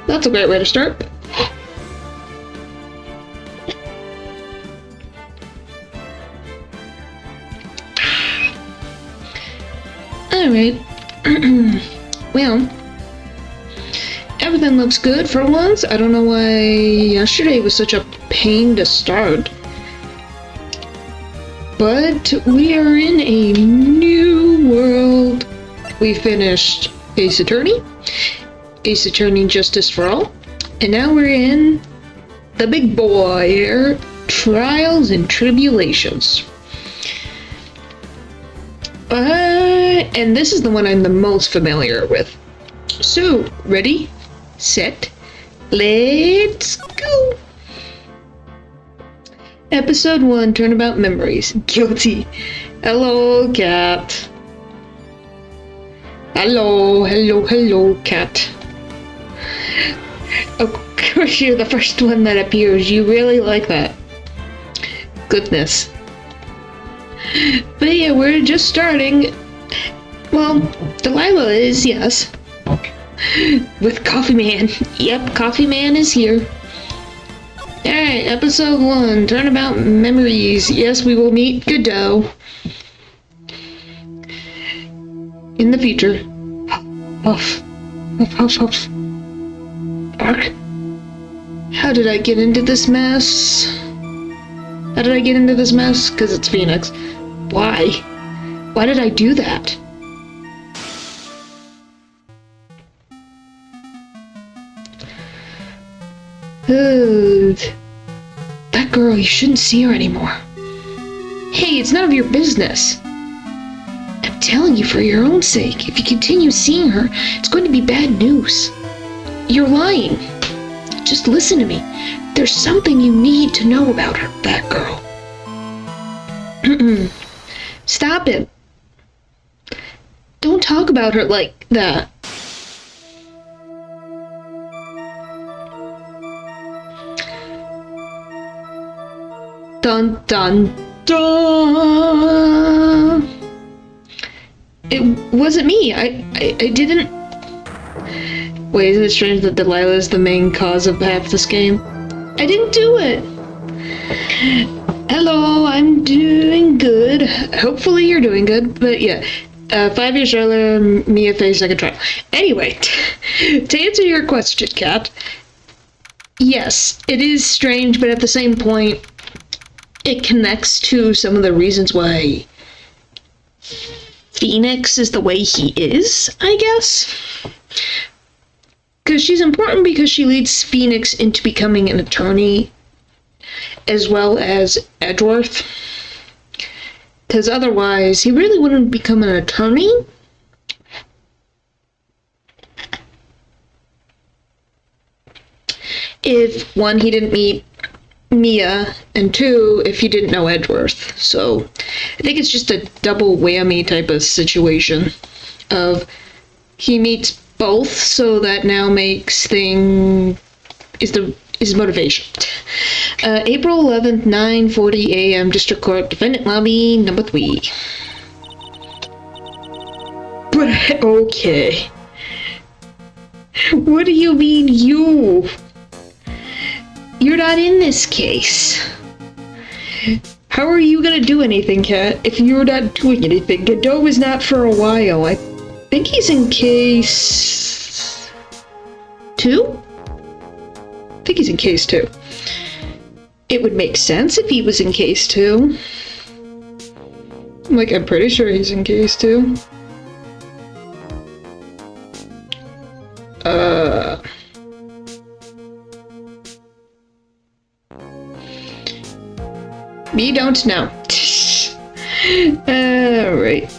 That's a great way to start. Alright. Well, everything looks good for once. I don't know why yesterday was such a pain to start. But we are in a new world. We finished Ace Attorney Justice for All, and now we're in the big boy here, Trials and Tribulations. And this is the one I'm the most familiar with. So, ready, set, let's go! Episode 1, Turnabout Memories. Guilty. Hello, cat. Hello, cat. Of course you're the first one that appears. You really like that. Goodness. But yeah, we're just starting. Well, Delilah is, yes. With Coffee Man. Yep, Coffee Man is here. Alright, episode 1, Turnabout Memories. Yes, we will meet Godot. In the future. Huff. Huff, huff, huff. Ark. How did I get into this mess? How did I get into this mess? Because it's Phoenix. Why? Why did I do that? That girl, you shouldn't see her anymore. Hey, it's none of your business. I'm telling you for your own sake. If you continue seeing her, it's going to be bad news. You're lying. Just listen to me. There's something you need to know about her, that girl. Stop it. Don't talk about her like that. Dun dun dun! It wasn't me. I didn't. Wait, isn't it strange that Delilah is the main cause of half this game? I didn't do it! Hello, I'm doing good. Hopefully you're doing good, but yeah. 5 years earlier, Mia faced second trial. Anyway, to answer your question, Kat, yes, it is strange, but at the same point, it connects to some of the reasons why Phoenix is the way he is, I guess. Because she's important because she leads Phoenix into becoming an attorney, as well as Edgeworth. Because otherwise, he really wouldn't become an attorney. If, 1, he didn't meet Mia, and 2, if he didn't know Edgeworth. So, I think it's just a double whammy type of situation of he meets both, so that now makes is motivation. April 11th, 9:40 a.m. District Court, Defendant Lobby, number 3. But, okay. What do you mean, you? You're not in this case. How are you gonna do anything, Kat, if you're not doing anything? Godot is not for a while. I think he's in case 2? I think he's in case 2. It would make sense if he was in case 2. Like, I'm pretty sure he's in case 2. We don't know. Alright.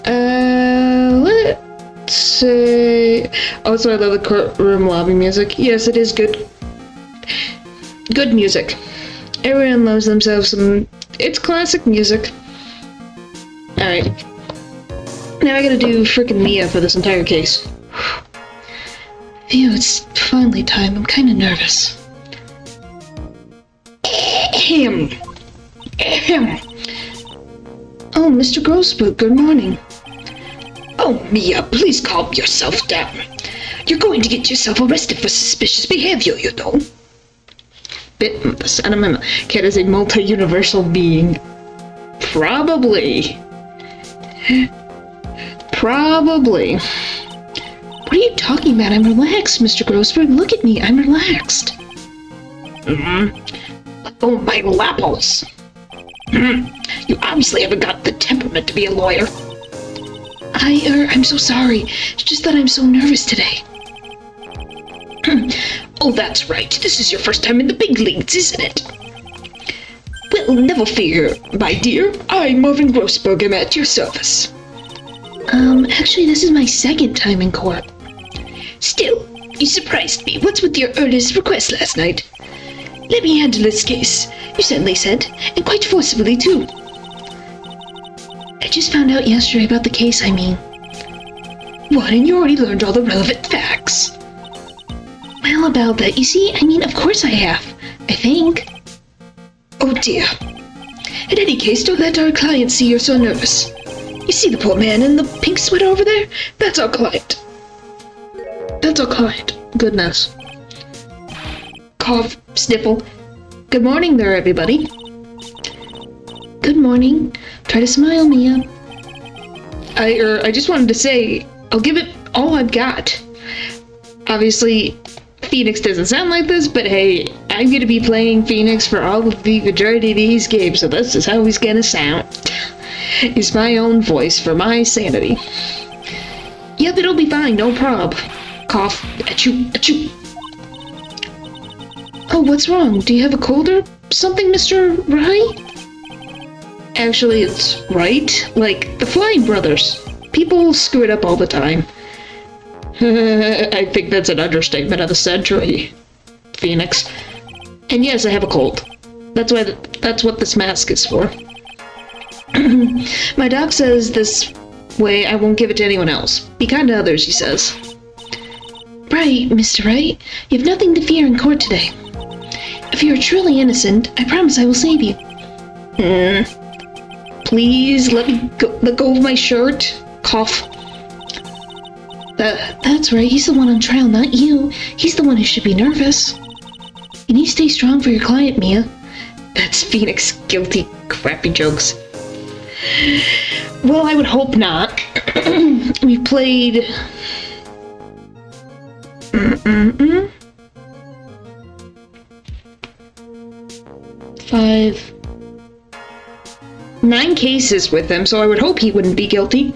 Let's say... Also, I love the courtroom lobby music. Yes, it is good. Good music. Everyone loves themselves some... It's classic music. Alright. Now I gotta do frickin' Mia for this entire case. Phew, it's finally time. I'm kinda nervous. Ahem. Oh, Mr. Grosboot, good morning. Oh, Mia, please calm yourself down. You're going to get yourself arrested for suspicious behavior, you know. The son of my cat is a multi-universal being. Probably. Probably. What are you talking about? I'm relaxed, Mr. Grossberg. Look at me. I'm relaxed. Let go of my lapels. You obviously haven't got the temperament to be a lawyer. I'm so sorry. It's just that I'm so nervous today. Oh, that's right. This is your first time in the big leagues, isn't it? Well, never fear, my dear. I'm Marvin Grossberg. I'm at your service. Actually, this is my second time in court. Still, you surprised me. What's with your earnest request last night? Let me handle this case, you certainly said, and quite forcibly, too. I just found out yesterday about the case, I mean. What, and you already learned all the relevant facts? Well, about that, you see, I mean, of course I have. I think. Oh dear. In any case, don't let our client see you're so nervous. You see the poor man in the pink sweater over there? That's our client. That's our client. Goodness. Cough, sniffle. Good morning there, everybody. Good morning. Try to smile, Mia. I just wanted to say, I'll give it all I've got. Obviously, Phoenix doesn't sound like this, but hey, I'm gonna be playing Phoenix for all of the majority of these games, so this is how he's gonna sound. It's my own voice for my sanity. Yep, it'll be fine, no prob. Cough, achoo, achoo. Oh, what's wrong? Do you have a cold or something, Mr. Wright? Actually, it's Wright, like the Flying Brothers. People screw it up all the time. I think that's an understatement of the century, Phoenix. And yes, I have a cold. That's what this mask is for. My doc says this way I won't give it to anyone else. Be kind to others, he says. Right, Mr. Wright. You have nothing to fear in court today. If you are truly innocent, I promise I will save you. Please let go of my shirt. Cough. That's right, he's the one on trial, not you. He's the one who should be nervous. You need to stay strong for your client, Mia. That's Phoenix guilty crappy jokes. Well, I would hope not. We played... 9 cases with him, so I would hope he wouldn't be guilty.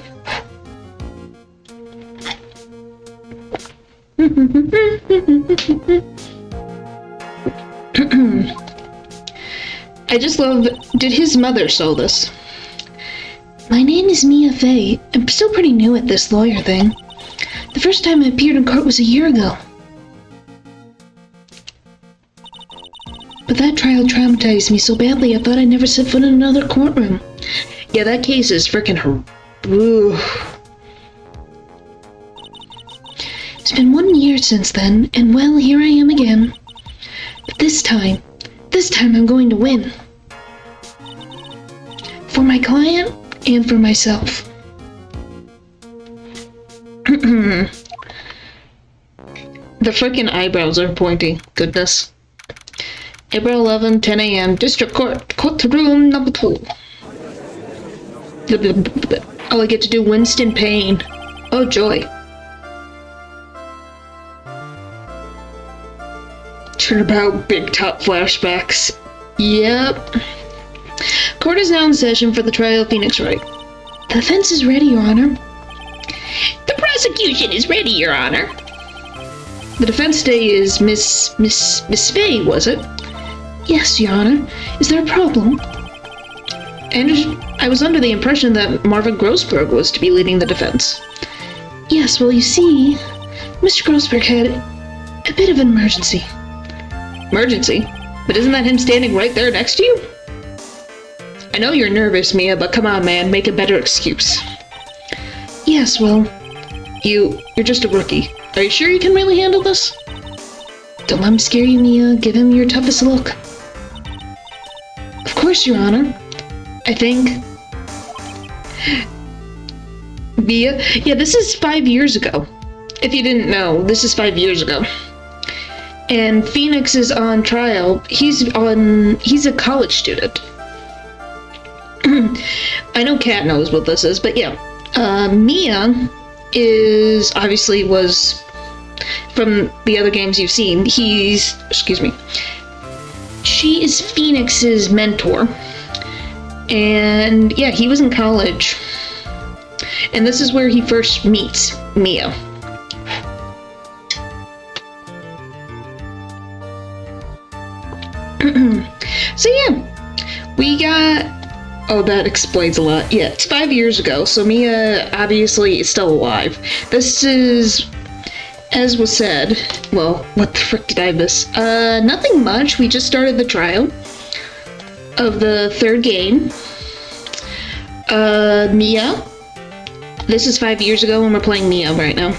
I just love... Did his mother sew this? My name is Mia Fey. I'm still pretty new at this lawyer thing. The first time I appeared in court was a year ago. But that trial traumatized me so badly I thought I'd never set foot in another courtroom. Yeah, that case is frickin' It's been 1 year since then, and well, here I am again. But this time I'm going to win. For my client, and for myself. The frickin' eyebrows are pointing. Goodness. April 11, 10 a.m. District Court. Courtroom number 2. Oh, I get to do Winston Payne. Oh, joy. Turnabout big top flashbacks. Yep. Court is now in session for the trial of Phoenix Wright. The defense is ready, Your Honor. The prosecution is ready, Your Honor. The defense today is Miss Fay, was it? Yes, Your Honor. Is there a problem? I was under the impression that Marvin Grossberg was to be leading the defense. Yes, well, you see, Mr. Grossberg had a bit of an emergency. Emergency? But isn't that him standing right there next to you? I know you're nervous, Mia, but come on, man, make a better excuse. Yes, well, you're just a rookie. Are you sure you can really handle this? Don't let him scare you, Mia. Give him your toughest look. Of course, Your Honor. I think... Mia? Yeah, this is 5 years ago. if you didn't know, this is 5 years ago. And Phoenix is on trial. He's a college student. I know Kat knows what this is, but yeah. Mia was from the other games you've seen. She is Phoenix's mentor. And yeah, he was in college. And this is where he first meets Mia. So yeah, we got... Oh, that explains a lot. Yeah, it's 5 years ago, so Mia obviously is still alive. This is, as was said... Well, what the frick did I miss? Nothing much. We just started the trial of the third game. Mia. This is 5 years ago, and we're playing Mia right now.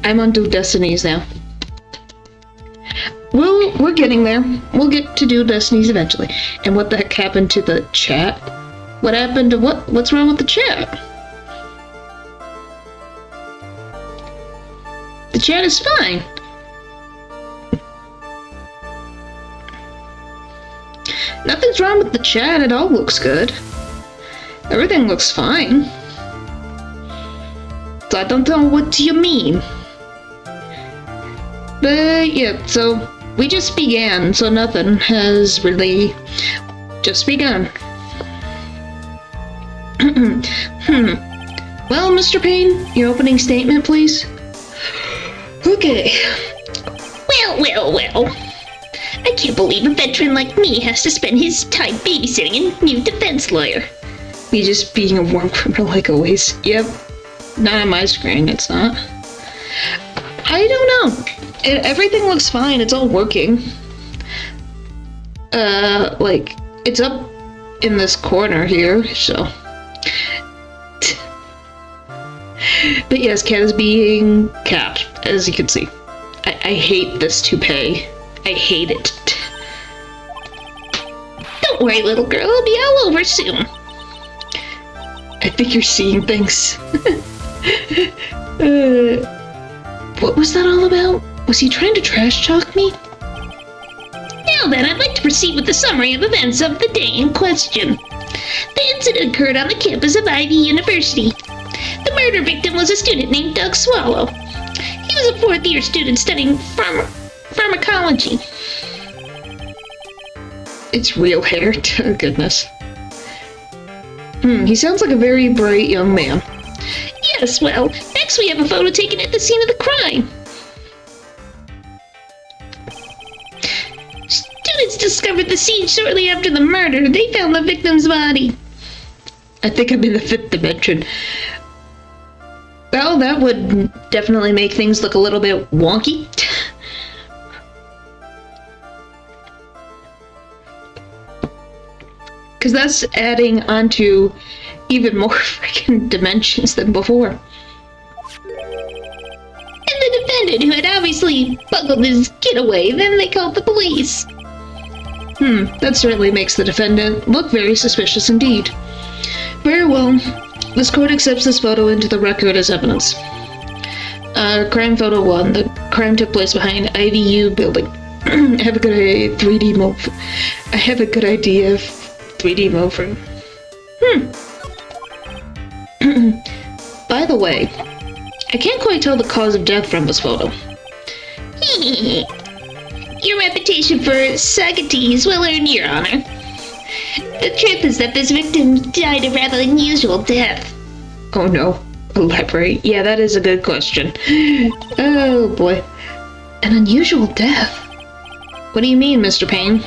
I'm on Dual Destinies now. Well, we're getting there. We'll get to Dual Destinies eventually. And what the heck happened to the chat? What happened to what? What's wrong with the chat? The chat is fine. Nothing's wrong with the chat. It all looks good. Everything looks fine. So I don't know what you mean. But yeah, so we just began, so nothing has really just begun. Well, Mr. Payne, your opening statement, please. Okay. Well. I can't believe a veteran like me has to spend his time babysitting a new defense lawyer. Me just being a war criminal like always. Yep. Not on my screen, it's not. I don't know. Everything looks fine, it's all working. It's up in this corner here, so. But yes, Cat is being capped, as you can see. I hate this toupee. I hate it. Don't worry, little girl, it'll be all over soon. I think you're seeing things. What was that all about? Was he trying to trash talk me? Now then, I'd like to proceed with the summary of events of the day in question. The incident occurred on the campus of Ivy University. The murder victim was a student named Doug Swallow. He was a fourth-year student studying pharmacology. It's real hair, oh goodness. He sounds like a very bright young man. Yes, well, next we have a photo taken at the scene of the crime. Students discovered the scene shortly after the murder. They found the victim's body. I think I'm in the 5th dimension. Well, that would definitely make things look a little bit wonky. Because that's adding onto even more freaking dimensions than before. And the defendant, who had obviously buckled his getaway, then they called the police. That certainly makes the defendant look very suspicious indeed. Very well. This court accepts this photo into the record as evidence. Crime photo 1. The crime took place behind IVU building. I have a good idea of 3D moving. By the way, I can't quite tell the cause of death from this photo. Your reputation for sagaties will earn your honor. The truth is that this victim died a rather unusual death. Oh no. Elaborate. Yeah, that is a good question. Oh boy. An unusual death? What do you mean, Mr. Payne?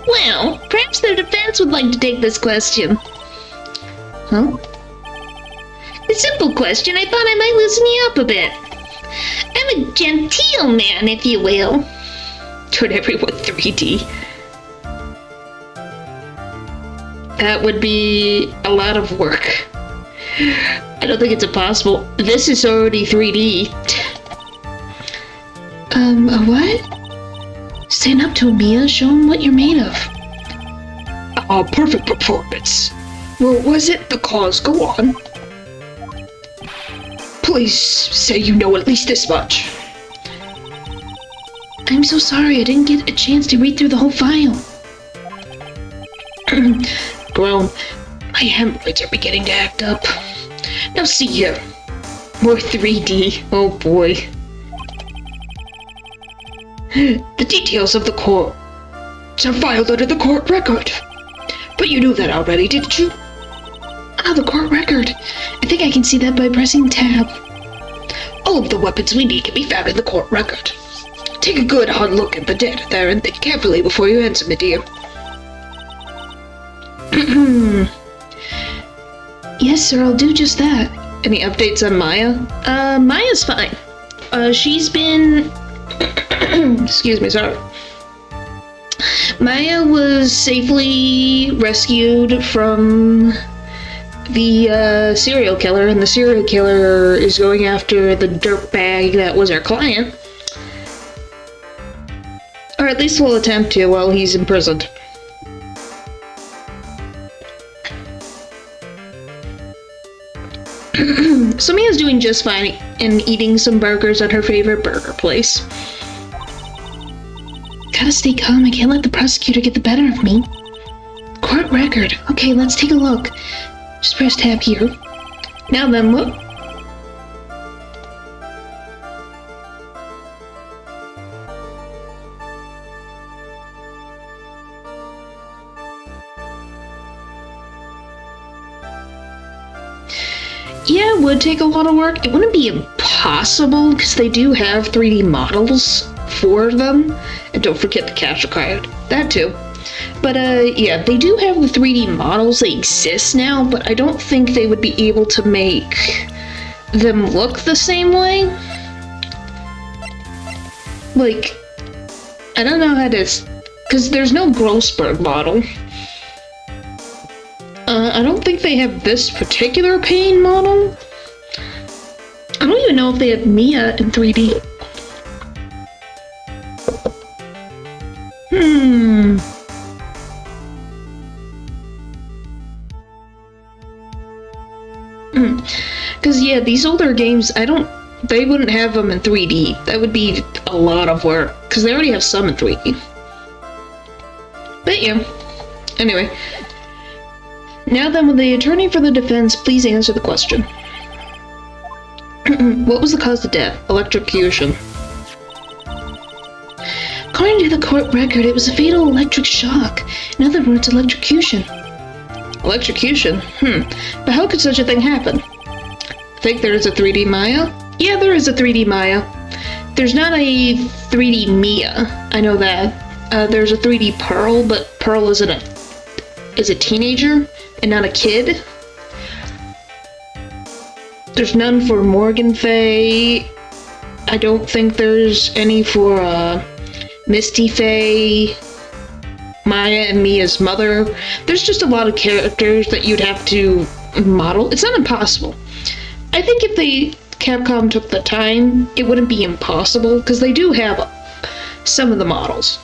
Well, perhaps the defense would like to take this question. Huh? A simple question. I thought I might loosen you up a bit. I'm a genteel man, if you will. Toward everyone 3D. That would be a lot of work. I don't think it's impossible. This is already 3D. A what? Stand up to him, Mia. Show him what you're made of. Oh, perfect performance. Well, was it the cause? Go on. Please say you know at least this much. I'm so sorry, I didn't get a chance to read through the whole file. Grown, my hemorrhoids are beginning to act up. Now see here. More 3D. Oh boy. The details of the court are filed under the court record. But you knew that already, didn't you? Ah, the court record. I think I can see that by pressing tab. All of the weapons we need can be found in the court record. Take a good hard look at the data there and think carefully before you answer me, dear. Yes, sir, I'll do just that. Any updates on Maya? Maya's fine. She's been... Excuse me, sorry. Maya was safely rescued from the serial killer, and the serial killer is going after the dirtbag that was our client. Or at least we'll attempt to while he's imprisoned. So Mia's doing just fine and eating some burgers at her favorite burger place. Gotta stay calm, I can't let the prosecutor get the better of me. Court record. Okay, let's take a look. Just press tab here. Now then, what? Yeah, it would take a lot of work. It wouldn't be impossible, because they do have 3D models for them. And don't forget the capture card. That too. But, yeah, they do have the 3D models. They exist now, but I don't think they would be able to make them look the same way. Like, I don't know how to... Because there's no Grossberg model. I don't think they have this particular Pain model. I don't even know if they have Mia in 3D. Because, yeah, these older games, they wouldn't have them in 3D. That would be a lot of work, because they already have some in 3D. But, yeah. Anyway. Now then, will the attorney for the defense please answer the question? What was the cause of death? Electrocution. According to the court record, it was a fatal electric shock. In other words, electrocution. Electrocution? But how could such a thing happen? Think there is a 3D Maya? Yeah, there is a 3D Maya. There's not a 3D Mia. I know that. There's a 3D Pearl, but Pearl is a teenager and not a kid. There's none for Morgan Faye. I don't think there's any for Misty Faye, Maya and Mia's mother. There's just a lot of characters that you'd have to model. It's not impossible. I think if Capcom took the time, it wouldn't be impossible, because they do have some of the models.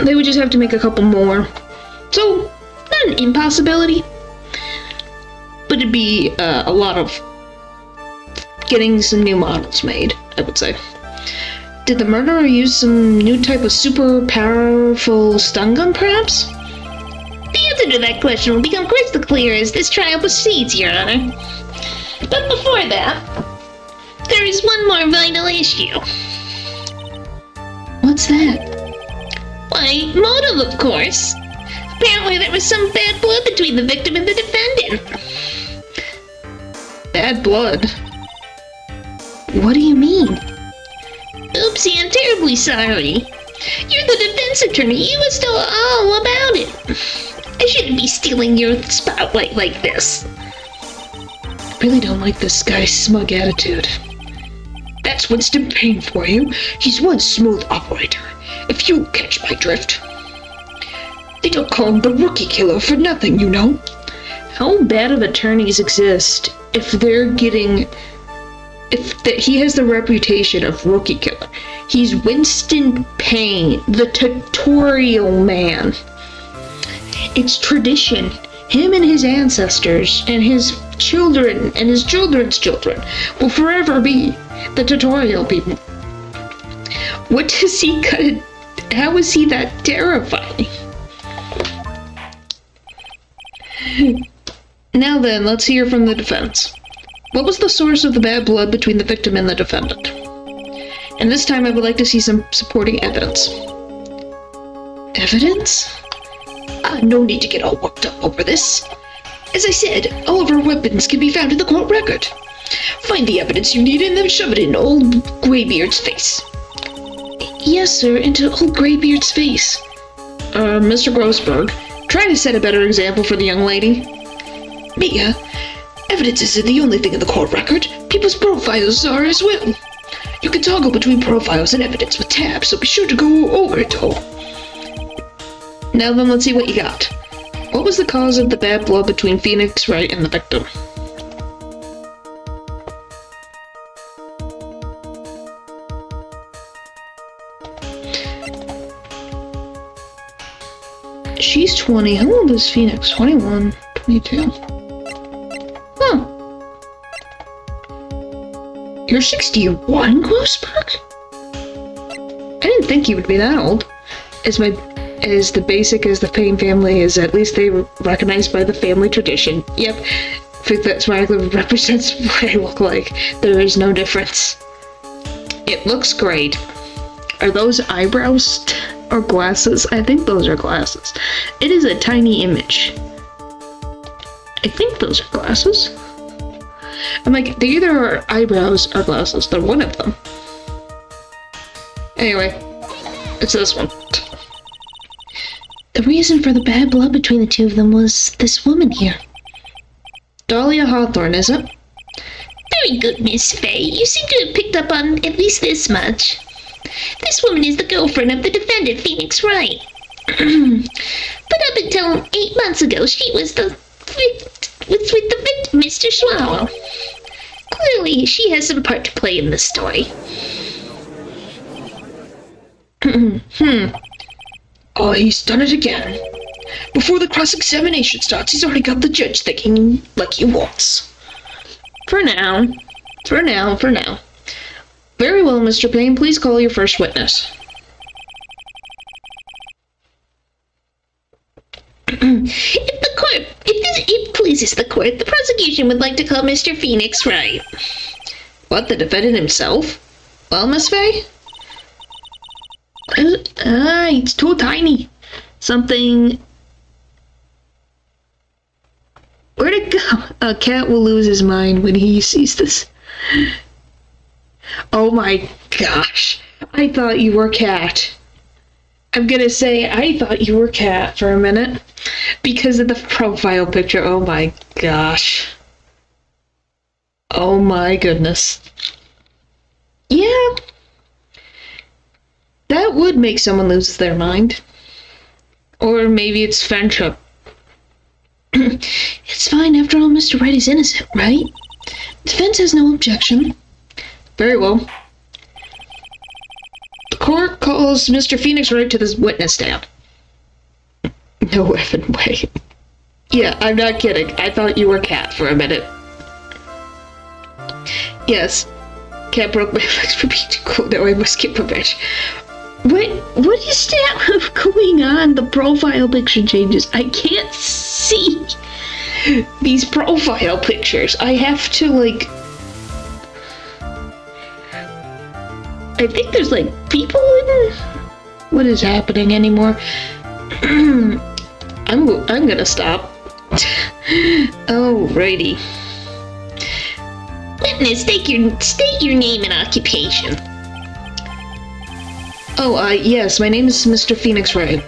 They would just have to make a couple more. So, not an impossibility, but it'd be a lot of getting some new models made, I would say. Did the murderer use some new type of super powerful stun gun, perhaps? The answer to that question will become crystal clear as this trial proceeds, Your Honor. But before that, there is one more vital issue. What's that? Why, motive, of course. Apparently there was some bad blood between the victim and the defendant. Bad blood? What do you mean? Oopsie, I'm terribly sorry. You're the defense attorney. You must know all about it. I shouldn't be stealing your spotlight like this. I really don't like this guy's smug attitude. That's Winston Payne for you. He's one smooth operator, if you catch my drift. They don't call him the rookie killer for nothing, you know. How bad of attorneys exist if he has the reputation of rookie killer? He's Winston Payne, the tutorial man. It's tradition. him and his ancestors and his children and his children's children will forever be the tutorial people. What does he got? How is he that terrifying? Now then, let's hear from the defense. What was the source of the bad blood between the victim and the defendant? And this time I would like to see some supporting evidence. Evidence? No need to get all worked up over this. As I said, all of our weapons can be found in the court record. Find the evidence you need and then shove it in old Greybeard's face. Yes, sir, into old Greybeard's face. Mr. Grossberg, try to set a better example for the young lady. Mia, evidence isn't the only thing in the court record. People's profiles are as well. You can toggle between profiles and evidence with tabs, so be sure to go over it all. Now then, let's see what you got. What was the cause of the bad blood between Phoenix Wright and the victim? She's 20. How old is Phoenix? 21, 22. Huh. You're 61, Grossberg? I didn't think you would be that old. As the basic as the Payne family is, at least they were recognized by the family tradition. Yep, I think that's why it represents what I look like. There is no difference. It looks great. Are those eyebrows or glasses? I think those are glasses. It is a tiny image. I think those are glasses. I'm like, they either are eyebrows or glasses. They're one of them. Anyway, it's this one. The reason for the bad blood between the two of them was this woman here. Dahlia Hawthorne, is it? Very good, Miss Fay. You seem to have picked up on at least this much. This woman is the girlfriend of the defendant, Phoenix Wright. But up until 8 months ago, she was with the victim, Mr. Swallow. Clearly, she has some part to play in this story. Oh, he's done it again. Before the cross-examination starts, he's already got the judge thinking like he wants. For now. Very well, Mr. Payne, please call your first witness. If it pleases the court, the prosecution would like to call Mr. Phoenix Wright. What, the defendant himself? Well, Miss Fay? It's too tiny. Something... Where'd it go? A cat will lose his mind when he sees this. Oh my gosh. I thought you were cat. I'm gonna say I thought you were cat for a minute. Because of the profile picture. Oh my gosh. Oh my goodness. Yeah. That would make someone lose their mind. Or maybe it's friendship. It's fine, after all, Mr. Wright is innocent, right? Defense has no objection. Very well. The court calls Mr. Phoenix Wright to the witness stand. No effing way. Yeah, I'm not kidding. I thought you were cat for a minute. Yes. Cat broke my legs for being too cool. Now I must get revenge. What is that going on? The profile picture changes. I can't see these profile pictures. I have to, like... I think there's, like, people in... What is happening anymore? I'm gonna stop. Alrighty. Witness, state your name and occupation. Yes, my name is Mr. Phoenix Wright.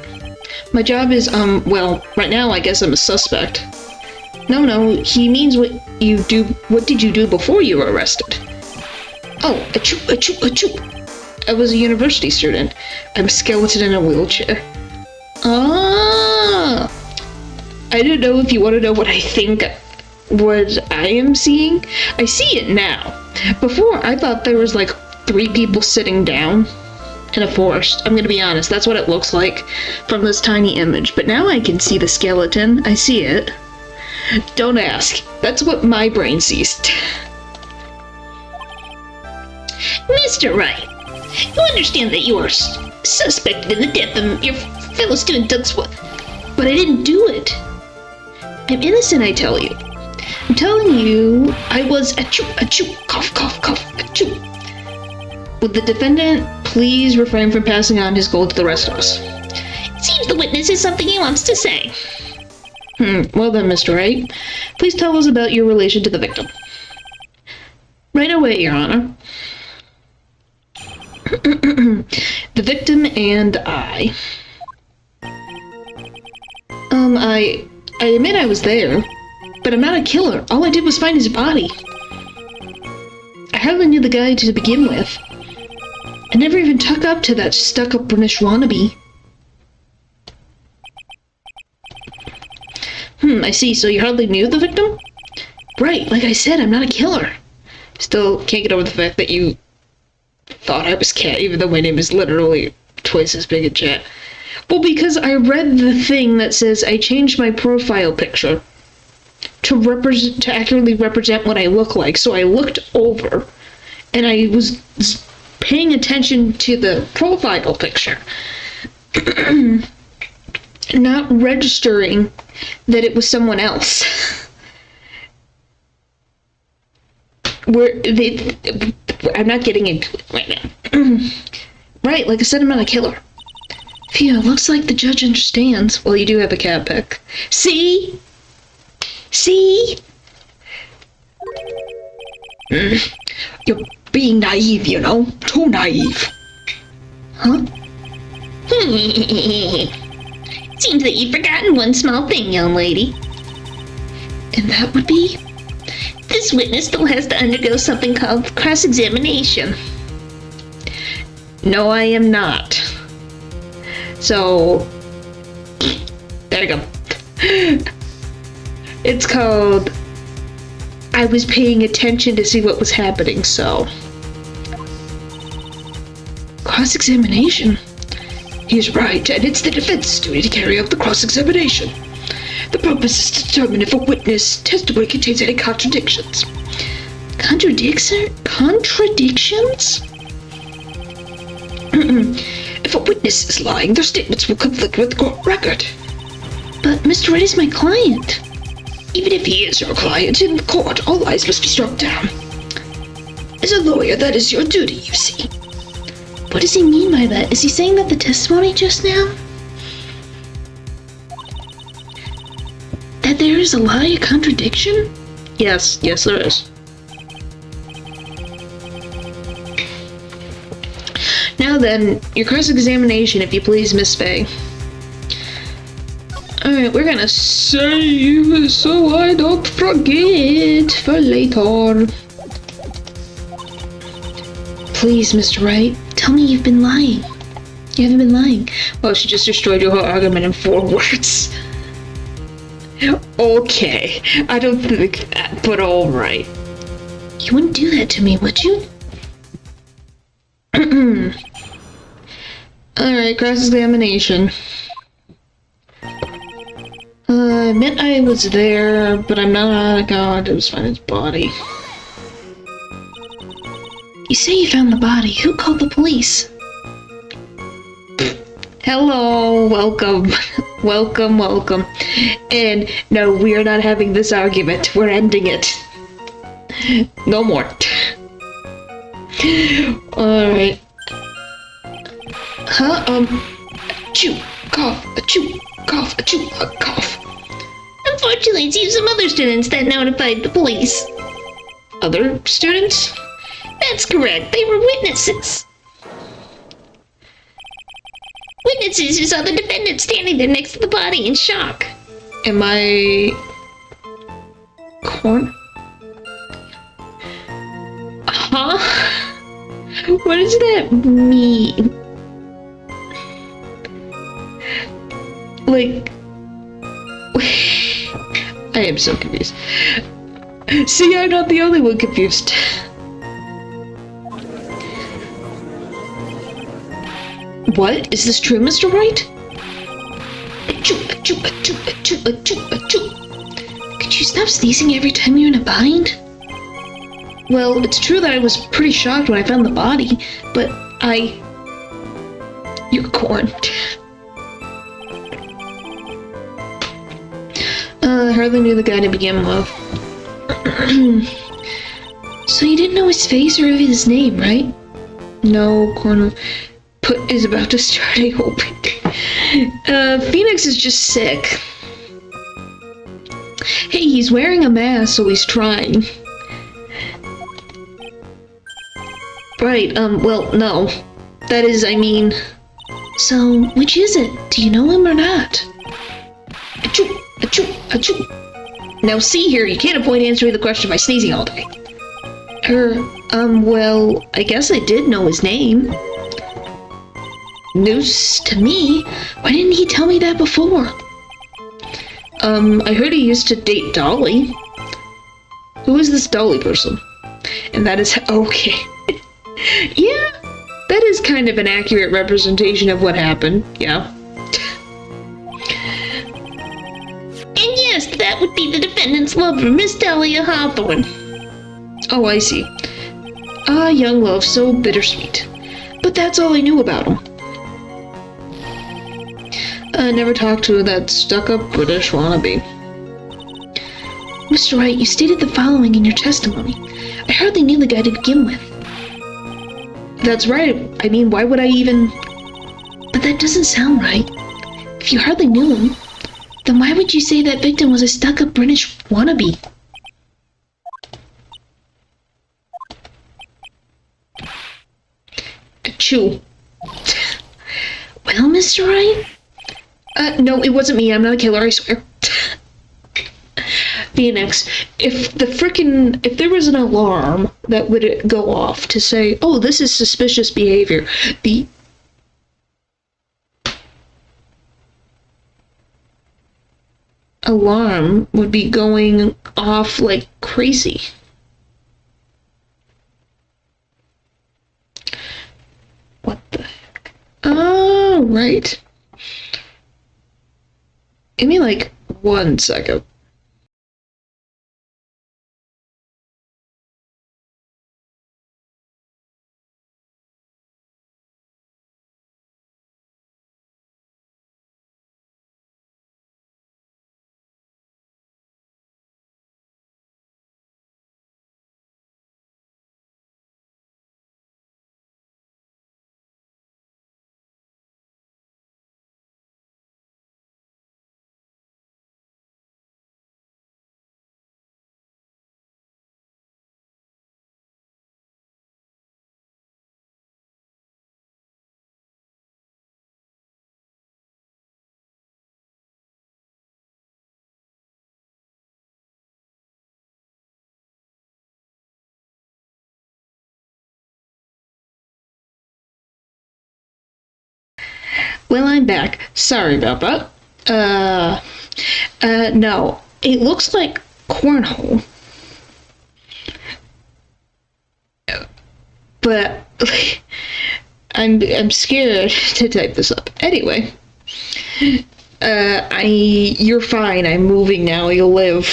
My job is, well, right now I guess I'm a suspect. No, he means what did you do before you were arrested? Oh, achoo. I was a university student. I'm a skeleton in a wheelchair. Ah! I don't know if you want to know what I think, what I am seeing. I see it now. Before, I thought there was like 3 people sitting down in a forest. I'm gonna be honest, that's what it looks like from this tiny image. But now I can see the skeleton. I see it. Don't ask. That's what my brain sees. Mr. Wright, you understand that you are suspected in the death of your fellow student Doug Swan. But I didn't do it. I'm innocent, I tell you. I'm telling you, I was achoo, cough, cough, cough, achoo. Would the defendant please refrain from passing on his gold to the rest of us? It seems the witness has something he wants to say. Well then, Mr. Wright, please tell us about your relation to the victim. Right away, Your Honor. The victim and I. I admit I was there, but I'm not a killer. All I did was find his body. I hardly knew the guy to begin with. I never even took up to that stuck-up British wannabe. I see. So you hardly knew the victim? Right, like I said, I'm not a killer. Still can't get over the fact that you thought I was Cat, even though my name is literally twice as big in chat. Well, because I read the thing that says I changed my profile picture to accurately represent what I look like. So I looked over, and I was paying attention to the profile picture, not registering that it was someone else. I'm not getting into it right now. Right, like I said, I'm not a killer. Phew, looks like the judge understands. Well, you do have a cat pick. See? See? You're being naive, you know? Too naive. Huh? Seems that you've forgotten one small thing, young lady. And that would be? This witness still has to undergo something called cross-examination. No, I am not. So, there you go. It's called, I was paying attention to see what was happening, so. Cross-examination? He's right, and it's the defense's duty to carry out the cross-examination. The purpose is to determine if a witness' testimony contains any contradictions. Contradictions? If a witness is lying, their statements will conflict with the court record. But Mr. Wright is my client. Even if he is your client, in court, all lies must be struck down. As a lawyer, that is your duty, you see. What does he mean by that? Is he saying that the testimony just now? That there is a lie, a contradiction? Yes, there is. Now then, your cross-examination, if you please, Miss Faye. Alright, we're gonna save so I don't forget for later. Please, Mr. Wright, tell me you've been lying. You haven't been lying. Well, she just destroyed your whole argument in 4 words. Okay, I don't think that, but alright. You wouldn't do that to me, would you? Alright, cross-examination. I admit I was there, but I'm not. God, it was finding his body. You say you found the body. Who called the police? Hello, welcome. welcome. And no, we are not having this argument. We're ending it. No more. Alright. Huh? Achoo, cough, achoo, cough, achoo, cough. Unfortunately, it seems some other students that notified the police. Other students? That's correct. They were witnesses. Witnesses who saw the defendant standing there next to the body in shock. Am I... corn? Huh? What does that mean? Like... I am so confused. See, I'm not the only one confused. What? Is this true, Mr. Wright? Achoo, achoo, achoo, achoo, achoo, achoo. Could Could you stop sneezing every time you're in a bind? Well, it's true that I was pretty shocked when I found the body, but You're corn. I hardly knew the guy to begin with. So you didn't know his face or even his name, right? No, corn is about to start, I hope. Phoenix is just sick. Hey, he's wearing a mask, so he's trying. Right, well, no. That is, I mean... So, which is it? Do you know him or not? Achoo! Achoo! Achoo! Now see here, you can't avoid answering the question by sneezing all day. Well, I guess I did know his name. News to me? Why didn't he tell me that before? I heard he used to date Dolly. Who is this Dolly person? And that is... okay. Yeah, that is kind of an accurate representation of what happened, yeah. And yes, that would be the defendant's lover, Miss Dahlia Hawthorne. Oh, I see. Ah, young love, so bittersweet. But that's all I knew about him. I never talked to that stuck-up British wannabe. Mr. Wright, you stated the following in your testimony. I hardly knew the guy to begin with. That's right. I mean, why would I even... But that doesn't sound right. If you hardly knew him, then why would you say that victim was a stuck-up British wannabe? Achoo. Well, Mr. Wright? No, it wasn't me. I'm not a killer, I swear. Phoenix, if there was an alarm that would go off to say, oh, this is suspicious behavior, the alarm would be going off like crazy. What the heck? Oh, right. Give me like 1 second. Well, I'm back. Sorry about that. No. It looks like cornhole. But I'm scared to type this up. Anyway. You're fine. I'm moving now. You'll live.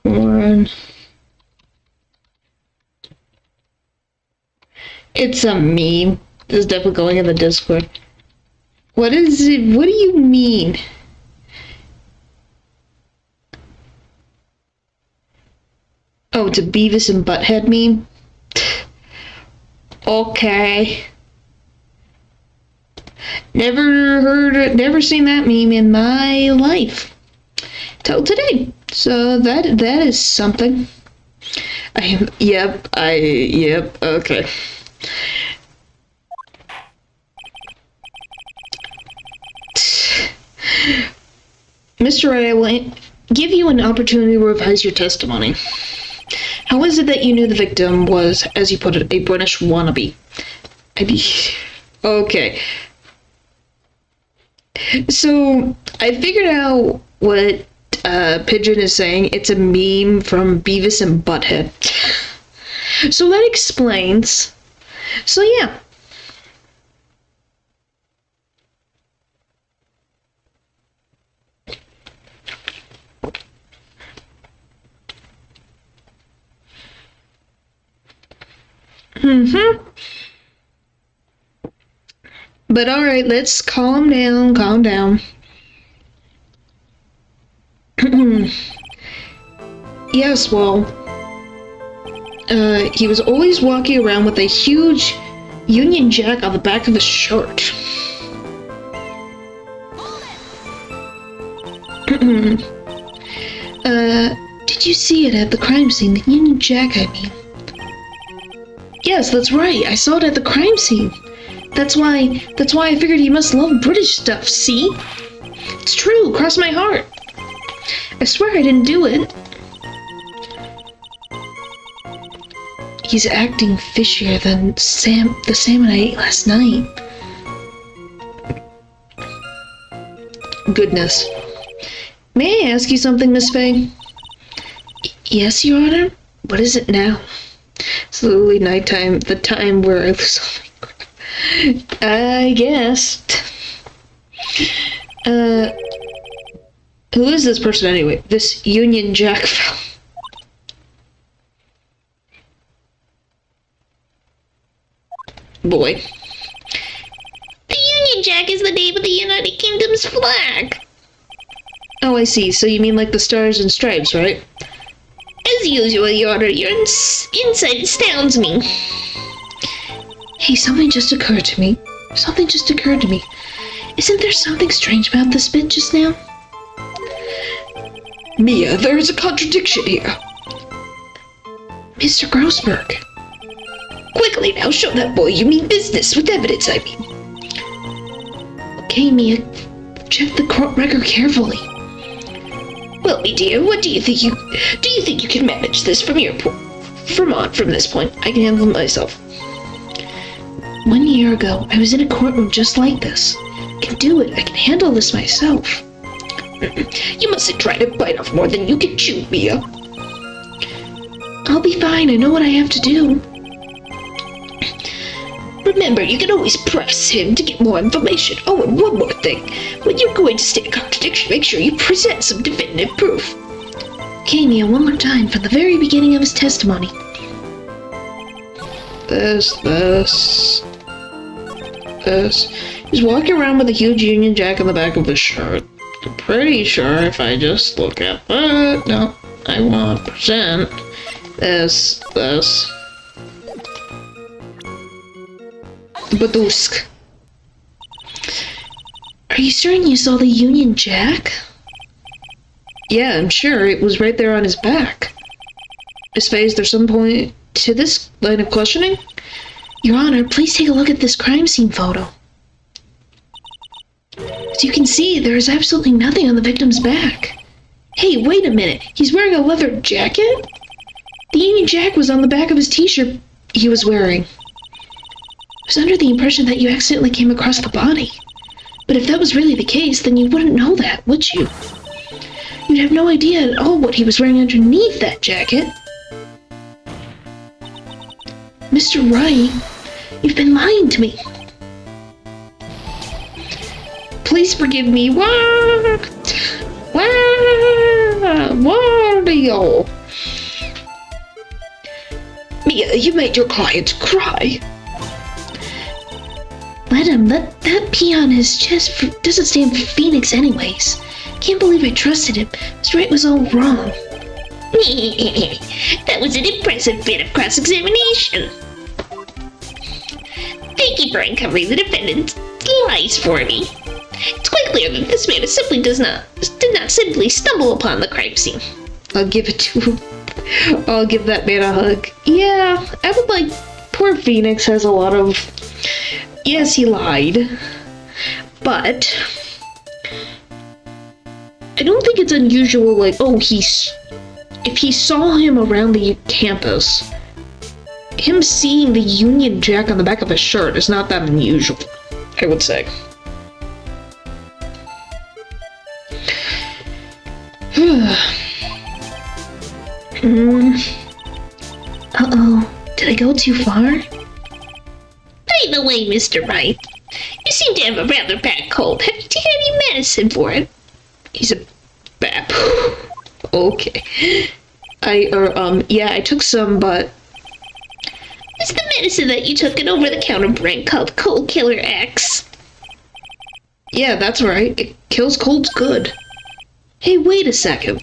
Corn. It's a meme. This is definitely going in the Discord. What is it? What do you mean? Oh, it's a Beavis and Butthead meme? Okay. Never seen that meme in my life. Till today. So that is something. Yep, okay. Mr. Wright, I will give you an opportunity to revise your testimony. How is it that you knew the victim was, as you put it, a British wannabe? Okay. So, I figured out what Pigeon is saying. It's a meme from Beavis and Butthead. So that explains. So yeah. Mm-hmm. But alright, let's calm down. Yes, well, he was always walking around with a huge Union Jack on the back of his shirt. Did you see it at the crime scene? The Union Jack, I mean. Yes, that's right. I saw it at the crime scene. That's why I figured he must love British stuff, see? It's true, cross my heart. I swear I didn't do it. He's acting fishier than the salmon I ate last night. Goodness. May I ask you something, Miss Faye? Yes, Your Honor? What is it now? It's literally nighttime, the time where I lose all my crap. I guess. Who is this person anyway? This Union Jack fellow. Boy. The Union Jack is the name of the United Kingdom's flag. Oh, I see. So you mean like the stars and stripes, right? As usual, Your Honor, your insight astounds me. Hey, something just occurred to me. Isn't there something strange about this bit just now? Mia, there is a contradiction here. Mr. Grossberg. Quickly now, show that boy you mean business with evidence, I mean. Okay, Mia, check the court record carefully. Well, me dear, what do you think you can manage this from this point? I can handle it myself. 1 year ago, I was in a courtroom just like this. I can do it. I can handle this myself. You mustn't try to bite off more than you can chew, Mia. I'll be fine. I know what I have to do. Remember, you can always press him to get more information. Oh, and one more thing. When you're going to state a contradiction, make sure you present some definitive proof. Okay, Mia, one more time, from the very beginning of his testimony. This. He's walking around with a huge Union Jack on the back of his shirt. I'm pretty sure if I just look at it. No, I want present. This. Badusk. Are you certain you saw the Union Jack? Yeah, I'm sure. It was right there on his back. Miss Faye, is there some point to this line of questioning? Your Honor, please take a look at this crime scene photo. As you can see, there is absolutely nothing on the victim's back. Hey, wait a minute. He's wearing a leather jacket? The Union Jack was on the back of his t-shirt he was wearing. I was under the impression that you accidentally came across the body. But if that was really the case, then you wouldn't know that, would you? You'd have no idea at all what he was wearing underneath that jacket. Mr. Wright, you've been lying to me. Please forgive me. What are you? Mia, you made your client cry. Let him. That P on his chest doesn't stand for Phoenix anyways. Can't believe I trusted him. Mr. Wright was all wrong. That was an impressive bit of cross-examination. Thank you for uncovering the defendant's lies for me. It's quite clear that this man did not simply stumble upon the crime scene. I'll give it to him. I'll give that man a hug. Yeah, I would like... Poor Phoenix has a lot of... Yes, he lied. But... I don't think it's unusual, like, if he saw him around the campus, him seeing the Union Jack on the back of his shirt is not that unusual, I would say. Uh-oh. Did I go too far? By the way, Mr. Wright, you seem to have a rather bad cold. Have you taken any medicine for it? He's a bap. Okay. Yeah, I took some, but... It's the medicine that you took, an over-the-counter brand called Cold Killer X. Yeah, that's right. It kills colds good. Hey, wait a second.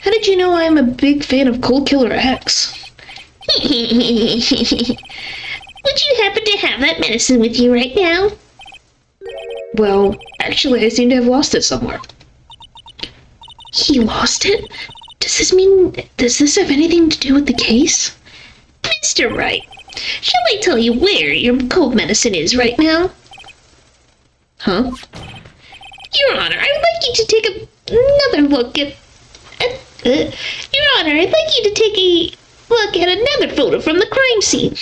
How did you know I'm a big fan of Cold Killer X? Would you happen to have that medicine with you right now? Well, actually, I seem to have lost it somewhere. He lost it? Does this have anything to do with the case? Mr. Wright, shall I tell you where your cold medicine is right now? Huh? Your Honor, I would like you to take another look at... Your Honor, I'd like you to take a look at another photo from the crime scene.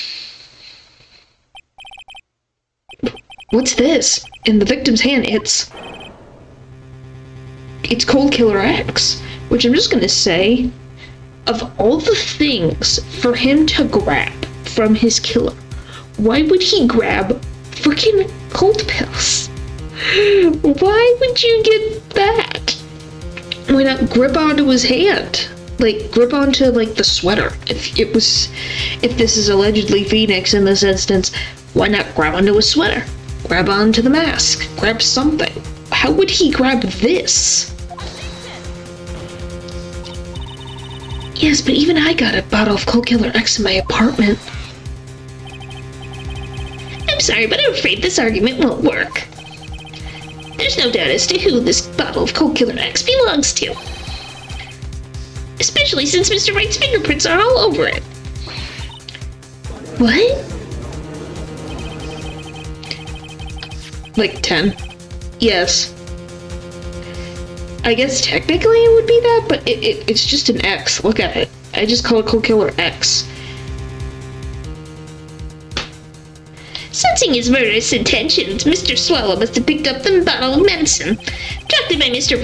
What's this? In the victim's hand, it's Cold Killer X, which I'm just gonna say, of all the things for him to grab from his killer, why would he grab freaking cold pills? Why would you get that? Why not grip onto his hand? Like, grip onto, like, the sweater. If this is allegedly Phoenix in this instance, why not grab onto his sweater? Grab onto the mask. Grab something. How would he grab this? Yes, but even I got a bottle of Cold Killer X in my apartment. I'm sorry, but I'm afraid this argument won't work. There's no doubt as to who this bottle of Cold Killer X belongs to. Especially since Mr. Wright's fingerprints are all over it. What? Like 10? Yes. I guess technically it would be that, but it's just an X. Look at it. I just call it Cold Killer X. Sensing his murderous intentions, Mr. Swallow must have picked up the bottle of medicine, dropped by Mr.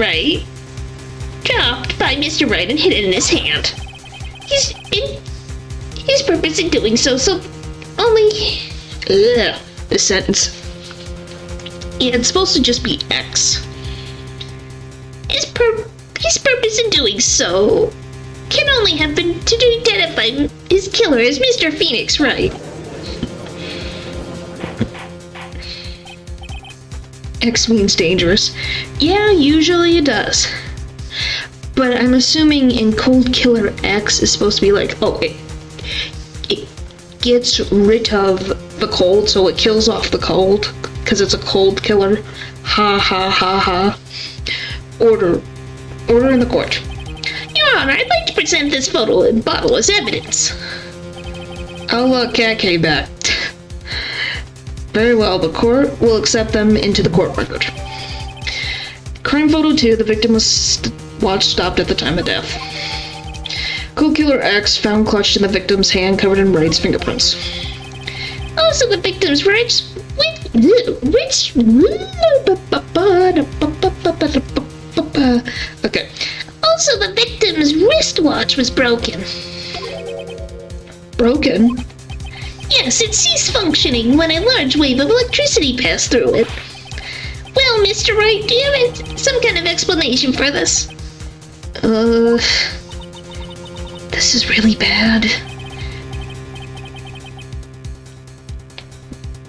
Wright, and hid it in his hand. His purpose in doing so only... Ugh, this sentence. Yeah, it's supposed to just be X. His purpose in doing so can only have been to identify his killer as Mr. Phoenix Wright. X means dangerous. Yeah, usually it does. But I'm assuming in Cold Killer X is supposed to be like, oh, it gets rid of the cold, so it kills off the cold, because it's a cold killer. Ha ha ha ha. Order in the court. Your Honor, I'd like to present this photo and bottle as evidence. I'll cat came back. Very well, the court will accept them into the court record. Crime photo 2, the victim was stopped at the time of death. Cold Killer X found clutched in the victim's hand, covered in Wright's fingerprints. Also, the victim's Okay. Also, the victim's wristwatch was broken. Broken? Yes, it ceased functioning when a large wave of electricity passed through it. Well, Mr. Wright, do you have some kind of explanation for this? This is really bad.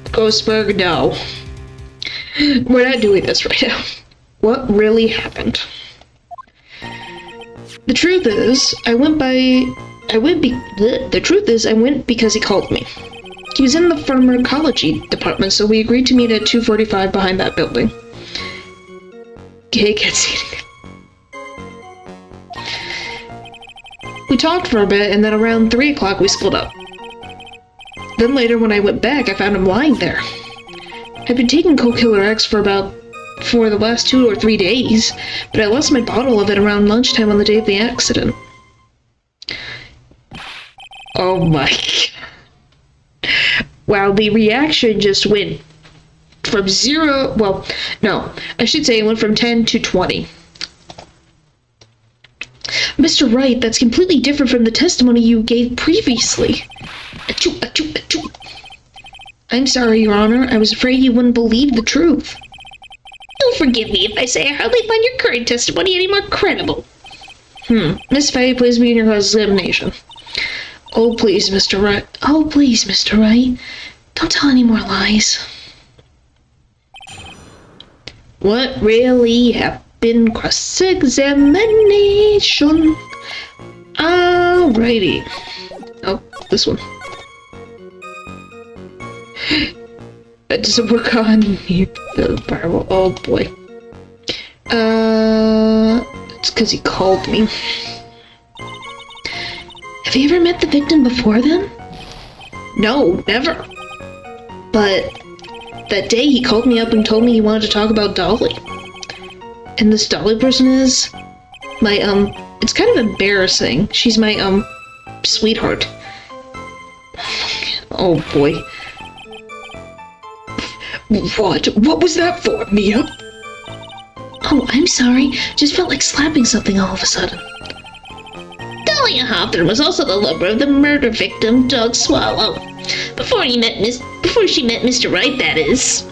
Ghostberg, no. We're not doing this right now. What really happened? The truth is, I went because he called me. He was in the pharmacology department, so we agreed to meet at 2:45 behind that building. Gay gets eating. We talked for a bit, and then around 3 o'clock we split up. Then later, when I went back, I found him lying there. I'd been taking Cold Killer X for the last 2 or 3 days, but I lost my bottle of it around lunchtime on the day of the accident. Oh my god. Wow, the reaction just went from 0, well, no, I should say it went from 10 to 20. Mr. Wright, that's completely different from the testimony you gave previously. Achoo, achoo, achoo. I'm sorry, Your Honor. I was afraid you wouldn't believe the truth. You'll forgive me if I say I hardly find your current testimony any more credible. Miss Faye, please begin your cross-examination. Oh, please, Mr. Wright. Oh, please, Mr. Wright. Don't tell any more lies. What really happened? Cross-examination. Alrighty. Oh, this one. That doesn't work on the firewall. Oh boy. It's because he called me. Have you ever met the victim before then? No, never. But that day he called me up and told me he wanted to talk about Dolly. And this Dolly person is my, it's kind of embarrassing. She's my, sweetheart. Oh boy. What was that for, Mia? Oh, I'm sorry. Just felt like slapping something all of a sudden. Dahlia Hawthorne was also the lover of the murder victim, Doug Swallow. Before she met Mr. Wright, that is.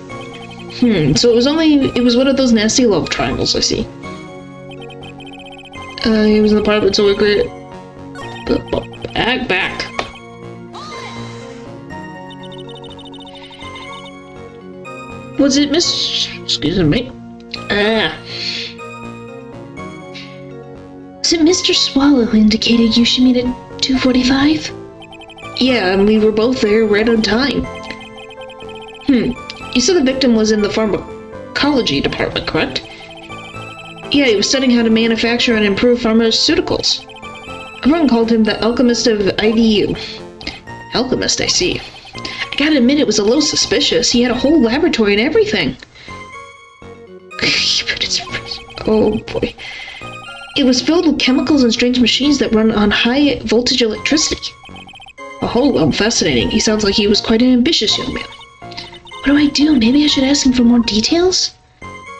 So it was one of those nasty love triangles, I see. He was in the apartment, so we agreed. Back. Was it excuse me? Was it Mr. Swallow who indicated you should meet at 2:45? Yeah, and we were both there right on time. You said the victim was in the pharmacology department, correct? Yeah, he was studying how to manufacture and improve pharmaceuticals. Everyone called him the alchemist of IVU. Alchemist, I see. I gotta admit, it was a little suspicious. He had a whole laboratory and everything. Oh boy. It was filled with chemicals and strange machines that run on high voltage electricity. Oh, fascinating. He sounds like he was quite an ambitious young man. What do I do? Maybe I should ask him for more details?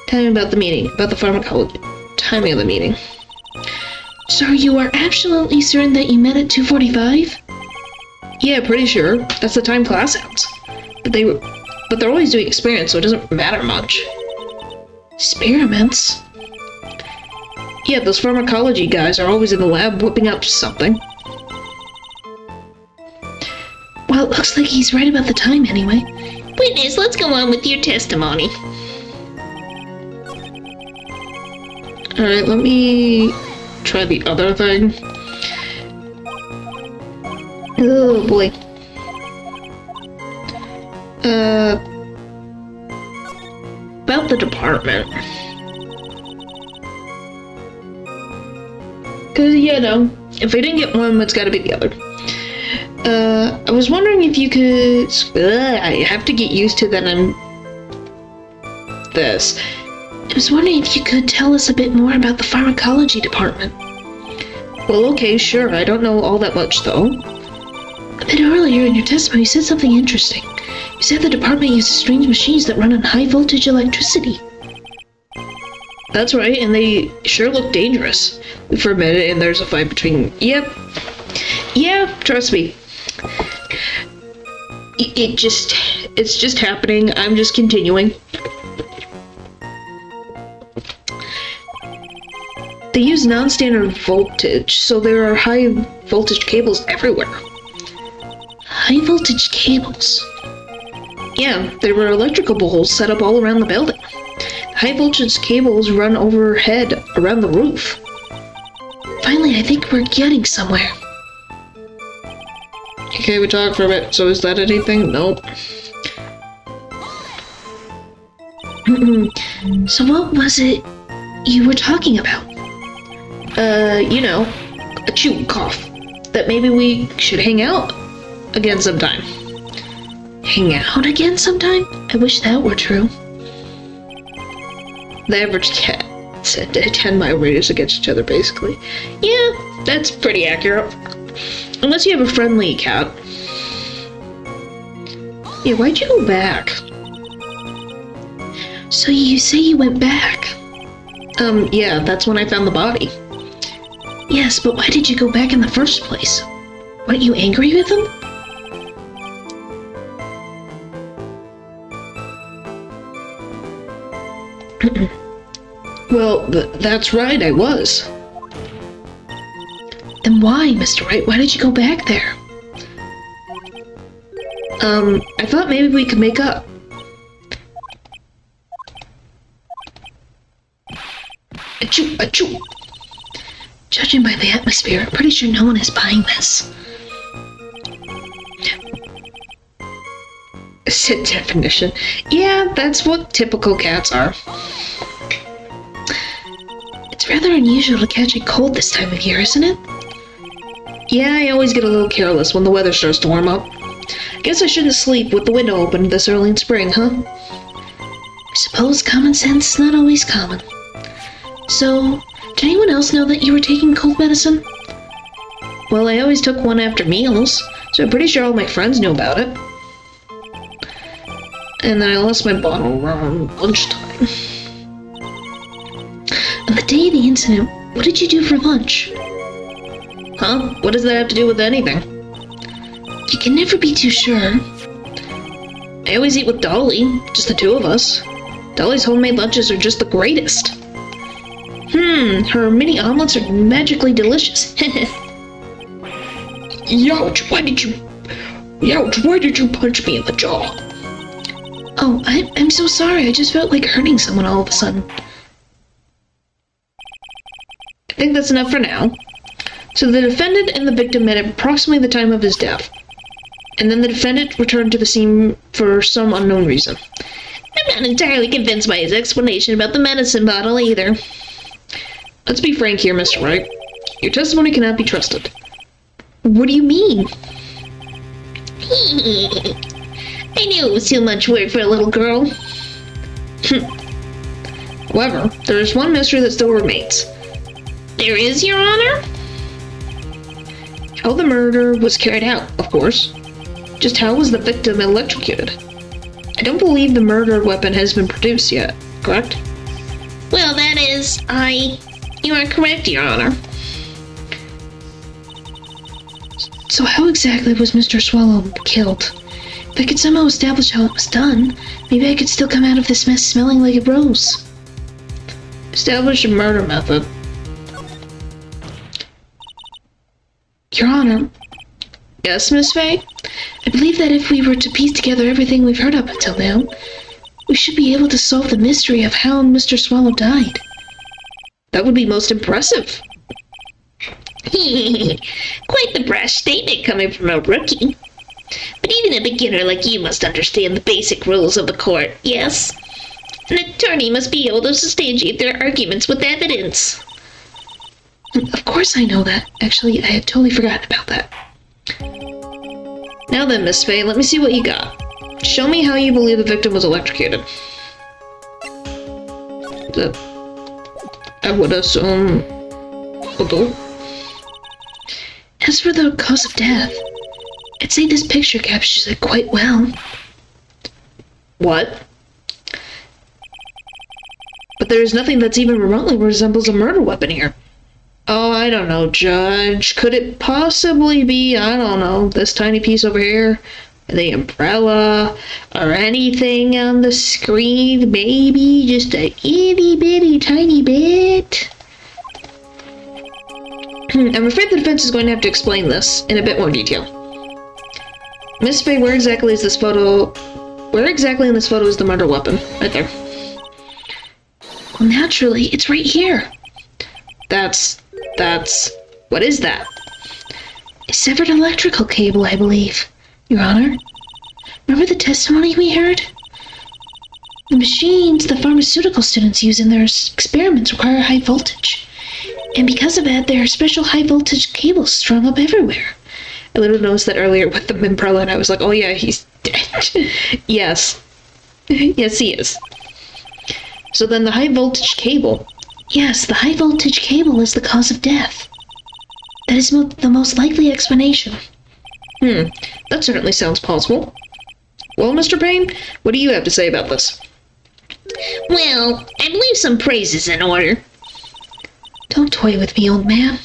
Tell me about the meeting, about the pharmacology. Timing of the meeting. So you are absolutely certain that you met at 2:45? Yeah, pretty sure. That's the time class ends. But they're always doing experiments, so it doesn't matter much. Experiments? Yeah, those pharmacology guys are always in the lab whipping up something. Well, it looks like he's right about the time anyway. Witness, let's go on with your testimony. Alright, let me try the other thing. Oh boy. About the department. Cause, you know, if we didn't get one, it's gotta be the other. I was wondering if you could... I have to get used to that I'm... this. I was wondering if you could tell us a bit more about the pharmacology department. Well, okay, sure. I don't know all that much, though. A bit earlier in your testimony, you said something interesting. You said the department uses strange machines that run on high voltage electricity. That's right, and they sure look dangerous. For a minute, and there's a fight between... Yep. Yeah, trust me. It's just happening. I'm just continuing. They use non-standard voltage, so there are high voltage cables everywhere. High voltage cables? Yeah, there were electrical poles set up all around the building. High voltage cables run overhead around the roof. Finally, I think we're getting somewhere. Okay, we talked for a bit, so is that anything? Nope. So what was it you were talking about? You know, a chew cough. That maybe we should hang out again sometime. Hang out again sometime? I wish that were true. The average cat said 10-mile radius against each other, basically. Yeah, that's pretty accurate. Unless you have a friendly cat. Yeah, why'd you go back? So you say you went back? Yeah, that's when I found the body. Yes, but why did you go back in the first place? Weren't you angry with him? Well, that's right, I was. Then why, Mr. Wright? Why did you go back there? I thought maybe we could make up. Achoo, achoo. Judging by the atmosphere, I'm pretty sure no one is buying this. Sit definition. Yeah, that's what typical cats are. It's rather unusual to catch a cold this time of year, isn't it? Yeah, I always get a little careless when the weather starts to warm up. Guess I shouldn't sleep with the window open this early in spring, huh? I suppose common sense is not always common. So, did anyone else know that you were taking cold medicine? Well, I always took one after meals, so I'm pretty sure all my friends knew about it. And then I lost my bottle around lunchtime. On the day of the incident, what did you do for lunch? Huh? What does that have to do with anything? You can never be too sure. I always eat with Dolly, just the two of us. Dolly's homemade lunches are just the greatest. Her mini omelets are magically delicious. Youch, why did you punch me in the jaw? Oh, I'm so sorry, I just felt like hurting someone all of a sudden. I think that's enough for now. So the defendant and the victim met at approximately the time of his death. And then the defendant returned to the scene for some unknown reason. I'm not entirely convinced by his explanation about the medicine bottle either. Let's be frank here, Mr. Wright. Your testimony cannot be trusted. What do you mean? I knew it was too much work for a little girl. However, there is one mystery that still remains. There is, Your Honor? How the murder was carried out, of course. Just how was the victim electrocuted? I don't believe the murder weapon has been produced yet, correct? Well, that is, You are correct, Your Honor. So how exactly was Mr. Swallow killed? If I could somehow establish how it was done, maybe I could still come out of this mess smelling like a rose. Establish a murder method. Your Honor. Yes, Miss Faye? I believe that if we were to piece together everything we've heard up until now, we should be able to solve the mystery of how Mr. Swallow died. That would be most impressive. Quite the brash statement coming from a rookie. But even a beginner like you must understand the basic rules of the court, yes? An attorney must be able to substantiate their arguments with evidence. Of course I know that. Actually, I had totally forgotten about that. Now then, Miss Faye, let me see what you got. Show me how you believe the victim was electrocuted. I would assume... As for the cause of death, I'd say this picture captures it quite well. What? But there is nothing that's even remotely resembles a murder weapon here. Oh, I don't know, Judge. Could it possibly be, I don't know, this tiny piece over here? The umbrella? Or anything on the screen? Maybe just a itty bitty tiny bit? I'm afraid the defense is going to have to explain this in a bit more detail. Miss Faye, where exactly in this photo is the murder weapon? Right there. Well, naturally, it's right here. What is that? A severed electrical cable, I believe, Your Honor. Remember the testimony we heard? The machines the pharmaceutical students use in their experiments require high voltage. And because of that, there are special high voltage cables strung up everywhere. I literally noticed that earlier with the umbrella, and I was like, oh yeah, he's dead. Yes. Yes, he is. So then the high voltage cable. Yes, the high voltage cable is the cause of death. That is the most likely explanation. That certainly sounds plausible. Well, Mr. Payne, what do you have to say about this? Well, I believe some praise is in order. Don't toy with me, old man.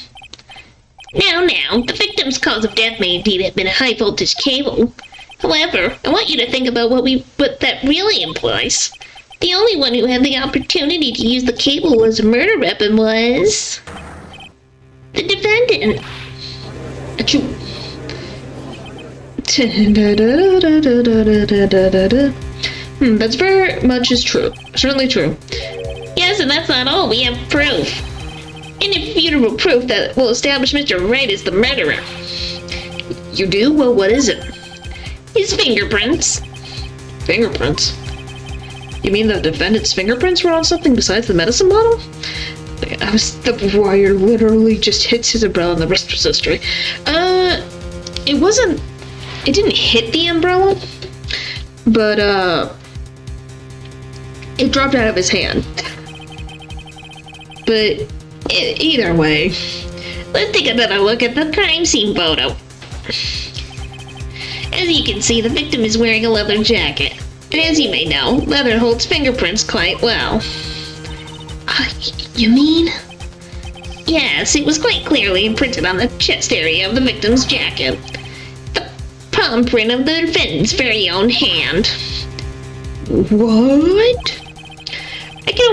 Now, the victim's cause of death may indeed have been a high voltage cable. However, I want you to think about what that really implies. The only one who had the opportunity to use the cable as a murder weapon was... the defendant. Achoo. That's very much is true. Certainly true. Yes, and that's not all. We have proof. Irrefutable proof that will establish Mr. Wright is the murderer. You do? Well, what is it? His fingerprints. Fingerprints? You mean the defendant's fingerprints were on something besides the medicine bottle? The wire literally just hits his umbrella and the rest was history. It didn't hit the umbrella, but, it dropped out of his hand. But, either way, Let's take another look at the crime scene photo. As you can see, the victim is wearing a leather jacket. And as you may know, leather holds fingerprints quite well. you mean? Yes, it was quite clearly imprinted on the chest area of the victim's jacket. The palm print of the defendant's very own hand. What? I can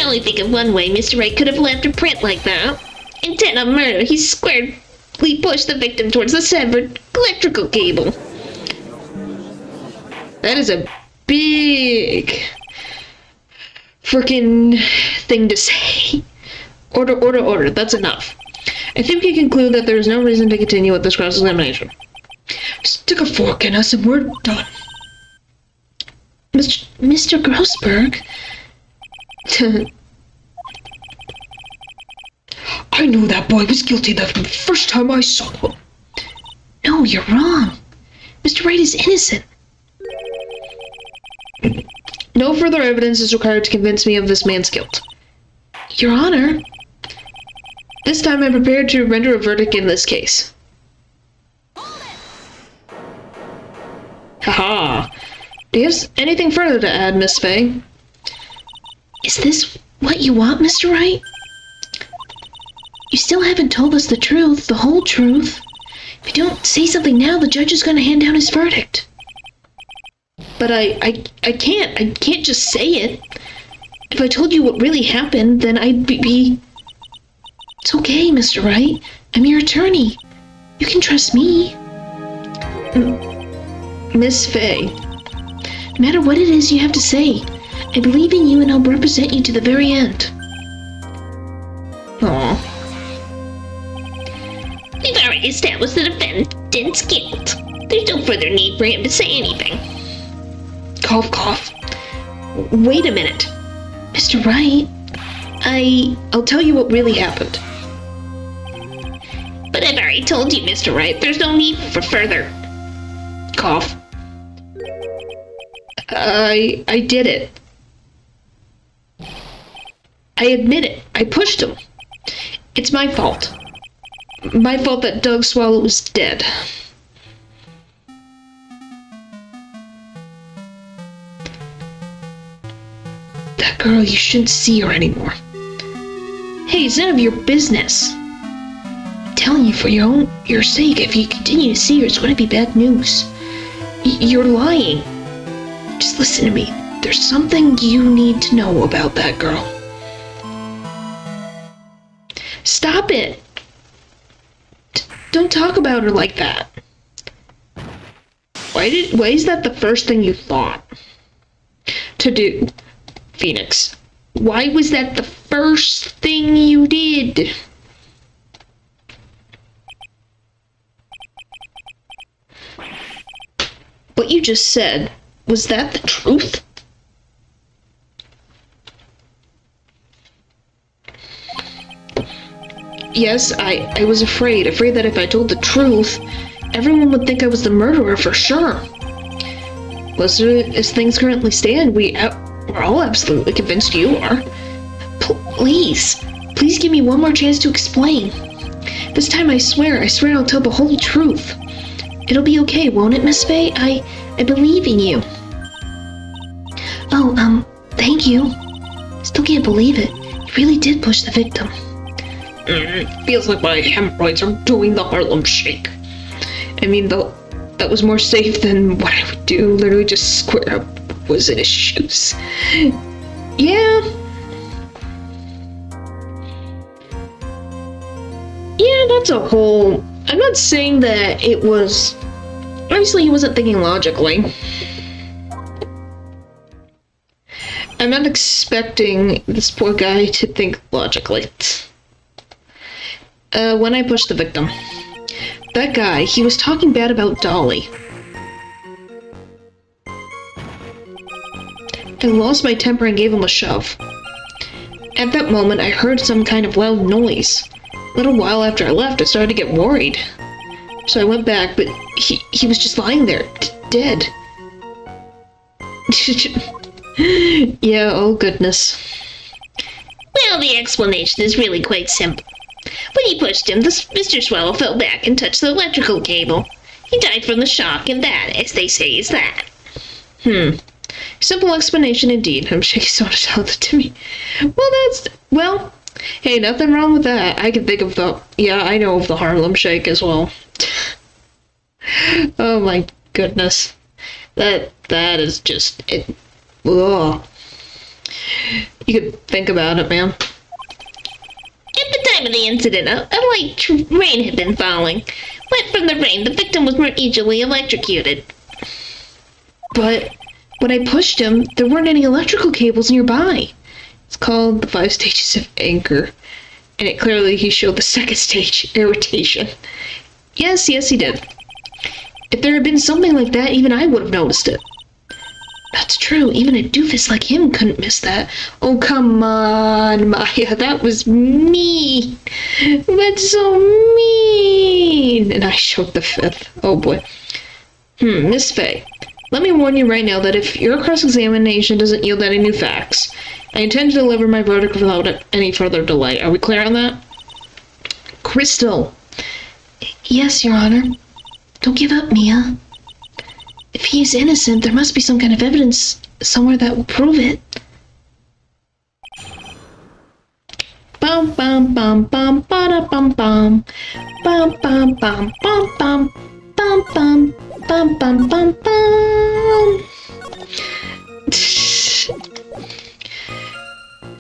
only think of one way Mr. Wright could have left a print like that. Intent on murder, he squarely pushed the victim towards the severed electrical cable. That is a big freaking thing to say. Order. That's enough. I think we can conclude that there is no reason to continue with this cross-examination. Stick a fork in us and we're done. Mr. Grossberg? I knew that boy was guilty the first time I saw him. No, you're wrong. Mr. Wright is innocent. No further evidence is required to convince me of this man's guilt. Your Honor, this time I'm prepared to render a verdict in this case. Haha. Do you have anything further to add, Miss Fay? Is this what you want, Mr. Wright? You still haven't told us the truth, the whole truth. If you don't say something now, the judge is going to hand down his verdict. But I can't just say it. If I told you what really happened, then I'd be... It's okay, Mr. Wright. I'm your attorney. You can trust me. Miss Fay. No matter what it is you have to say, I believe in you and I'll represent you to the very end. Aww. We've already established the defendant's guilt. There's no further need for him to say anything. Cough, cough. Wait a minute. Mr. Wright, I'll tell you what really happened. But I've already told you, Mr. Wright, there's no need for further. Cough. I did it. I admit it. I pushed him. It's my fault. My fault that Doug Swallow was dead. That girl, you shouldn't see her anymore. Hey, it's none of your business. I'm telling you for your sake, if you continue to see her, it's going to be bad news. You're lying. Just listen to me. There's something you need to know about that girl. Stop it! Don't talk about her like that. Why is that the first thing you thought to do, Phoenix? Why was that the first thing you did? What you just said, was that the truth? Yes, I was afraid that if I told the truth, everyone would think I was the murderer for sure. Plus, as things currently stand, we're all absolutely convinced you are. Please give me one more chance to explain. This time I swear I'll tell the whole truth. It'll be okay, won't it, Miss Fay? I believe in you. Oh, thank you. Still can't believe it. You really did push the victim. Feels like my hemorrhoids are doing the Harlem Shake. I mean, that was more safe than what I would do. Literally just square up was in his shoes. Yeah. Yeah, that's a whole I'm not saying that it was... Obviously, he wasn't thinking logically. I'm not expecting this poor guy to think logically. When I pushed the victim, that guy, he was talking bad about Dolly. I lost my temper and gave him a shove. At that moment, I heard some kind of loud noise. A little while after I left, I started to get worried. So I went back, but he was just lying there, dead. Yeah, oh goodness. Well, the explanation is really quite simple. When you pushed him, Mr. Swallow fell back and touched the electrical cable. He died from the shock, and that, as they say, is that. Simple explanation indeed. I'm sure you sort of told it to me. Well, hey, nothing wrong with that. I can think of I know of the Harlem Shake as well. Oh my goodness. That is just it. Ugh. You could think about it, man. At the time of the incident, a light rain had been falling. Wet from the rain, the victim was more easily electrocuted. But when I pushed him, there weren't any electrical cables nearby. It's called the 5 stages of anger. And he showed the second stage, irritation. Yes, he did. If there had been something like that, even I would have noticed it. That's true, even a doofus like him couldn't miss that. Oh, come on, Maya, that was mean. That's so mean. And I shook the fifth. Oh boy. Miss Faye, let me warn you right now that if your cross-examination doesn't yield any new facts, I intend to deliver my verdict without any further delay. Are we clear on that? Crystal. Yes, Your Honor. Don't give up, Mia. If he is innocent, there must be some kind of evidence somewhere that will prove it. Bum bum bum bum ba bum bum bum bum bum bum bum bum bum bum bum bum bum.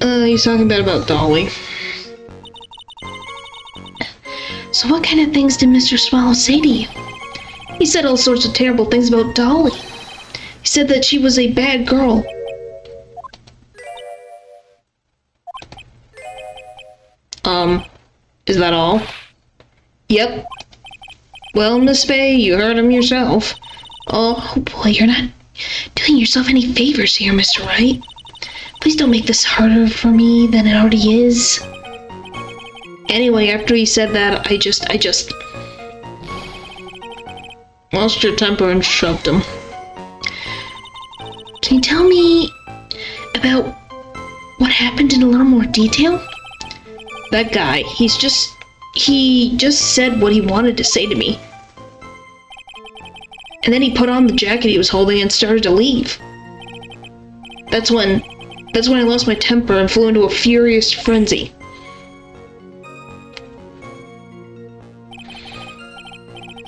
He's talking bad about Dolly. So what kind of things did Mr. Swallow say to you? He said all sorts of terrible things about Dolly. He said that she was a bad girl. Is that all? Yep. Well, Miss Faye, you heard him yourself. Oh boy, you're not doing yourself any favors here, Mr. Wright. Please don't make this harder for me than it already is. Anyway, after he said that, I just lost your temper and shoved him. Can you tell me about what happened in a little more detail? That guy, he just said what he wanted to say to me. And then he put on the jacket he was holding and started to leave. That's when I lost my temper and flew into a furious frenzy.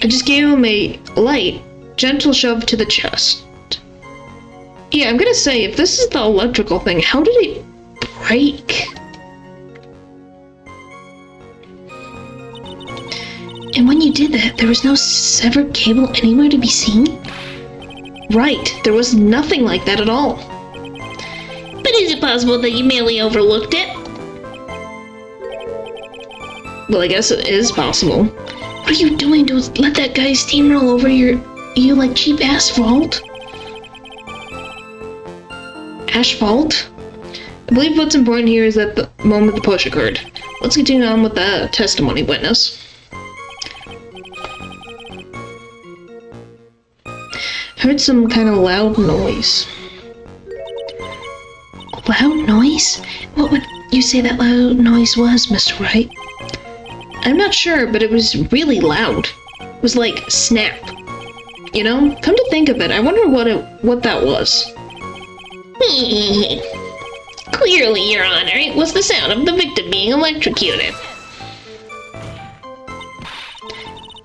I just gave him a light, gentle shove to the chest. Yeah, I'm gonna say, if this is the electrical thing, how did it break? And when you did that, there was no severed cable anywhere to be seen? Right, there was nothing like that at all. But is it possible that you merely overlooked it? Well, I guess it is possible. What are you doing to let that guy steamroll over you like cheap asphalt? Asphalt? I believe what's important here is that the moment the push occurred. Let's continue on with the testimony, witness. Heard some kind of loud noise. Loud noise? What would you say that loud noise was, Mr. Wright? I'm not sure, but it was really loud. It was like snap. You know? Come to think of it, I wonder what that was. Clearly, Your Honor, it was the sound of the victim being electrocuted.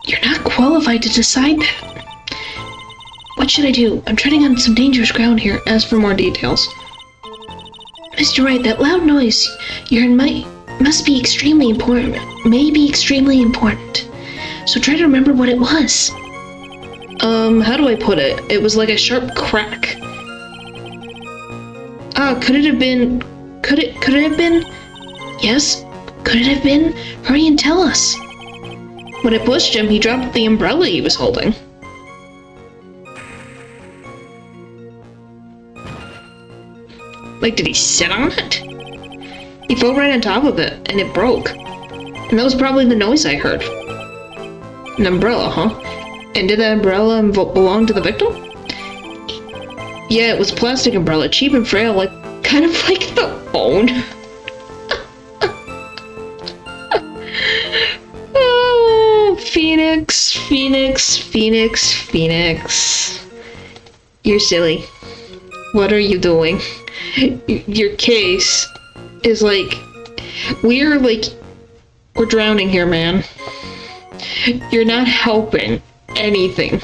You're not qualified to decide that. What should I do? I'm treading on some dangerous ground here. Ask for more details. Mr. Wright, that loud noise you heard must be extremely important. May be extremely important. so try to remember what it was. How do I put it? It was like a sharp crack. Could it have been... Could it have been... Yes? Could it have been? Hurry and tell us. When I pushed him, he dropped the umbrella he was holding. Like, did he sit on it? He fell right on top of it, and it broke. And that was probably the noise I heard. An umbrella, huh? And did that umbrella belong to the victim? Yeah, it was a plastic umbrella, cheap and frail, like kind of like the phone. Oh, Phoenix, Phoenix, Phoenix, Phoenix. You're silly. What are you doing? Your case is like... We're drowning here, man. You're not helping anything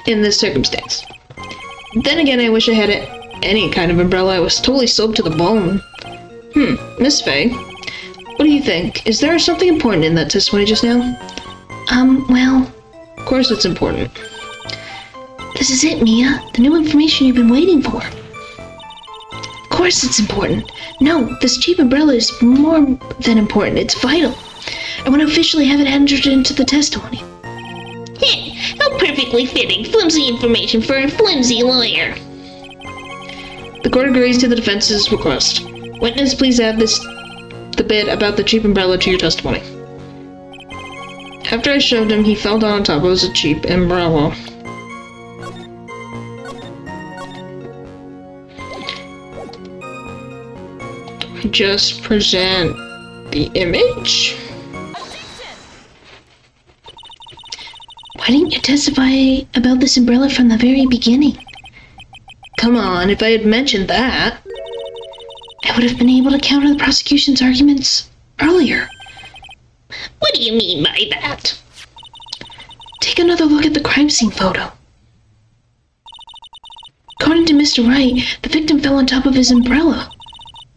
in this circumstance. Then again, I wish I had any kind of umbrella. I was totally soaked to the bone. Miss Faye, what do you think? Is there something important in that testimony just now? Well... Of course it's important. This is it, Mia. The new information you've been waiting for. Of course it's important. No, this cheap umbrella is more than important. It's vital. I want to officially have it entered into the testimony. How perfectly fitting. Flimsy information for a flimsy lawyer. The court agrees to the defense's request. Witness, please add the bit about the cheap umbrella to your testimony. After I shoved him, he fell down on top of a cheap umbrella. Just present the image. Why didn't you testify about this umbrella from the very beginning? Come on, if I had mentioned that... I would have been able to counter the prosecution's arguments earlier. What do you mean by that? Take another look at the crime scene photo. According to Mr. Wright, the victim fell on top of his umbrella.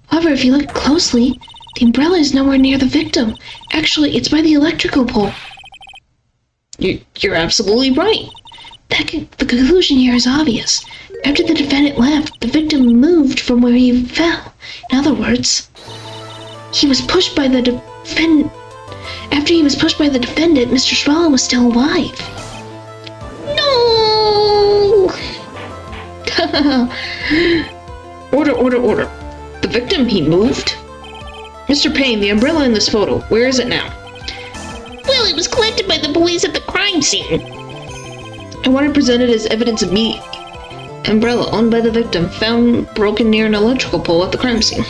However, if you look closely, the umbrella is nowhere near the victim. Actually, it's by the electrical pole. You're absolutely right. The conclusion here is obvious. After the defendant left, the victim moved from where he fell. In other words, he was pushed by the defendant. After he was pushed by the defendant, Mr. Swallow was still alive. No! Order. The victim, he moved? Mr. Payne, the umbrella in this photo, where is it now? Well, it was collected by the police at the crime scene. I want it presented as evidence immediately. Umbrella owned by the victim, found broken near an electrical pole at the crime scene.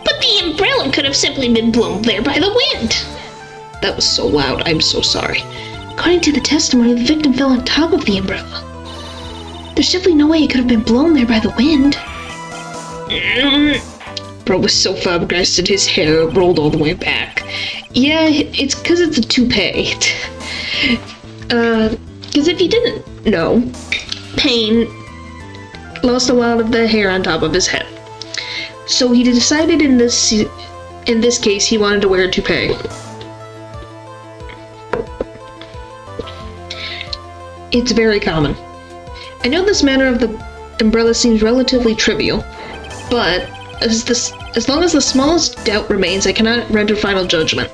But the umbrella could have simply been blown there by the wind. That was so loud, I'm so sorry. According to the testimony, the victim fell on top of the umbrella. There's simply no way it could have been blown there by the wind. Bro was so flabbergasted his hair rolled all the way back. Yeah, it's because it's a toupee. Because if you didn't know, Payne lost a lot of the hair on top of his head. So he decided in this case he wanted to wear a toupee. It's very common. I know this matter of the umbrella seems relatively trivial, but as long as the smallest doubt remains, I cannot render final judgment.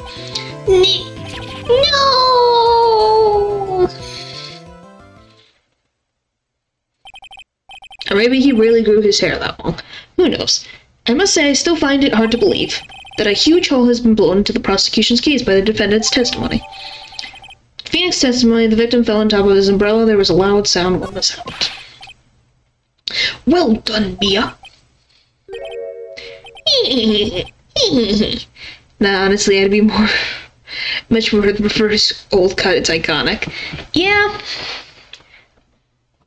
No! Or maybe he really grew his hair that long. Who knows? I must say I still find it hard to believe that a huge hole has been blown into the prosecution's case by the defendant's testimony. Phoenix's testimony, the victim fell on top of his umbrella. There was a loud sound when this happened. Well done, Mia. Nah, honestly, I'd be much more the reverse old cut. It's iconic. Yeah.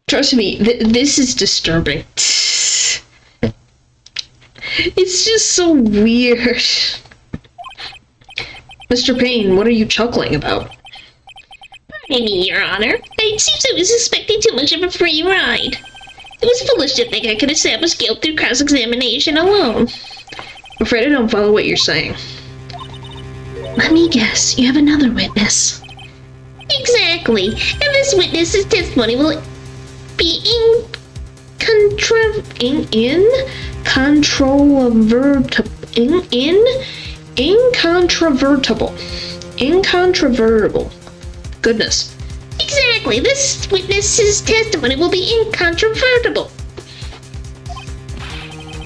Trust me, this is disturbing. It's just so weird. Mr. Payne, what are you chuckling about? Pardon me, Your Honor. It seems I was expecting too much of a free ride. It was foolish to think I could establish guilt through cross-examination alone. I'm afraid I don't follow what you're saying. Let me guess, you have another witness. Exactly. And this witness's testimony will be incontrovertible. Goodness. Exactly. This witness's testimony will be incontrovertible.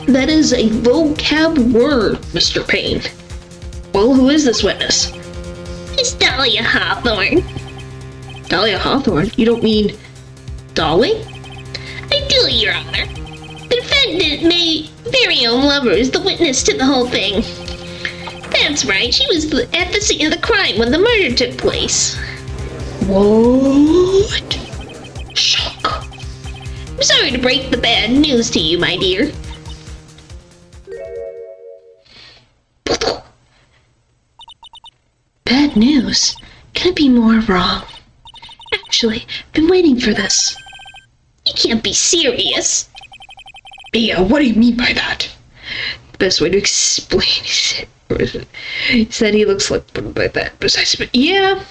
That is a vocab word, Mr. Payne. Well, who is this witness? Miss Dahlia Hawthorne. Dahlia Hawthorne? You don't mean Dolly? I do, Your Honor. The defendant, my very own lover, is the witness to the whole thing. That's right, she was at the scene of the crime when the murder took place. What? Shock. I'm sorry to break the bad news to you, my dear. Bad news? Can it be more wrong? Actually, I've been waiting for this. You can't be serious. Yeah, what do you mean by that? The best way to explain he said he looks like that. Besides, but yeah,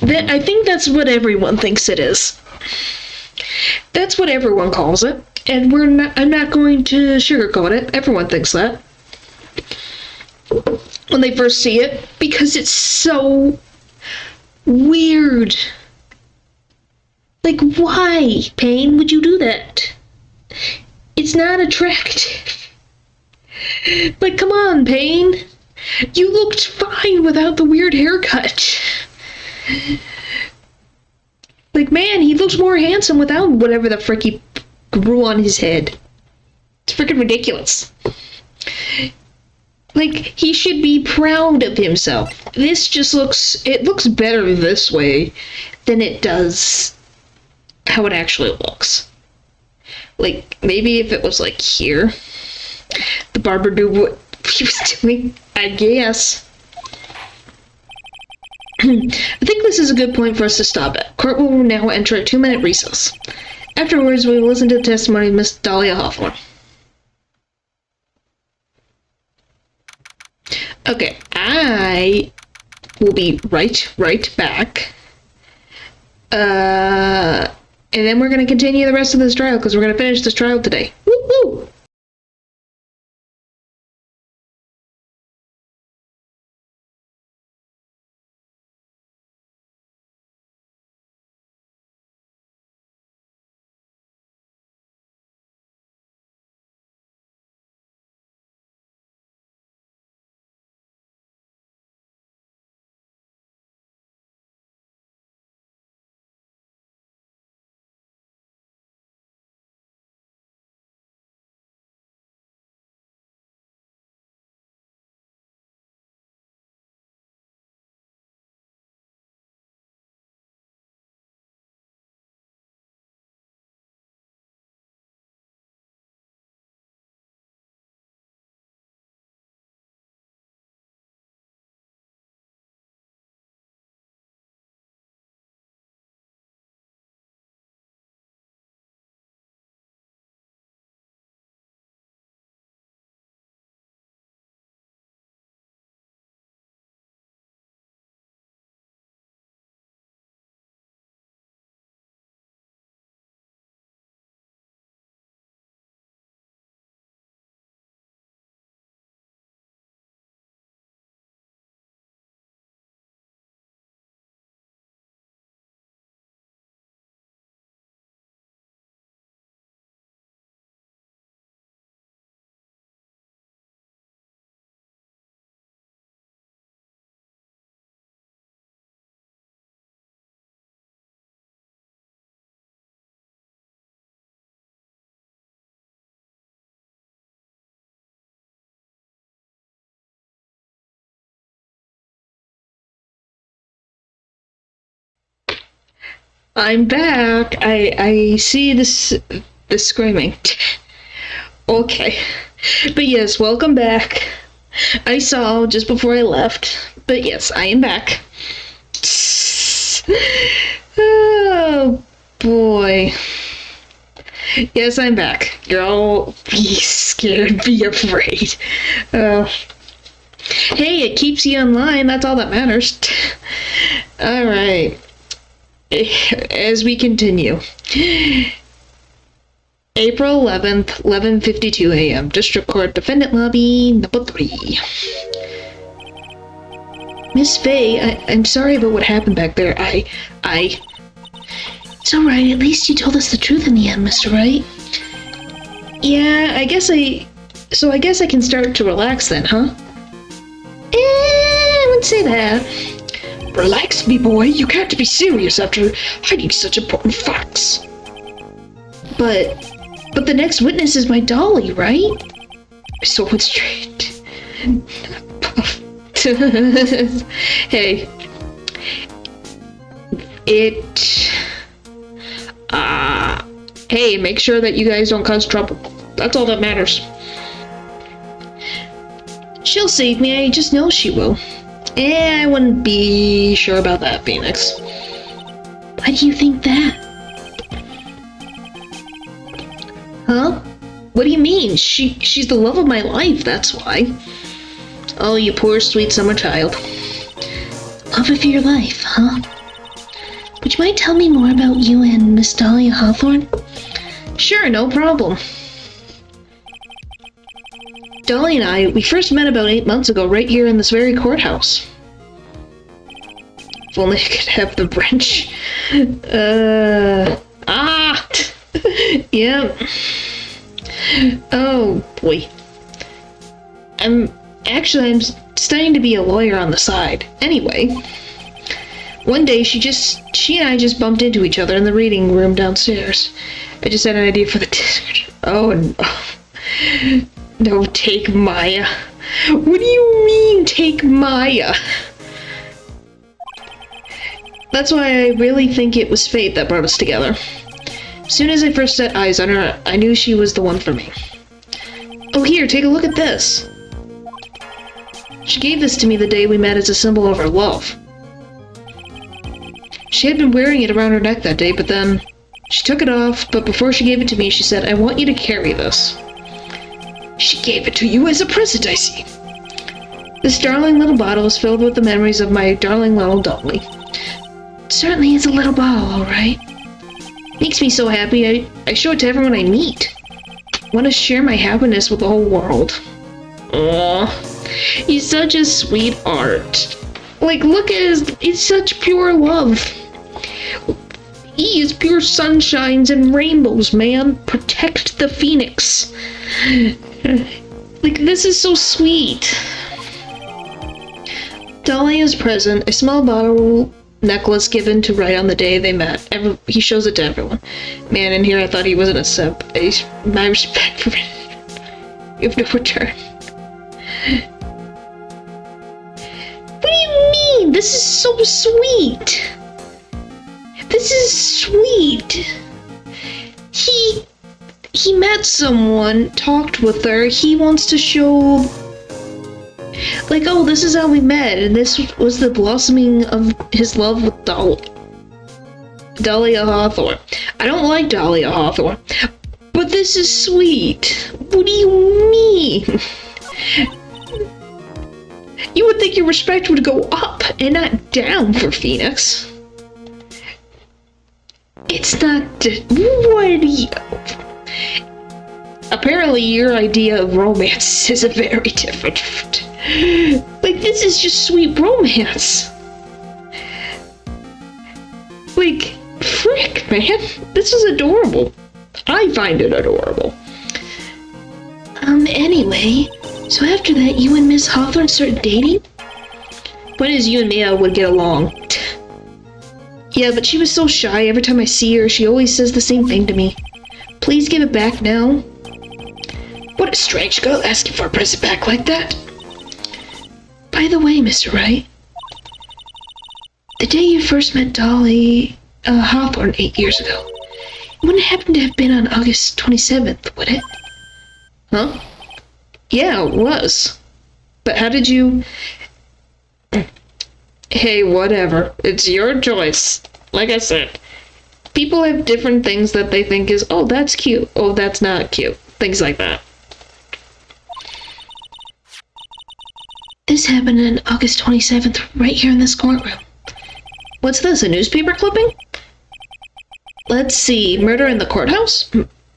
I think that's what everyone thinks it is. That's what everyone calls it, and I'm not going to sugarcoat it. Everyone thinks that when they first see it, because it's so weird. Like, why, Payne, would you do that? It's not attractive. Like, come on, Payne. You looked fine without the weird haircut. Like, man, he looks more handsome without whatever the frick he grew on his head. It's freaking ridiculous. Like, he should be proud of himself. This just looks better this way than it does how it actually looks. Like, maybe if it was like here, the barber knew what he was doing, I guess. I think this is a good point for us to stop at. Court will now enter a 2-minute recess. Afterwards, we will listen to the testimony of Miss Dahlia Hawthorne. Okay, I will be right back. And then we're going to continue the rest of this trial, because we're going to finish this trial today. Woo-hoo! I'm back. I see this screaming. Okay. But yes, welcome back. I saw just before I left. But yes, I am back. Oh boy. Yes, I'm back. You're all be scared, be afraid. Hey, it keeps you online. That's all that matters. All right. As we continue. April 11th, 11:52 a.m. District Court Defendant Lobby number 3. Miss Faye, I'm sorry about what happened back there. It's alright, at least you told us the truth in the end, Mr. Wright. Yeah, I guess I can start to relax then, huh? I wouldn't say that. Relax, me boy. You can't be serious after hiding such important facts. But the next witness is my dolly, right? So it's straight. Hey. Hey, make sure that you guys don't cause trouble. That's all that matters. She'll save me, I just know she will. I wouldn't be sure about that, Phoenix. Why do you think that? Huh? What do you mean? She's the love of my life, that's why. Oh, you poor sweet summer child. Love of your life, huh? Would you mind telling me more about you and Miss Dahlia Hawthorne? Sure, no problem. Dolly and I, we first met about 8 months ago right here in this very courthouse. If only I could have the wrench. Yeah. Oh, boy. I'm studying to be a lawyer on the side. Anyway, one day she and I just bumped into each other in the reading room downstairs. I just had an idea for the disc. Oh, no. No, take Maya. What do you mean, take Maya? That's why I really think it was fate that brought us together. As soon as I first set eyes on her, I knew she was the one for me. Oh, here, take a look at this. She gave this to me the day we met as a symbol of our love. She had been wearing it around her neck that day, but then she took it off, but before she gave it to me, she said, "I want you to carry this." She gave it to you as a present, I see. This darling little bottle is filled with the memories of my darling little Dolly. It certainly is a little bottle, all right. Makes me so happy, I show it to everyone I meet. I want to share my happiness with the whole world. Aww, he's such a sweetheart. Like, look at he's such pure love. He is pure sunshines and rainbows, man. Protect the phoenix. Like, this is so sweet. Dahlia's present, a small bottle necklace given to Wright on the day they met. He shows it to everyone. Man, in here I thought he wasn't a simp. My respect for it. You have no return. What do you mean? This is so sweet. This is sweet. He met someone, talked with her. He wants to show, like, oh, this is how we met, and this was the blossoming of his love with Dahlia Hawthorne. I don't like Dahlia Hawthorne, but this is sweet. What do you mean? You would think your respect would go up and not down for Phoenix. It's not. What do you? Apparently, your idea of romance is a very different. Like, this is just sweet romance. Like, frick, man. This is adorable. I find it adorable. Anyway, so after that, you and Miss Hawthorne started dating? When is you and Mia would get along? Yeah, but she was so shy. Every time I see her, she always says the same thing to me. Please give it back now. What a strange girl asking for a present back like that. By the way, Mr. Wright, the day you first met Dolly Hawthorne 8 years ago, it wouldn't happen to have been on August 27th, would it? Huh? Yeah, it was. But how did you... Hey, whatever. It's your choice. Like I said, people have different things that they think is, oh, that's cute. Oh, that's not cute. Things like that. This happened on August 27th, right here in this courtroom. What's this, a newspaper clipping? Let's see, murder in the courthouse?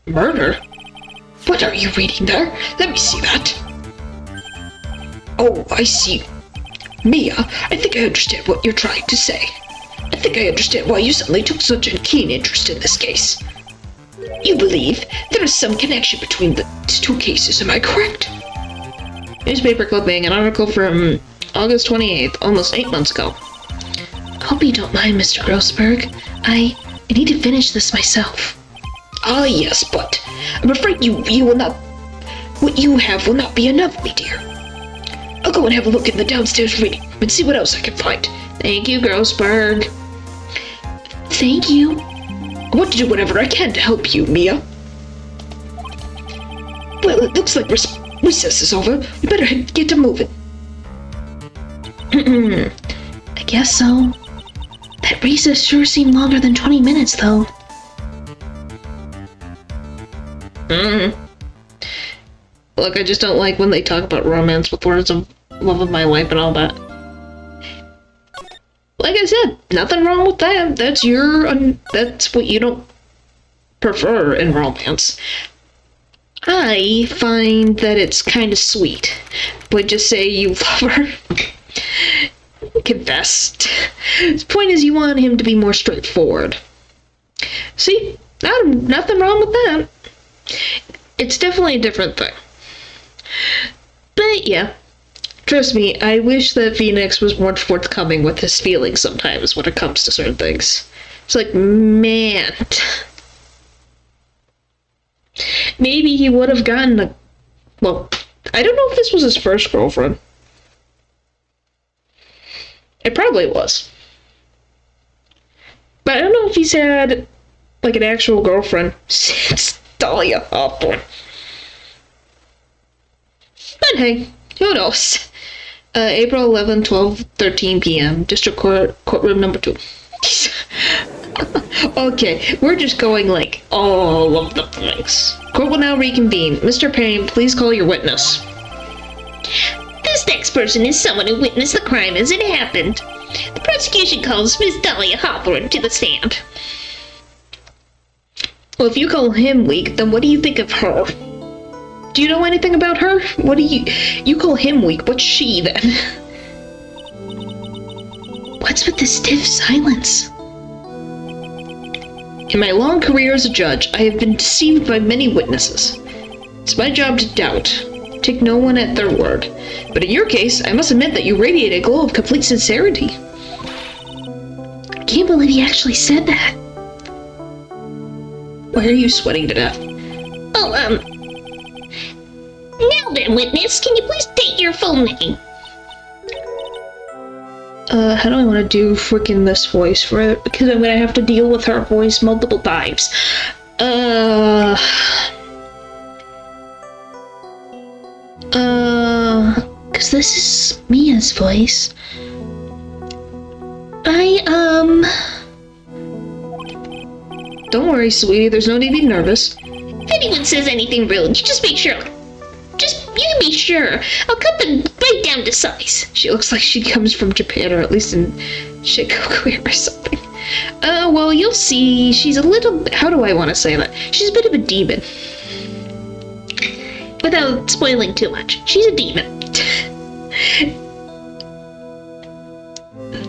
Murder? What are you reading there? Let me see that. Oh, I see. Mia, I think I understand what you're trying to say. I think I understand why you suddenly took such a keen interest in this case. You believe there is some connection between the two cases, am I correct? Newspaper clipping, an article from August 28th, almost 8 months ago. I hope you don't mind, Mr. Grossberg. I need to finish this myself. Ah, yes, but I'm afraid you will not... What you have will not be enough, me dear. I'll go and have a look in the downstairs reading room and see what else I can find. Thank you, Grossberg. Thank you. I want to do whatever I can to help you, Mia. Well, it looks like recess is over. We better get to moving. I guess so. That recess sure seemed longer than 20 minutes, though. Look, I just don't like when they talk about romance with words of love of my life and all that. Like I said, nothing wrong with that. That's what you don't prefer in romance. I find that it's kind of sweet. But just say you love her. Confessed. The point is you want him to be more straightforward. See? Nothing wrong with that. It's definitely a different thing. But yeah. Trust me, I wish that Phoenix was more forthcoming with his feelings sometimes when it comes to certain things. It's like, man. Maybe he would have gotten a... Well, I don't know if this was his first girlfriend. It probably was. But I don't know if he's had, like, an actual girlfriend since Dahlia Hawthorne. But hey, who knows? April 11, 12:13 p.m. District Court, courtroom number 2. Okay, we're just going like all of the things. Court will now reconvene. Mr. Payne, please call your witness. This next person is someone who witnessed the crime as it happened. The prosecution calls Miss Dahlia Hawthorne to the stand. Well, if you call him weak, then what do you think of her? Do you know anything about her? What do you call him weak? What's she then? What's with the stiff silence? In my long career as a judge, I have been deceived by many witnesses. It's my job to doubt, take no one at their word. But in your case, I must admit that you radiate a glow of complete sincerity. I can't believe he actually said that. Why are you sweating to death? Oh, now then, witness, can you please state your full name? How do I want to do freaking this voice for it? Because I'm gonna have to deal with her voice multiple times. Because this is Mia's voice. Don't worry, sweetie, there's no need to be nervous. If anyone says anything rude, you just make sure. You can be sure. I'll cut them right down to size. She looks like she comes from Japan, or at least in Shikoku or something. Well, you'll see. She's a little... How do I want to say that? She's a bit of a demon. Without spoiling too much, she's a demon.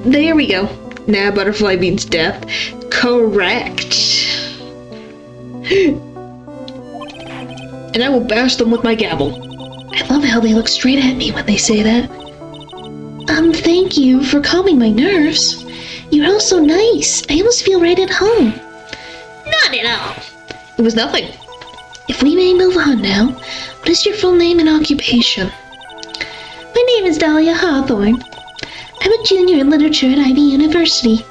There we go. Nah, butterfly means death. Correct. And I will bash them with my gavel. I love how they look straight at me when they say that. Thank you for calming my nerves. You're all so nice. I almost feel right at home. Not at all. It was nothing. If we may move on now, what is your full name and occupation? My name is Dahlia Hawthorne. I'm a junior in literature at Ivy University.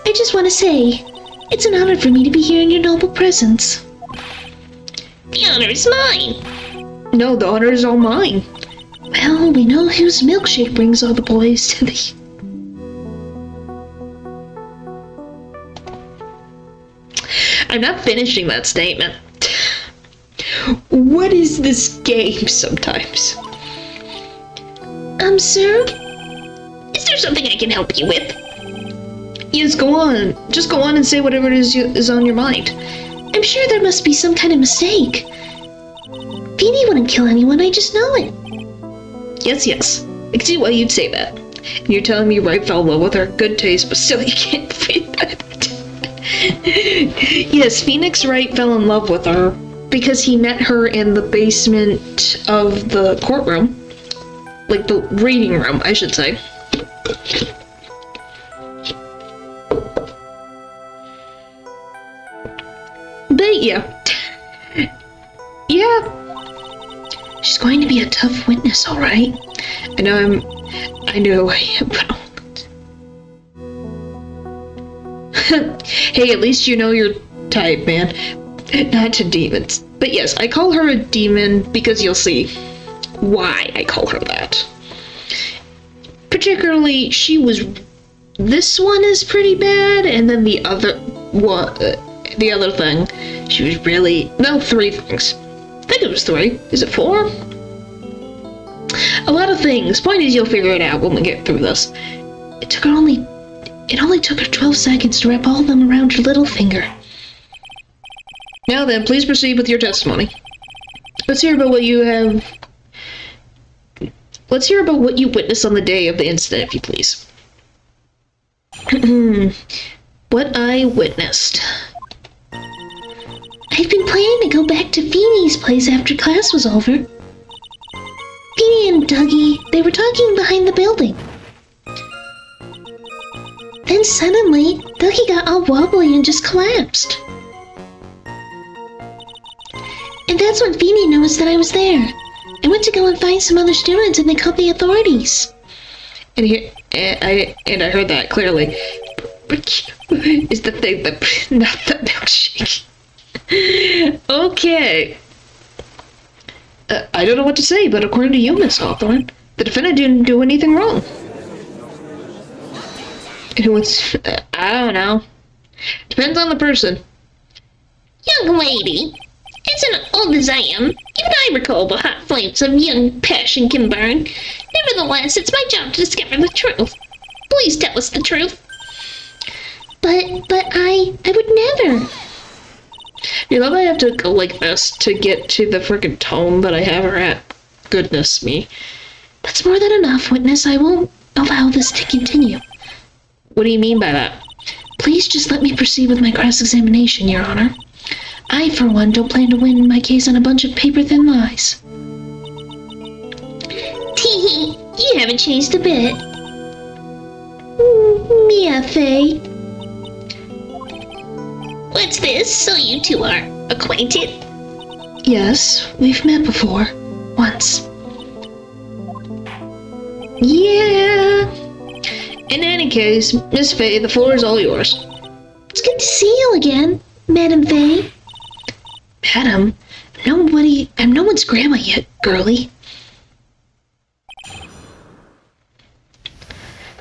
I just want to say, it's an honor for me to be here in your noble presence. The honor is mine. No, the honor is all mine. Well, we know whose milkshake brings all the boys to the... I'm not finishing that statement. What is this game sometimes? Sir? Is there something I can help you with? Yes, go on. Just go on and say whatever it is on your mind. I'm sure there must be some kind of mistake. Feeny wouldn't kill anyone, I just know it. Yes. I can see why you'd say that. And you're telling me Wright fell in love with her. Good taste, but still you can't read that. Yes, Phoenix Wright fell in love with her because he met her in the basement of the courtroom. Like the reading room, I should say. But yeah. She's going to be a tough witness, all right? I know I am, but hey, at least you know your type, man. Not to demons. But yes, I call her a demon because you'll see why I call her that. Particularly, this one is pretty bad, and then the other thing, she was really, no, 3 things. I think it was 3. Is it 4? A lot of things. Point is, you'll figure it out when we get through this. It only took her 12 seconds to wrap all of them around her little finger. Now then, please proceed with your testimony. Let's hear about what you witnessed on the day of the incident, if you please. What I witnessed. I'd been planning to go back to Feeny's place after class was over. Feeny and Dougie, they were talking behind the building. Then suddenly, Dougie got all wobbly and just collapsed. And that's when Feeny noticed that I was there. I went to go and find some other students and they called the authorities. And I heard that clearly. Is the thing that not the milkshake? Okay. I don't know what to say, but according to you, Miss Hawthorne, the defendant didn't do anything wrong. And I don't know. Depends on the person. Young lady, as old as I am, even I recall the hot flames of young passion can burn. Nevertheless, it's my job to discover the truth. Please tell us the truth. But I would never. You love I have to go like this to get to the frickin' tone that I have her at. Goodness me. That's more than enough, witness. I won't allow this to continue. What do you mean by that? Please just let me proceed with my cross-examination, Your Honor. I, for one, don't plan to win my case on a bunch of paper-thin lies. Tee-hee, you haven't changed a bit. Mia Fey. What's this? So you two are acquainted? Yes, we've met before. Once. Yeah. In any case, Miss Fey, the floor is all yours. It's good to see you again, Madam Fey. Madam? I'm no one's grandma yet, girlie.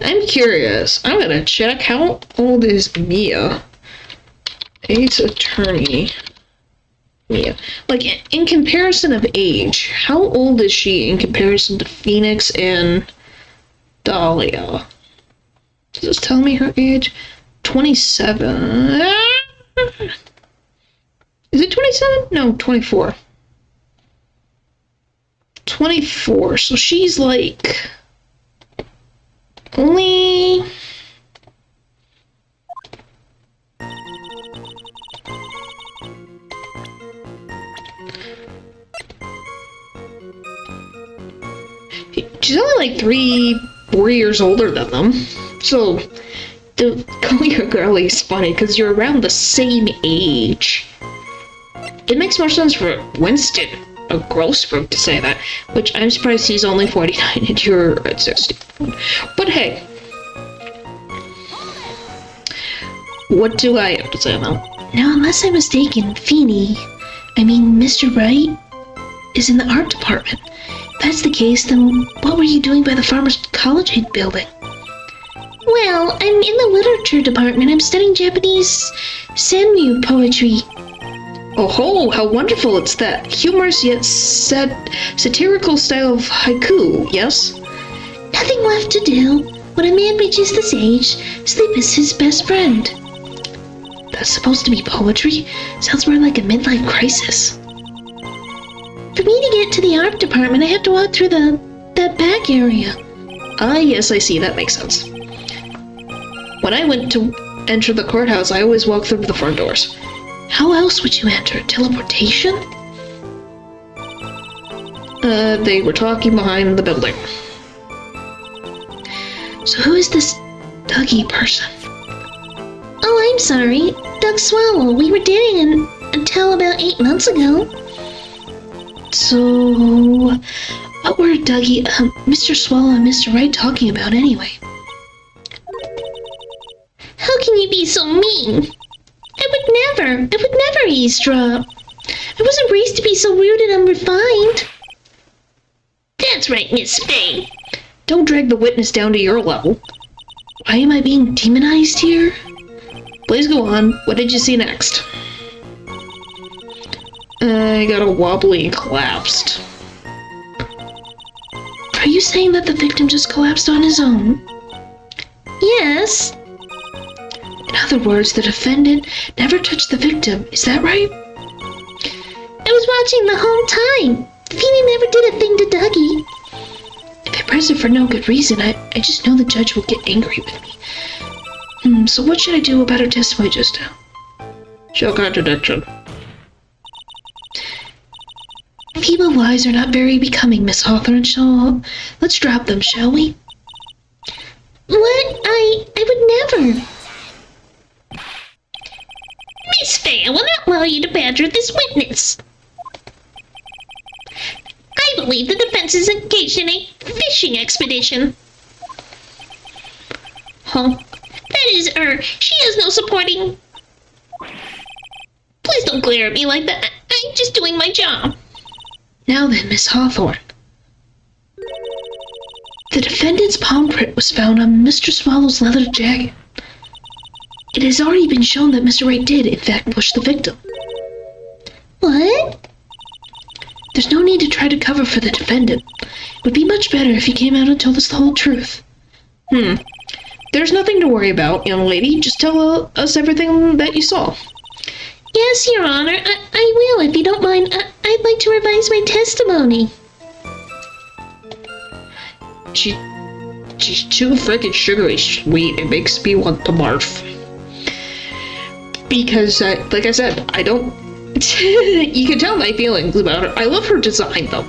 I'm curious. I'm gonna check how old is Mia? State's attorney. Mia. Like, in comparison of age, how old is she in comparison to Phoenix and Dahlia? Does this tell me her age? 27. Is it 27? No, 24. 24. So she's like only she's only like 3-4 years older than them. So to call you a girlie is funny because you're around the same age. It makes more sense for Winston, a Grossberg, to say that, which I'm surprised he's only 49 and you're at 60. But hey, what do I have to say about it? Now, unless I'm mistaken, Mr. Wright, is in the art department. If that's the case, then what were you doing by the Farmers College building? Well, I'm in the literature department. I'm studying Japanese Sanryu poetry. Oh ho, how wonderful! It's that humorous yet satirical style of haiku, yes? Nothing left to do. When a man reaches this age, sleep is his best friend. That's supposed to be poetry? Sounds more like a midlife crisis. For me to get to the art department, I have to walk through that back area. Ah, yes, I see. That makes sense. When I went to enter the courthouse, I always walked through the front doors. How else would you enter? Teleportation? They were talking behind the building. So who is this Dougie person? Oh, I'm sorry. Doug Swallow. We were dating until about 8 months ago. So, what were Dougie, Mr. Swallow and Mr. Wright talking about anyway? How can you be so mean? I would never eavesdrop. I wasn't raised to be so rude and unrefined. That's right, Miss Faye. Don't drag the witness down to your level. Why am I being demonized here? Please go on. What did you see next? I got a wobbly and collapsed. Are you saying that the victim just collapsed on his own? Yes. In other words, the defendant never touched the victim. Is that right? I was watching the whole time. Feeny never did a thing to Dougie. If I press it for no good reason, I just know the judge will get angry with me. So what should I do about her testimony just now? Show contradiction. Feeble lies are not very becoming, Miss Hawthorne, so let's drop them, shall we? What? I would never. Miss Faye, I will not allow you to badger this witness. I believe the defense is engaged in a fishing expedition. Huh? That is, she has no supporting... Please don't glare at me like that. I'm just doing my job. Now then, Miss Hawthorne. The defendant's palm print was found on Mr. Swallow's leather jacket. It has already been shown that Mr. Wright did, in fact, push the victim. What? There's no need to try to cover for the defendant. It would be much better if you came out and told us the whole truth. There's nothing to worry about, young lady. Just tell us everything that you saw. Yes, Your Honor. I will, if you don't mind. I'd like to revise my testimony. She's too frickin' sugary sweet. It makes me want to barf. Because, like I said, I don't... You can tell my feelings about her. I love her design, though.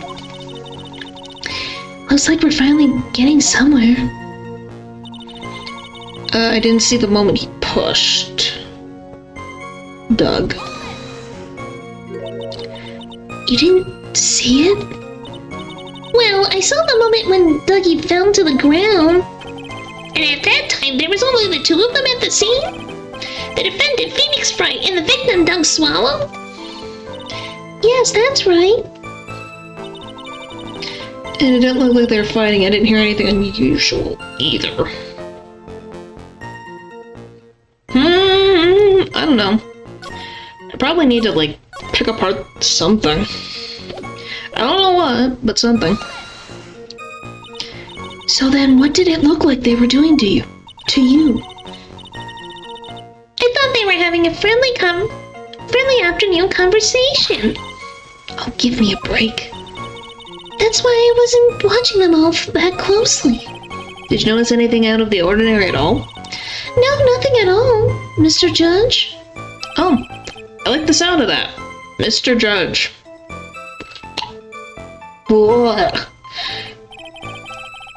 Looks like we're finally getting somewhere. I didn't see the moment he pushed Doug. You didn't see it? Well, I saw the moment when Dougie fell to the ground. And at that time, there was only the two of them at the scene. The defendant, Phoenix Wright, and the victim, Doug Swallow. Yes, that's right. And it didn't look like they were fighting. I didn't hear anything unusual either. I don't know. I probably need to, like, pick apart something. I don't know what, but something. So then, what did it look like they were doing to you? I thought they were having a friendly afternoon conversation. Oh, give me a break. That's why I wasn't watching them all that closely. Did you notice anything out of the ordinary at all? No, nothing at all, Mr. Judge. Oh, I like the sound of that. Mr. Judge. What?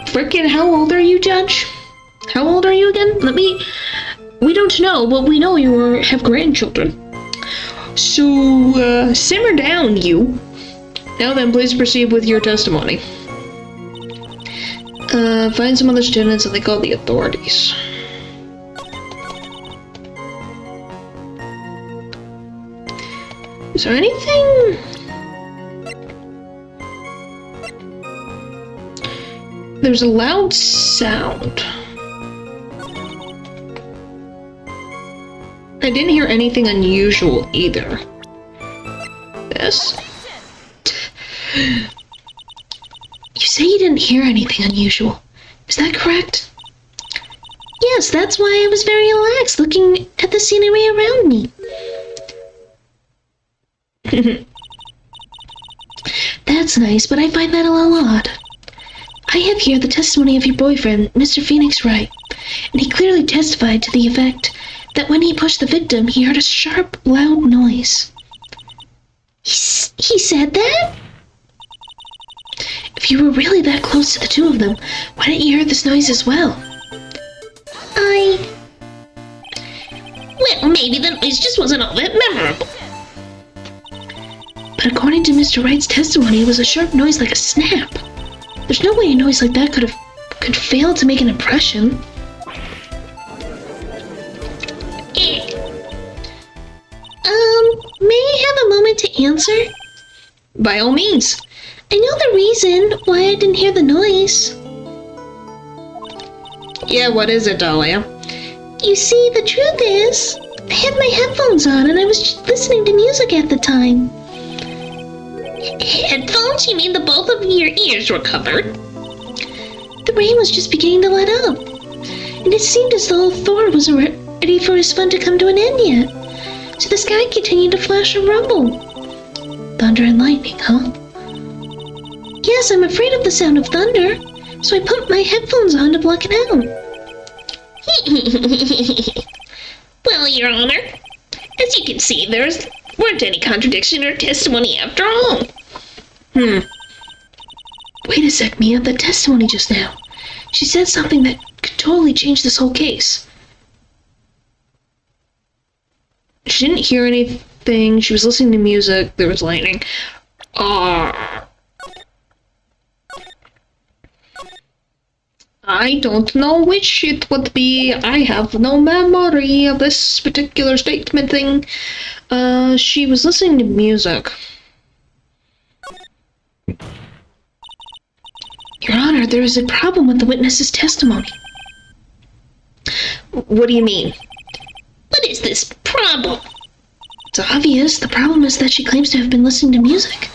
Frickin' how old are you, Judge? How old are you again? We don't know, but we know you have grandchildren. So, simmer down, you. Now then, please proceed with your testimony. Find some other students and they call the authorities. Is there anything? There's a loud sound. I didn't hear anything unusual either. This? You say you didn't hear anything unusual. Is that correct? Yes, that's why I was very relaxed looking at the scenery around me. That's nice, but I find that a little odd. I have here the testimony of your boyfriend, Mr. Phoenix Wright, and he clearly testified to the effect that when he pushed the victim, he heard a sharp, loud noise. He said that? If you were really that close to the two of them, why didn't you hear this noise as well? Well, maybe the noise just wasn't all that memorable. But according to Mr. Wright's testimony, it was a sharp noise like a snap. There's no way a noise like that could fail to make an impression. May I have a moment to answer? By all means. I know the reason why I didn't hear the noise. Yeah, what is it, Dahlia? You see, the truth is, I had my headphones on and I was listening to music at the time. Headphones? You mean the both of your ears were covered? The rain was just beginning to let up, and it seemed as though Thor wasn't ready for his fun to come to an end yet. So the sky continued to flash and rumble. Thunder and lightning, huh? Yes, I'm afraid of the sound of thunder, so I put my headphones on to block it out. Well, Your Honor, as you can see, there weren't any contradiction or testimony after all. Wait a sec, Mia, the testimony just now. She said something that could totally change this whole case. She didn't hear anything, she was listening to music, there was lightning. I don't know which it would be. I have no memory of this particular statement thing. She was listening to music. Your Honor, there is a problem with the witness's testimony. What do you mean? What is this problem? It's obvious. The problem is that she claims to have been listening to music.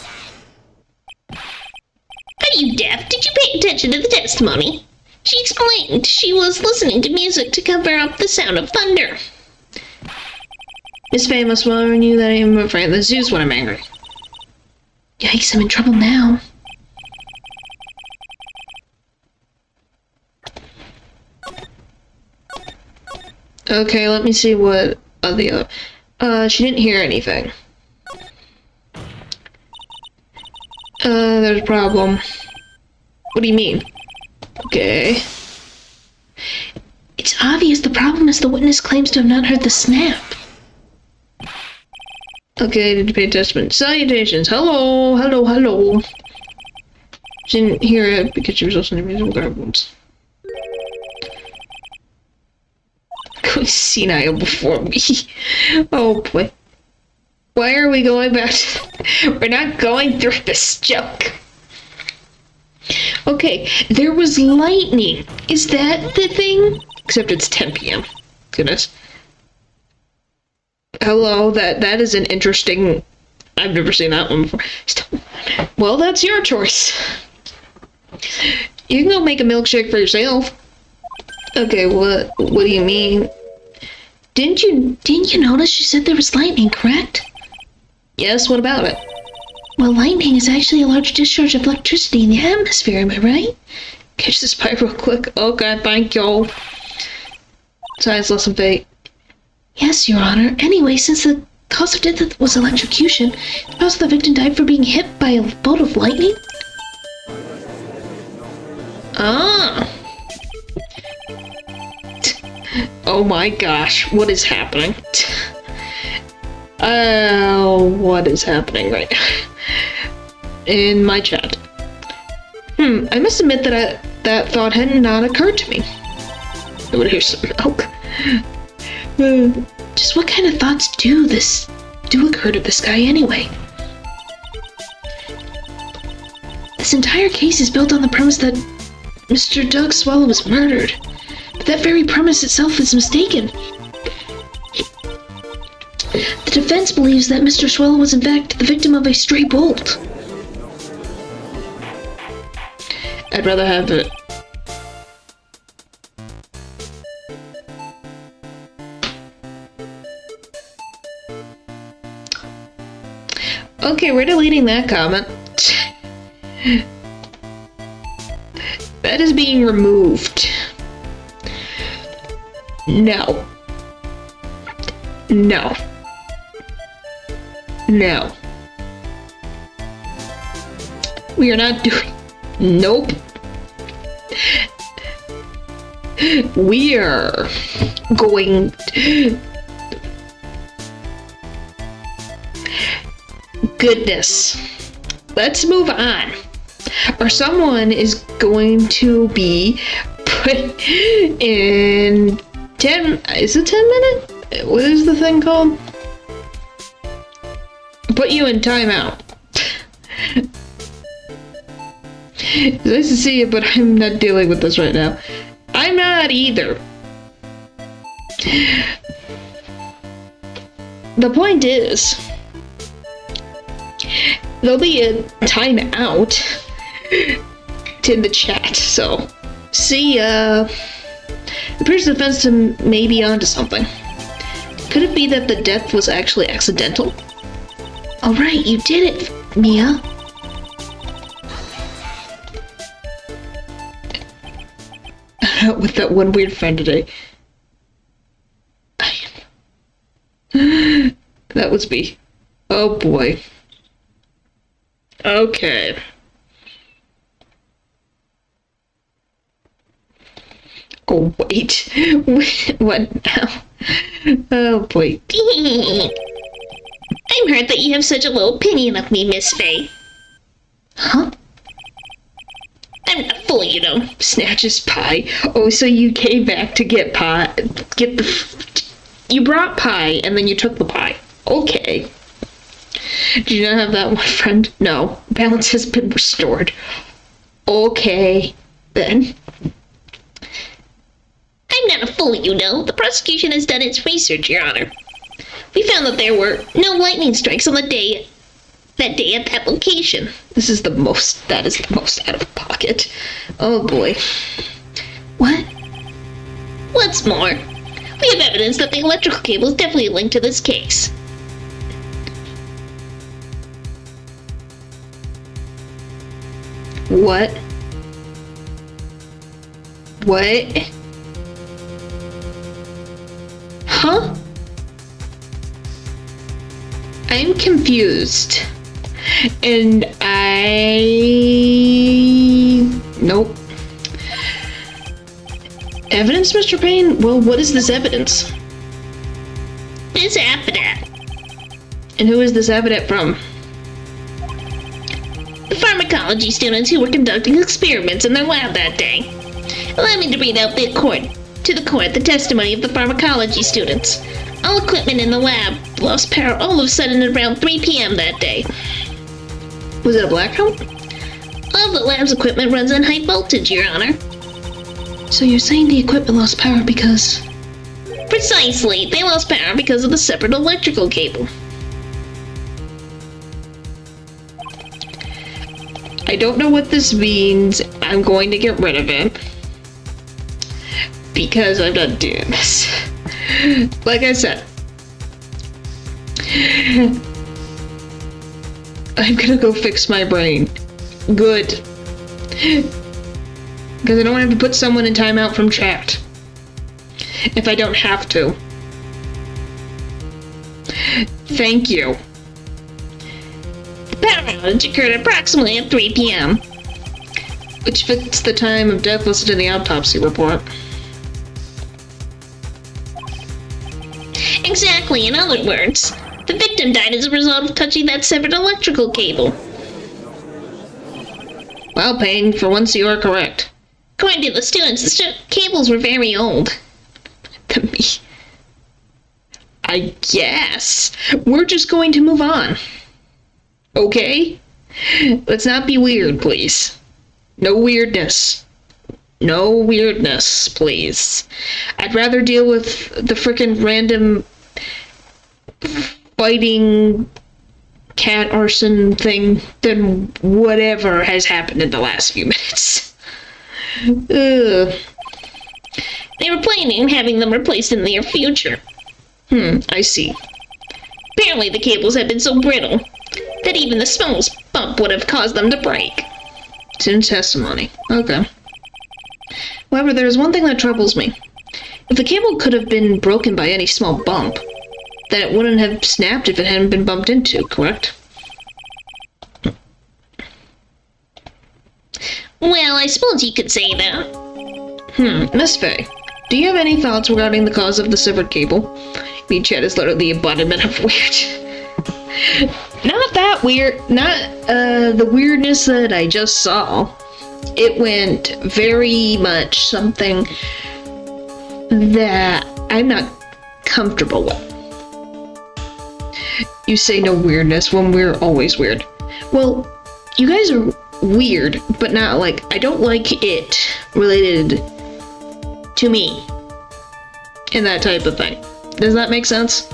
Are you deaf? Did you pay attention to the testimony? She explained she was listening to music to cover up the sound of thunder. Miss Faye must warn you that I am afraid of the Zeus when I'm angry. Yikes, I'm in trouble now. Okay, let me see what the other... she didn't hear anything. There's a problem. What do you mean? Okay. It's obvious the problem is the witness claims to have not heard the snap. Okay, did you pay attention? Salutations. Hello, hello, hello. She didn't hear it because she was listening to musical garbage. Going senile before me. Oh boy. Why are we going back to... We're not going through this joke. Okay, there was lightning. Is that the thing? Except it's 10 p.m. Goodness. Hello, that is an interesting... I've never seen that one before. Well, that's your choice. You can go make a milkshake for yourself. Okay, what do you mean? Didn't you notice she said there was lightning, correct? Yes, what about it? Well, lightning is actually a large discharge of electricity in the atmosphere, am I right? Catch this pipe real quick. Okay, thank you. Science lesson fake. Yes, Your Honor. Anyway, since the cause of death was electrocution, suppose the victim died for being hit by a bolt of lightning? Ah. Oh my gosh, what is happening? What is happening right now? In my chat. I must admit that that thought had not occurred to me. I would hear some milk. Just what kind of thoughts do occur to this guy anyway? This entire case is built on the premise that Mr. Doug Swallow was murdered. But that very premise itself is mistaken. The defense believes that Mr. Swallow was in fact the victim of a stray bolt. I'd rather have it. Okay, we're deleting that comment. That is being removed. No. No. No. We are not doing... Nope. We are going... Goodness. Let's move on. Or someone is going to be put in 10... Is it 10 minutes? What is the thing called? Put you in timeout. It's nice to see you, but I'm not dealing with this right now. I'm not either. The point is, there'll be a timeout in the chat, so see, the person defense may be onto something. Could it be that the death was actually accidental? Alright, you did it, Mia. With that one weird friend today. That was me. Oh boy. Okay. Oh wait. What now? Oh boy. I'm hurt that you have such a low opinion of me, Miss Faye. Huh? I'm not full, you know. Snatches pie. Oh, so you came back to get pie. You brought pie and then you took the pie. Okay. Do you not have that one friend? No. Balance has been restored. Okay. Then. I'm not a fool, you know. The prosecution has done its research, Your Honor. We found that there were no lightning strikes on that day at that location. That is the most out of pocket. Oh boy. What? What's more, we have evidence that the electrical cable is definitely linked to this case. What? What? Huh? I'm confused. And Nope. Evidence, Mr. Payne? Well, what is this evidence? It's affidavit. And who is this affidavit from? The pharmacology students who were conducting experiments in their lab that day. Allow me to read out to the court the testimony of the pharmacology students. All equipment in the lab lost power all of a sudden at around 3 p.m. that day. Was it a blackout? All of the lab's equipment runs on high voltage, Your Honor. So you're saying the equipment lost power because... Precisely. They lost power because of the separate electrical cable. I don't know what this means. I'm going to get rid of it. Because I'm not doing this. Like I said. I'm gonna go fix my brain. Good. Because I don't have to put someone in timeout from chat. If I don't have to. Thank you. The power outage occurred approximately at 3 p.m. Which fits the time of death listed in the autopsy report. Exactly, in other words, the victim died as a result of touching that severed electrical cable. Well, Payne, for once you are correct. According to the students, the cables were very old. To me. I guess. We're just going to move on. Okay? Let's not be weird, please. No weirdness. No weirdness, please. I'd rather deal with the frickin' random fighting cat arson thing than whatever has happened in the last few minutes. Ugh. They were planning on having them replaced in the near future. I see. Apparently the cables had been so brittle that even the smallest bump would have caused them to break. It's in testimony. Okay. However, there's one thing that troubles me. If the cable could have been broken by any small bump, then it wouldn't have snapped if it hadn't been bumped into, correct? Well, I suppose you could say that. Miss Faye, do you have any thoughts regarding the cause of the severed cable? I mean, Chad is literally the embodiment of weird. Not that weird. Not the weirdness that I just saw. It went very much something that I'm not comfortable with. You say no weirdness when we're always weird. Well, you guys are weird, but not like, I don't like it related to me. And that type of thing. Does that make sense?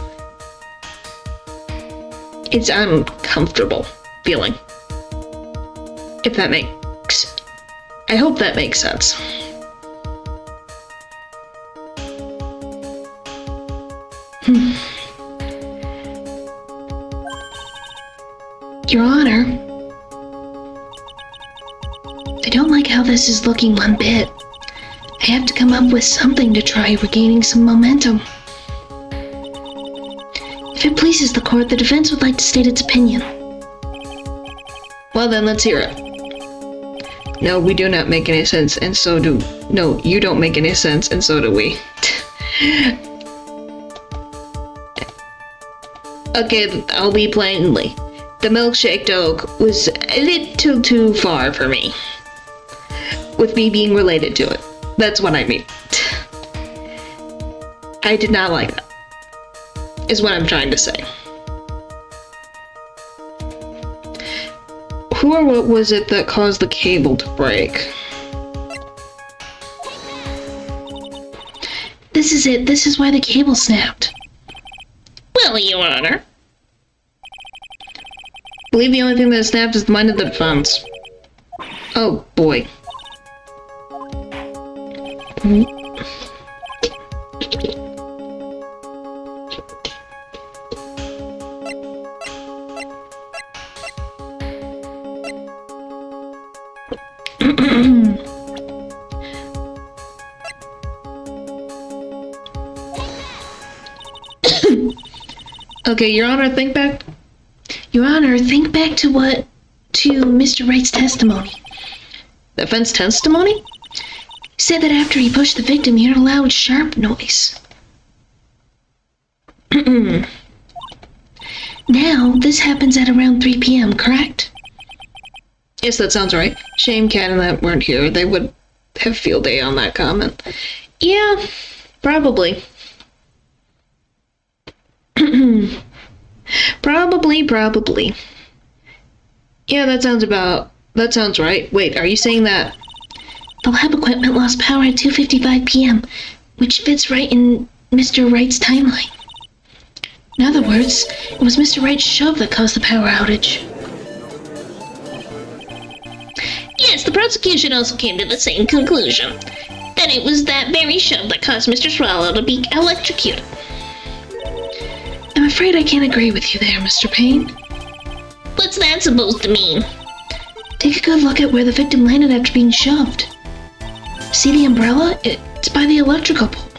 It's uncomfortable feeling. If that makes... I hope that makes sense. Your Honor, I don't like how this is looking one bit. I have to come up with something to try regaining some momentum. If it pleases the court, the defense would like to state its opinion. Well then, let's hear it. No, we do not make any sense, and so do... No, you don't make any sense, and so do we. Okay, I'll be plainly. The milkshake joke was a little too far for me. With me being related to it. That's what I mean. I did not like that. Is what I'm trying to say. Who or what was it that caused the cable to break? This is it. This is why the cable snapped. Well, Your Honor. I believe the only thing that snapped is the mind of the defense. Oh, boy. Okay, Your Honor, think back. Your Honor, think back to Mr. Wright's testimony. Defense testimony? He said that after he pushed the victim, he heard a loud, sharp noise. Now, this happens at around 3 p.m., correct? Yes, that sounds right. Shame Cat and that weren't here. They would have field day on that comment. Yeah, probably. Probably. Yeah, that sounds right. Wait, are you saying that the lab equipment lost power at 2:55 p.m., which fits right in Mr. Wright's timeline? In other words, it was Mr. Wright's shove that caused the power outage. Yes, the prosecution also came to the same conclusion. That it was that very shove that caused Mr. Swallow to be electrocuted. I'm afraid I can't agree with you there, Mr. Payne. What's that supposed to mean? Take a good look at where the victim landed after being shoved. See the umbrella? It's by the electrical pole.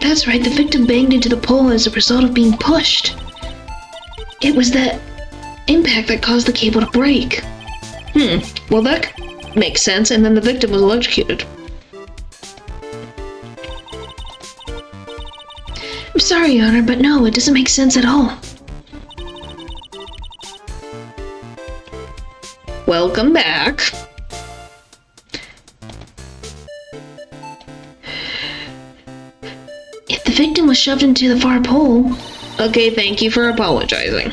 That's right, the victim banged into the pole as a result of being pushed. It was that impact that caused the cable to break. Well that makes sense, and then the victim was electrocuted. I'm sorry, Your Honor, but no, it doesn't make sense at all. Welcome back. If the victim was shoved into the far pole... Okay, thank you for apologizing.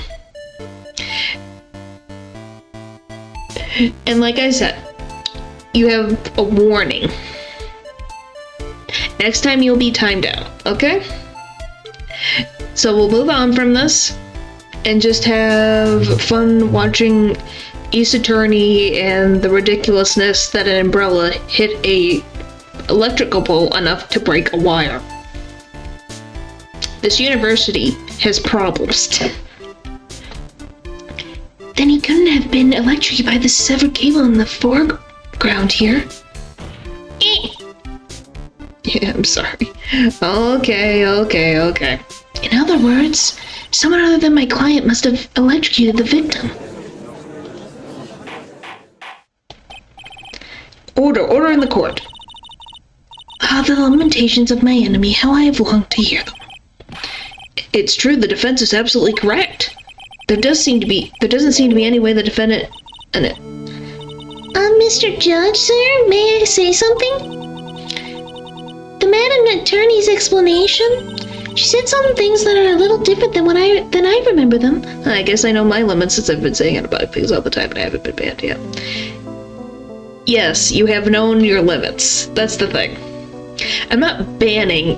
And like I said, you have a warning. Next time you'll be timed out, okay? So we'll move on from this and just have fun watching Ace Attorney and the ridiculousness that an umbrella hit a electrical pole enough to break a wire. This university has problems. Then he couldn't have been electrocuted by the severed cable in the foreground here. Yeah, I'm sorry. Okay. In other words, someone other than my client must have electrocuted the victim. Order in the court. Ah, the lamentations of my enemy, how I have longed to hear them. It's true, the defense is absolutely correct. There doesn't seem to be any way the defendant... Mr. Judge, sir, may I say something? The Madam Attorney's explanation, she said some things that are a little different than I remember them. I guess I know my limits since I've been saying it about things all the time and I haven't been banned yet. Yes, you have known your limits. That's the thing. I'm not banning.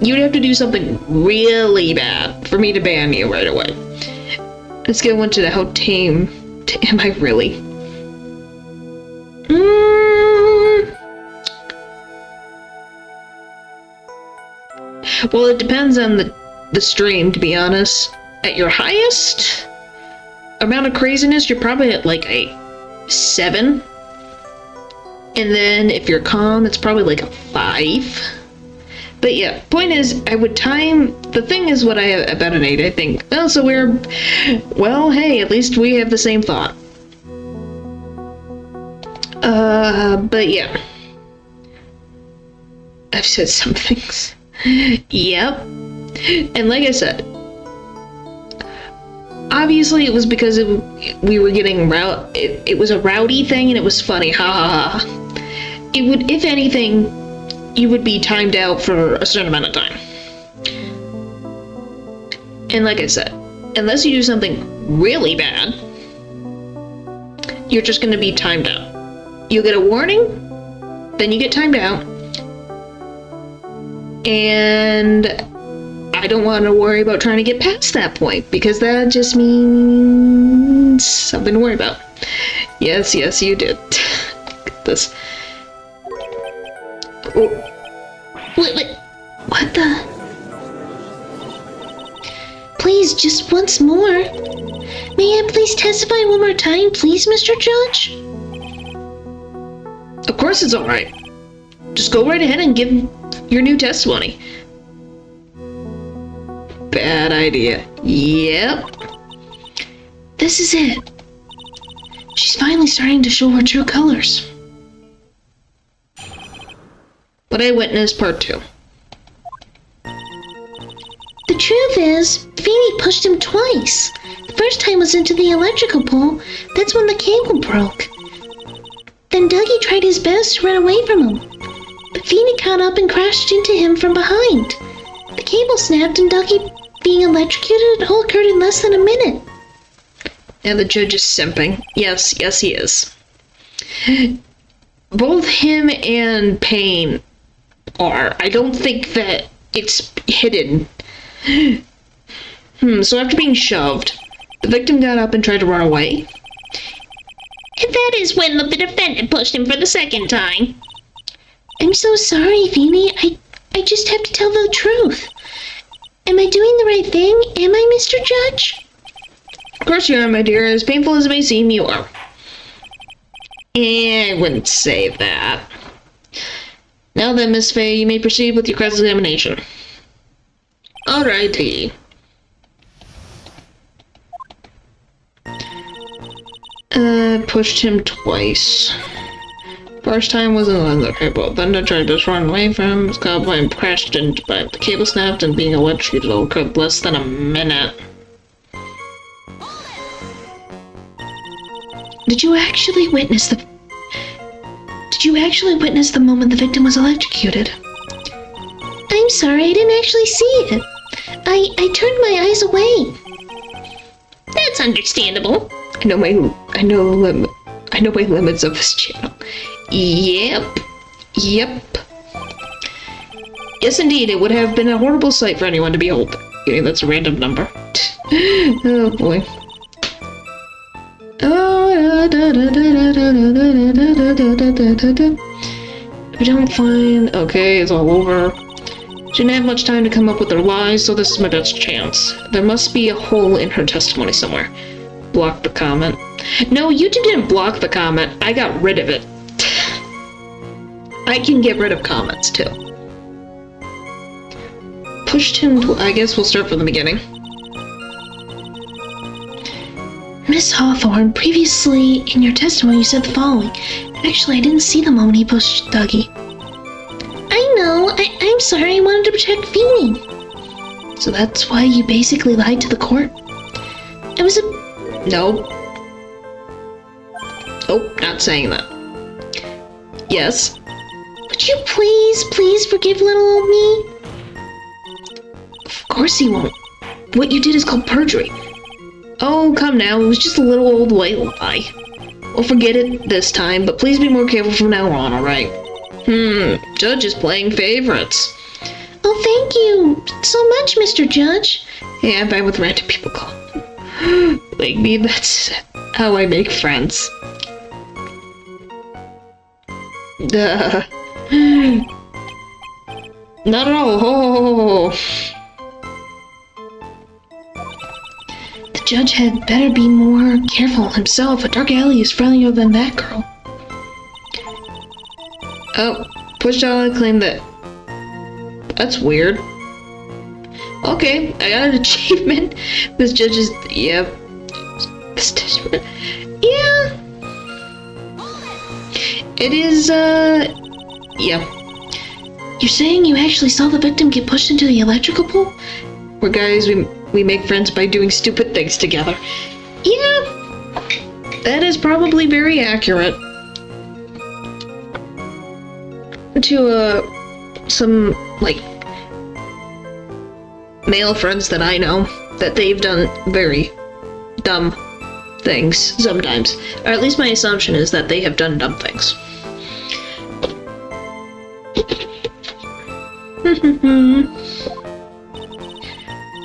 You'd have to do something really bad for me to ban you right away. Let's get into how tame am I really? Well, it depends on the stream, to be honest. At your highest amount of craziness, you're probably at like a 7. And then if you're calm, it's probably like a 5. But yeah, point is, I would time... The thing is what I have about an 8, I think. Oh, so we're... Well, hey, at least we have the same thought. But yeah. I've said some things. Yep. And like I said, obviously it was because we were getting it was a rowdy thing and it was funny. Ha ha ha. It would, if anything, you would be timed out for a certain amount of time. And like I said, unless you do something really bad, you're just going to be timed out. You'll get a warning, then you get timed out, and I don't want to worry about trying to get past that point, because that just means something to worry about. Yes, you did. Get this. Oh. What the? Please, just once more. May I please testify one more time, please, Mr. Judge? Of course it's alright. Just go right ahead and give your new testimony. Bad idea. Yep. This is it. She's finally starting to show her true colors. What I witnessed, part 2. The truth is, Feeny pushed him twice. The first time was into the electrical pole. That's when the cable broke. Then Dougie tried his best to run away from him. But Feeny caught up and crashed into him from behind. The cable snapped and Dougie being electrocuted all occurred in less than a minute. And the judge is simping. Yes, he is. Both him and Payne are. I don't think that it's hidden. So after being shoved, the victim got up and tried to run away. And that is when the defendant pushed him for the second time. I'm so sorry, Feeny. I just have to tell the truth. Am I doing the right thing? Am I, Mr. Judge? Of course you are, my dear. As painful as it may seem, you are. I wouldn't say that. Now then, Miss Faye, you may proceed with your cross-examination. Alrighty. Pushed him twice. First time wasn't on the cable. Then I tried to run away from him. His cowboy crashed into by the cable snapped and being electrocuted all occurred less than a minute. Did you actually witness the moment the victim was electrocuted? I'm sorry, I didn't actually see it. I turned my eyes away. That's understandable. I know my limits of this channel. Yep. Yes, indeed, it would have been a horrible sight for anyone to behold. Okay, that's a random number. Oh boy. If we don't find... Okay, it's all over. She didn't have much time to come up with her lies, so this is my best chance. There must be a hole in her testimony somewhere. block the comment. No, YouTube didn't block the comment. I got rid of it. I can get rid of comments too. Pushed him to, I guess we'll start from the beginning. Miss Hawthorne, previously in your testimony you said the following. Actually, I didn't see the moment he pushed Dougie. I know. I'm sorry. I wanted to protect Feeny. So that's why you basically lied to the court? It was a... No. Oh, not saying that. Yes. Would you please forgive little old me? Of course he won't. What you did is called perjury. Oh, come now. It was just a little old white lie. We'll forget it this time, but please be more careful from now on, alright? Judge is playing favorites. Oh, thank you so much, Mr. Judge. Hey, I'm fine with random people calling. Like me, that's how I make friends. Not at all. Oh. The judge had better be more careful himself. A dark alley is friendlier than that girl. Oh, pushed out a claim that... That's weird. Okay, I got an achievement. This judge is... Yeah. Yeah. It is, yeah. You're saying you actually saw the victim get pushed into the electrical pole? We're guys, we make friends by doing stupid things together. Yeah. That is probably very accurate. To, some, like, male friends that I know, that they've done very dumb things sometimes. Or at least my assumption is that they have done dumb things.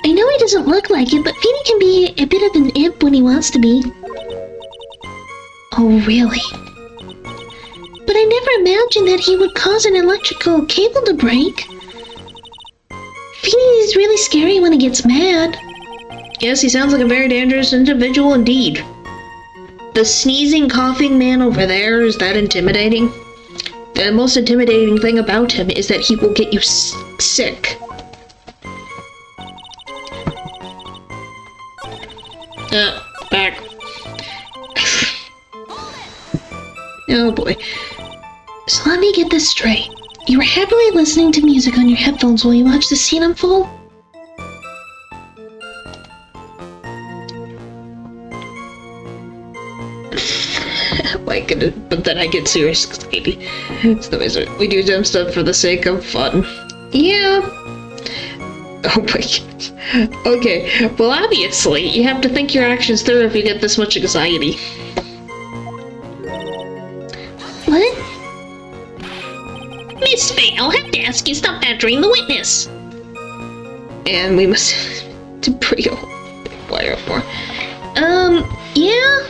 I know he doesn't look like it, but Feeny can be a bit of an imp when he wants to be. Oh, really? But I never imagined that he would cause an electrical cable to break. Feeny is really scary when he gets mad. Yes, he sounds like a very dangerous individual indeed. The sneezing, coughing man over there, is that intimidating? The most intimidating thing about him is that he will get you sick. Back. Oh boy. So let me get this straight. You were happily listening to music on your headphones while you watched the scene unfold? My goodness, but then I get serious, maybe. It's the ways we do dumb stuff for the sake of fun. Yeah. Oh my gosh. Okay, well obviously, you have to think your actions through if you get this much anxiety. What? Miss Faye, I'll have to ask you to stop badgering the witness. And we must to bring a wire up more. Yeah.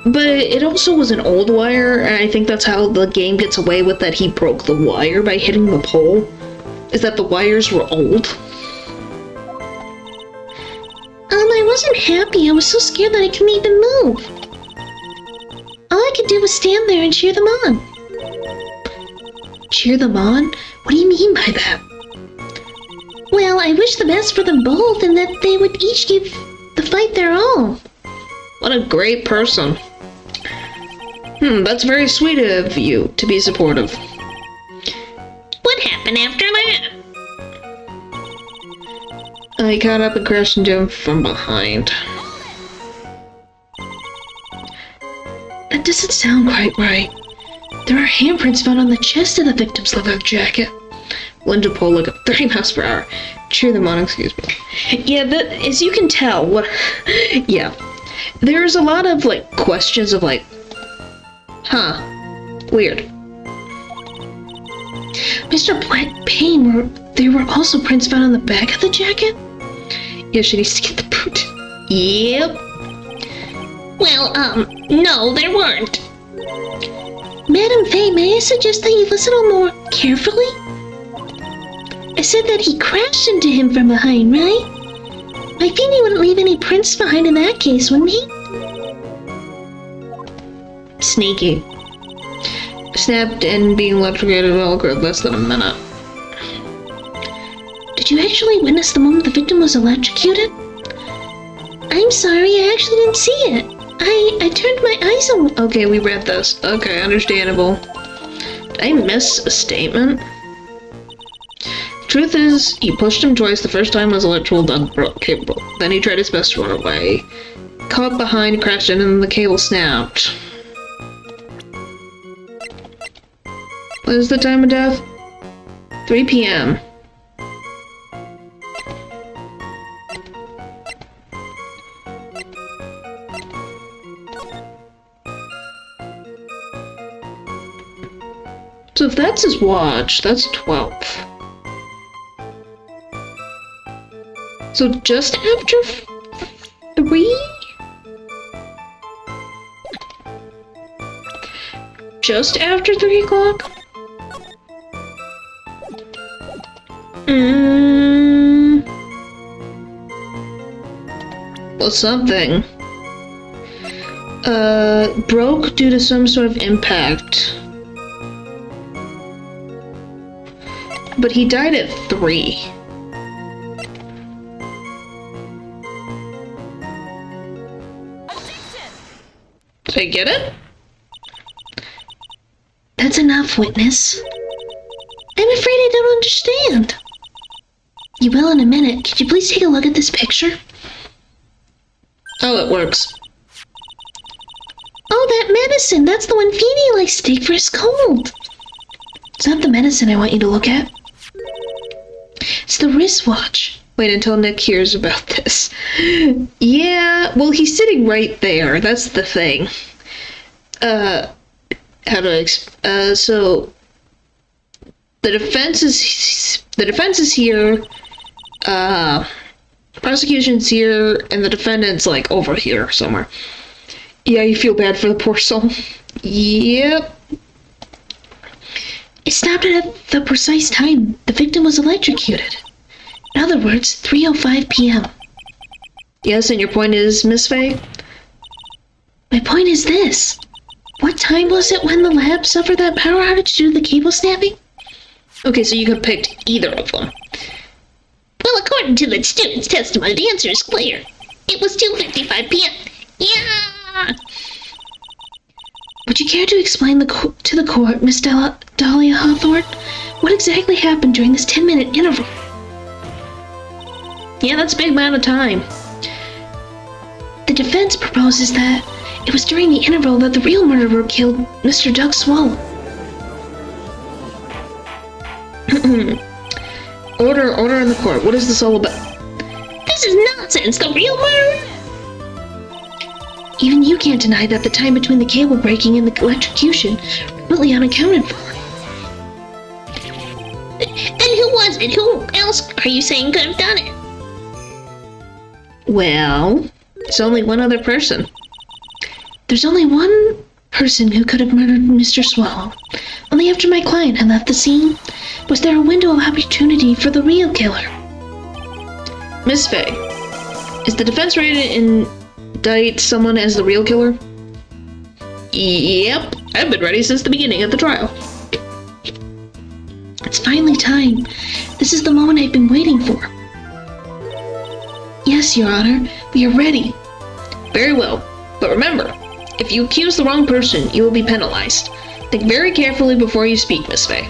But it also was an old wire, and I think that's how the game gets away with that he broke the wire by hitting the pole. Is that the wires were old? I wasn't happy. I was so scared that I couldn't even move. All I could do was stand there and cheer them on. Cheer them on? What do you mean by that? Well, I wish the best for them both and that they would each give the fight their all. What a great person. That's very sweet of you to be supportive. What happened after that? I caught up and crashed into him from behind. That doesn't sound quite right. There are handprints found on the chest of the victim's leather jacket. Linda pull like a 30 miles per hour. Cheer them on, excuse me. Yeah, as you can tell, yeah. There's a lot of, like, questions of, like, huh, weird. Mr. Payne, there were also prints found on the back of the jacket? Yeah, she needs to get the boot. Yep. Well, no, there weren't. Madam Faye, may I suggest that you listen a little more carefully? I said that he crashed into him from behind, right? My Feeny wouldn't leave any prints behind in that case, wouldn't he? Sneaky. Snapped and being electrocuted all occurred less than a minute. Did you actually witness the moment the victim was electrocuted? I'm sorry, I actually didn't see it. I turned my eyes on. Okay, we read this. Okay, understandable. Did I miss a statement? Truth is, he pushed him twice. The first time was electrical cable. Then he tried his best to run away. Caught behind, crashed in, and the cable snapped. What is the time of death? 3 p.m. So if that's his watch, that's 12. So just after 3? Just after 3 o'clock? Well, something. Broke due to some sort of impact. But he died at 3. Did I get it? That's enough, witness. I'm afraid I don't understand. You will in a minute. Could you please take a look at this picture? Oh, it works. Oh, that medicine! That's the one Feeny likes to take for his cold. It's not the medicine I want you to look at. It's the wristwatch. Wait until Nick hears about this. Yeah, well, he's sitting right there. That's the thing. How do I so the defense is here, prosecution's here, and the defendant's like over here somewhere. Yeah, you feel bad for the poor soul. Yep. It stopped at the precise time the victim was electrocuted. In other words, 3:05 p.m. Yes, and your point is, Miss Faye? My point is this. What time was it when the lab suffered that power outage due to the cable snapping? Okay, so you could have picked either of them. Well, according to the student's testimony, the answer is clear. It was 2:55 p.m. Yeah! Would you care to explain to the court, Miss Dahlia Hawthorne, what exactly happened during this 10-minute interval? Yeah, that's a big amount of time. The defense proposes that it was during the interval that the real murderer killed Mr. Doug Swallow. Order in the court. What is this all about? This is nonsense! The real murderer? Even you can't deny that the time between the cable breaking and the electrocution was completely unaccounted for. Then who was it? Who else are you saying could have done it? Well, it's only one other person. There's only one person who could have murdered Mr. Swallow. Only after my client had left the scene was there a window of opportunity for the real killer. Miss Faye, is the defense ready to indict someone as the real killer? Yep, I've been ready since the beginning of the trial. It's finally time. This is the moment I've been waiting for. Yes, Your Honor, we are ready. Very well, but remember, if you accuse the wrong person, you will be penalized. Think very carefully before you speak, Miss Faye.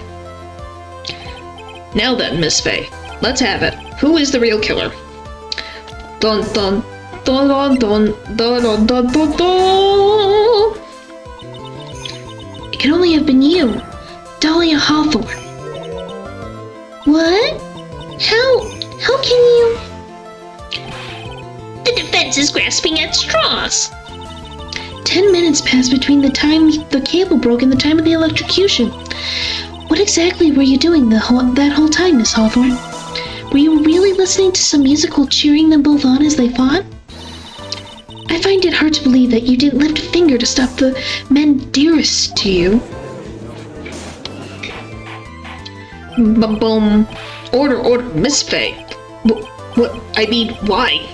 Now then, Miss Faye, let's have it. Who is the real killer? Dun dun dun dun dun dun dun dun dun dun. It can only have been you, Dahlia Hawthorne. What? How can you? The defense is grasping at straws. 10 minutes passed between the time the cable broke and the time of the electrocution. What exactly were you doing that whole time, Miss Hawthorne? Were you really listening to some musical cheering them both on as they fought? I find it hard to believe that you didn't lift a finger to stop the men dearest to you. Boom. Order, Miss Faye. What? I mean, why?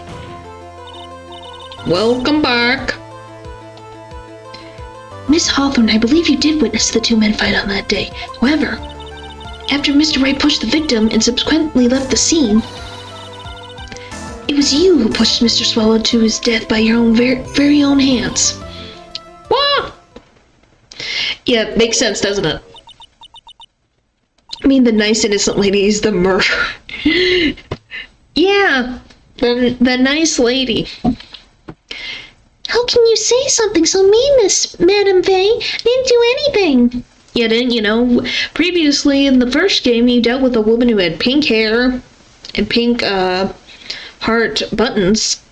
Welcome back. Miss Hawthorne, I believe you did witness the two men fight on that day. However, after Mr. Wright pushed the victim and subsequently left the scene, it was you who pushed Mr. Swallow to his death by your own very own hands. What? Yeah, makes sense, doesn't it? I mean, the nice innocent lady is the murderer. Yeah, the nice lady. How can you say something so mean, Madame Faye? I didn't do anything. You didn't, you know. Previously, in the first game, you dealt with a woman who had pink hair and pink, heart buttons.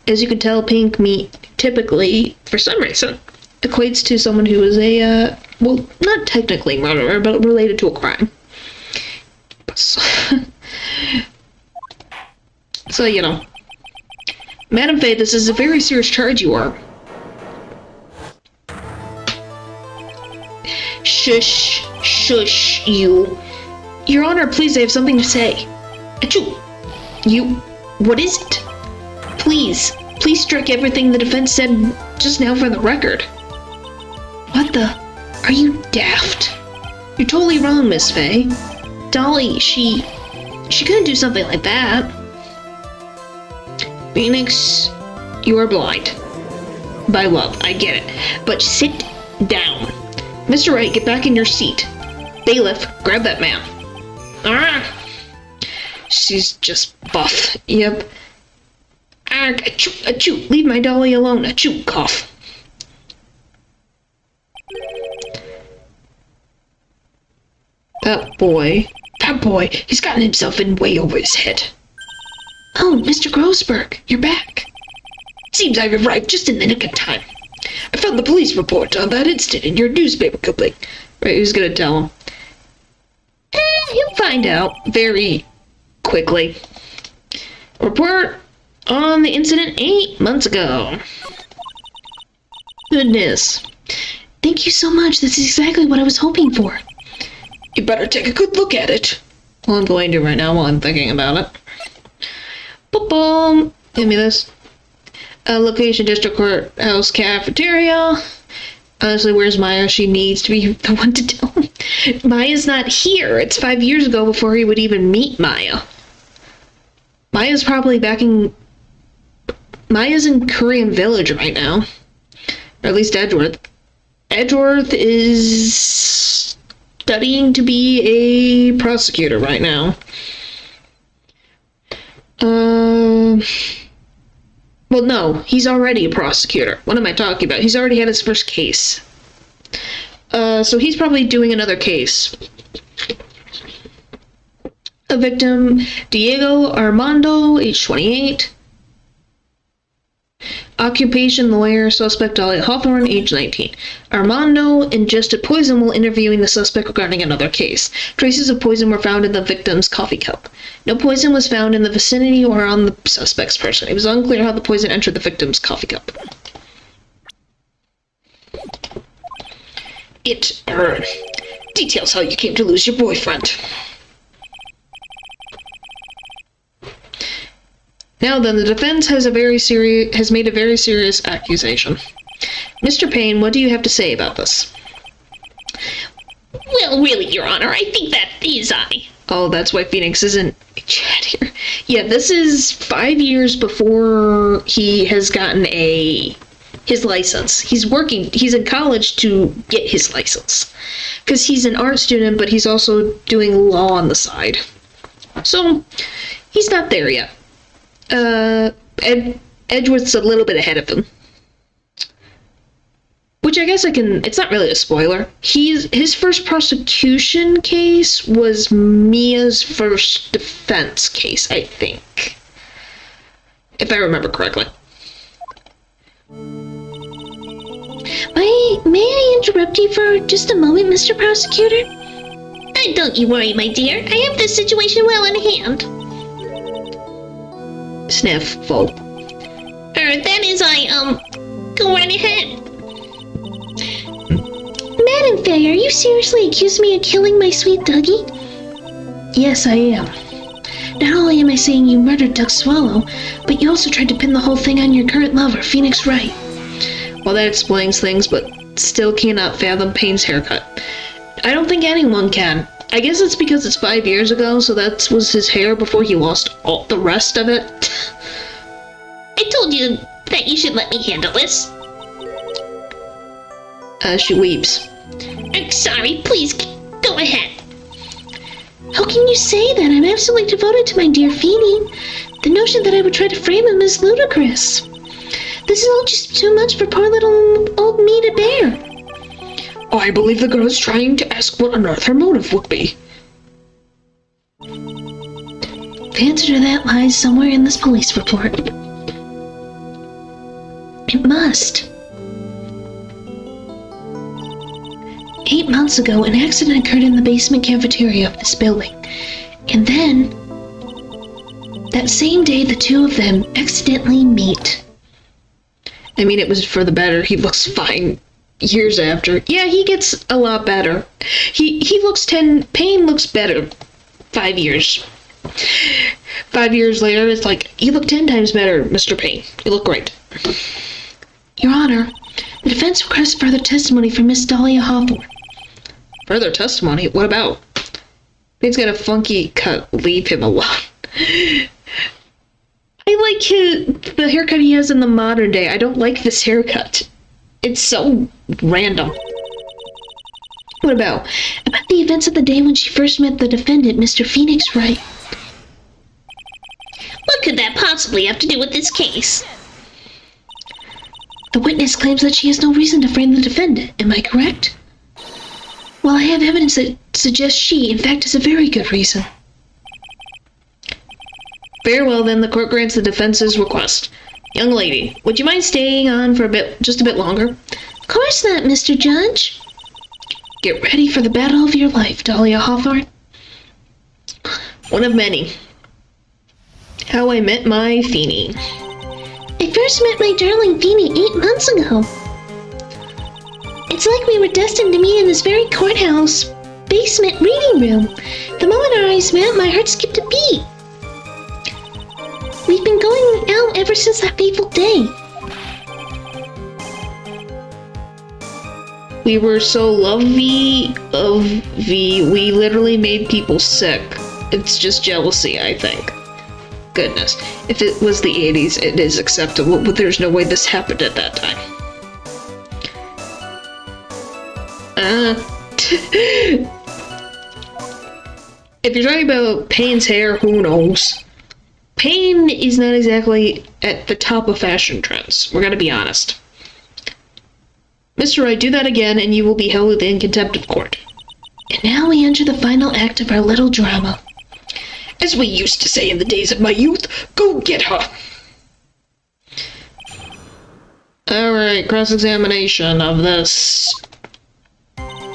As you can tell, pink meat typically, for some reason, equates to someone who is a, well, not technically murderer, but related to a crime. So, you know. Madam Faye, this is a very serious charge you are. Shush, you. Your Honor, please, I have something to say. Achoo! You, what is it? Please strike everything the defense said just now for the record. What the? Are you daft? You're totally wrong, Miss Faye. Dolly, she couldn't do something like that. Phoenix, you are blind. By love, I get it. But sit down. Mr. Wright, get back in your seat. Bailiff, grab that man. She's just buff. Yep. Achoo, leave my dolly alone. Achoo, cough. That boy, he's gotten himself in way over his head. Oh, Mr. Grossberg, you're back. Seems I've arrived just in the nick of time. I found the police report on that incident in your newspaper clipping. Right, who's gonna tell him? He'll find out very quickly. Report on the incident 8 months ago. Goodness. Thank you so much. This is exactly what I was hoping for. You better take a good look at it. Well, I'm going to right now while I'm thinking about it. Boom. Give me this. Location, District Courthouse Cafeteria. Honestly, where's Maya? She needs to be the one to tell me. Maya's not here. It's 5 years ago before he would even meet Maya. Maya's probably back in... Maya's in Korean Village right now. Or at least Edgeworth. Edgeworth is studying to be a prosecutor right now. Well, no, he's already a prosecutor. What am I talking about? He's already had his first case. So he's probably doing another case. A victim, Diego Armando, age 28. Occupation, lawyer. Suspect, Dolly Hawthorne, age 19. Armando ingested poison while interviewing the suspect regarding another case. Traces of poison were found in the victim's coffee cup. No poison was found in the vicinity or on the suspect's person. It was unclear how the poison entered the victim's coffee cup. It details how you came to lose your boyfriend. Now then, the defense has made a very serious accusation. Mr. Payne, what do you have to say about this? Well, really, Your Honor, I think that is I. Oh, that's why Phoenix isn't chat here. Yeah, this is 5 years before he has gotten his license. He's in college to get his license. Because he's an art student, but he's also doing law on the side. So, he's not there yet. Edgeworth's a little bit ahead of him. Which I guess it's not really a spoiler. His first prosecution case was Mia's first defense case, I think. If I remember correctly. May I interrupt you for just a moment, Mr. Prosecutor? Don't you worry, my dear. I have this situation well in hand. Sniff, full. That is go right ahead. Madam Faye, are you seriously accusing me of killing my sweet Dougie? Yes, I am. Not only am I saying you murdered Doug Swallow, but you also tried to pin the whole thing on your current lover, Phoenix Wright. Well, that explains things, but still cannot fathom Payne's haircut. I don't think anyone can. I guess it's because it's 5 years ago, so that was his hair before he lost all the rest of it. I told you that you should let me handle this. She weeps. I'm sorry, please, go ahead. How can you say that? I'm absolutely devoted to my dear Feeny. The notion that I would try to frame him is ludicrous. This is all just too much for poor little old me to bear. I believe the girl is trying to ask what on earth her motive would be. The answer to that lies somewhere in this police report. It must. 8 months ago, an accident occurred in the basement cafeteria of this building. And then, that same day, the two of them accidentally meet. I mean, it was for the better. He looks fine years after. Yeah, he gets a lot better. He looks Payne looks better 5 years. 5 years later, it's like, you look 10 times better, Mr. Payne. You look great. Your Honor, the defense requests further testimony from Miss Dahlia Hawthorne. Further testimony? What about? Payne's got a funky cut. Leave him alone. I like the haircut he has in the modern day. I don't like this haircut. It's so random. What about? About the events of the day when she first met the defendant, Mr. Phoenix Wright. What could that possibly have to do with this case? The witness claims that she has no reason to frame the defendant. Am I correct? Well, I have evidence that suggests she, in fact, has a very good reason. Very well, then, the court grants the defense's request. Young lady, would you mind staying on for just a bit longer? Of course not, Mr. Judge. Get ready for the battle of your life, Dahlia Hawthorne. One of many. How I Met My Feeny. I first met my darling Feeny 8 months ago. It's like we were destined to meet in this very courthouse basement reading room. The moment our eyes met, my heart skipped a beat. We've been going out ever since that fateful day. We were so we literally made people sick. It's just jealousy, I think. Goodness. If it was the 80s, it is acceptable, but there's no way this happened at that time. If you're talking about Payne's hair, who knows? Payne is not exactly at the top of fashion trends. We're gonna be honest. Mr. Wright, do that again, and you will be held in contempt of court. And now we enter the final act of our little drama. As we used to say in the days of my youth, go get her! Alright, cross-examination of this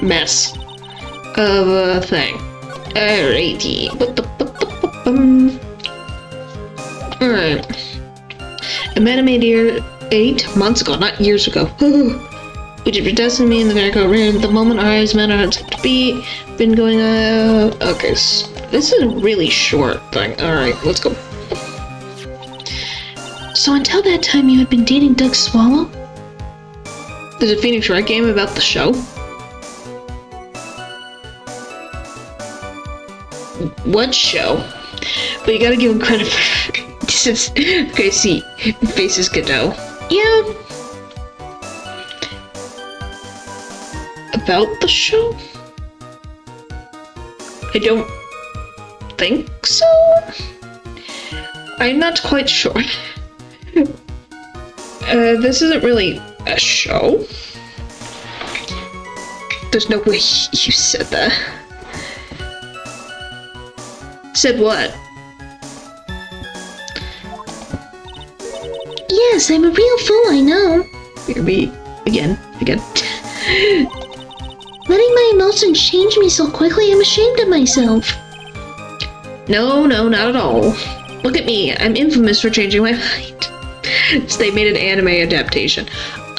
mess of a thing. Alrighty. Alright. A man made here 8 months ago, not years ago. Which is predestined me in the very room. The moment our eyes met, our to be been going okay, so this is a really short thing. Alright, let's go. So until that time you had been dating Doug Swallow? There's a Phoenix Wright game about the show? What show? But you gotta give him credit for this is okay, see, faces Godot. Yeah. About the show? I don't think so. I'm not quite sure. This isn't really a show. There's no way you said that. Said what? Yes, I'm a real fool, I know. Here we again. Letting my emotions change me so quickly, I'm ashamed of myself. No, not at all. Look at me, I'm infamous for changing my mind. So they made an anime adaptation.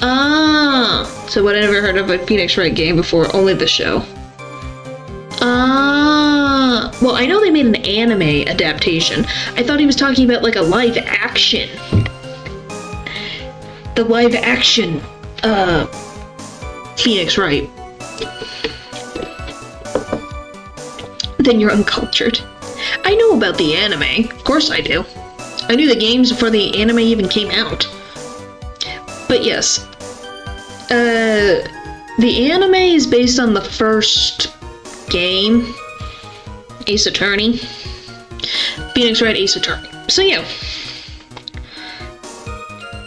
Ah, so I never heard of a Phoenix Wright game before, only the show. Ah, Well, I know they made an anime adaptation. I thought he was talking about like a live action. The live action, Phoenix Wright. Then you're uncultured. I know about the anime. Of course I do. I knew the games before the anime even came out. But yes. The anime is based on the first game. Ace Attorney. Phoenix Wright Ace Attorney. So yeah.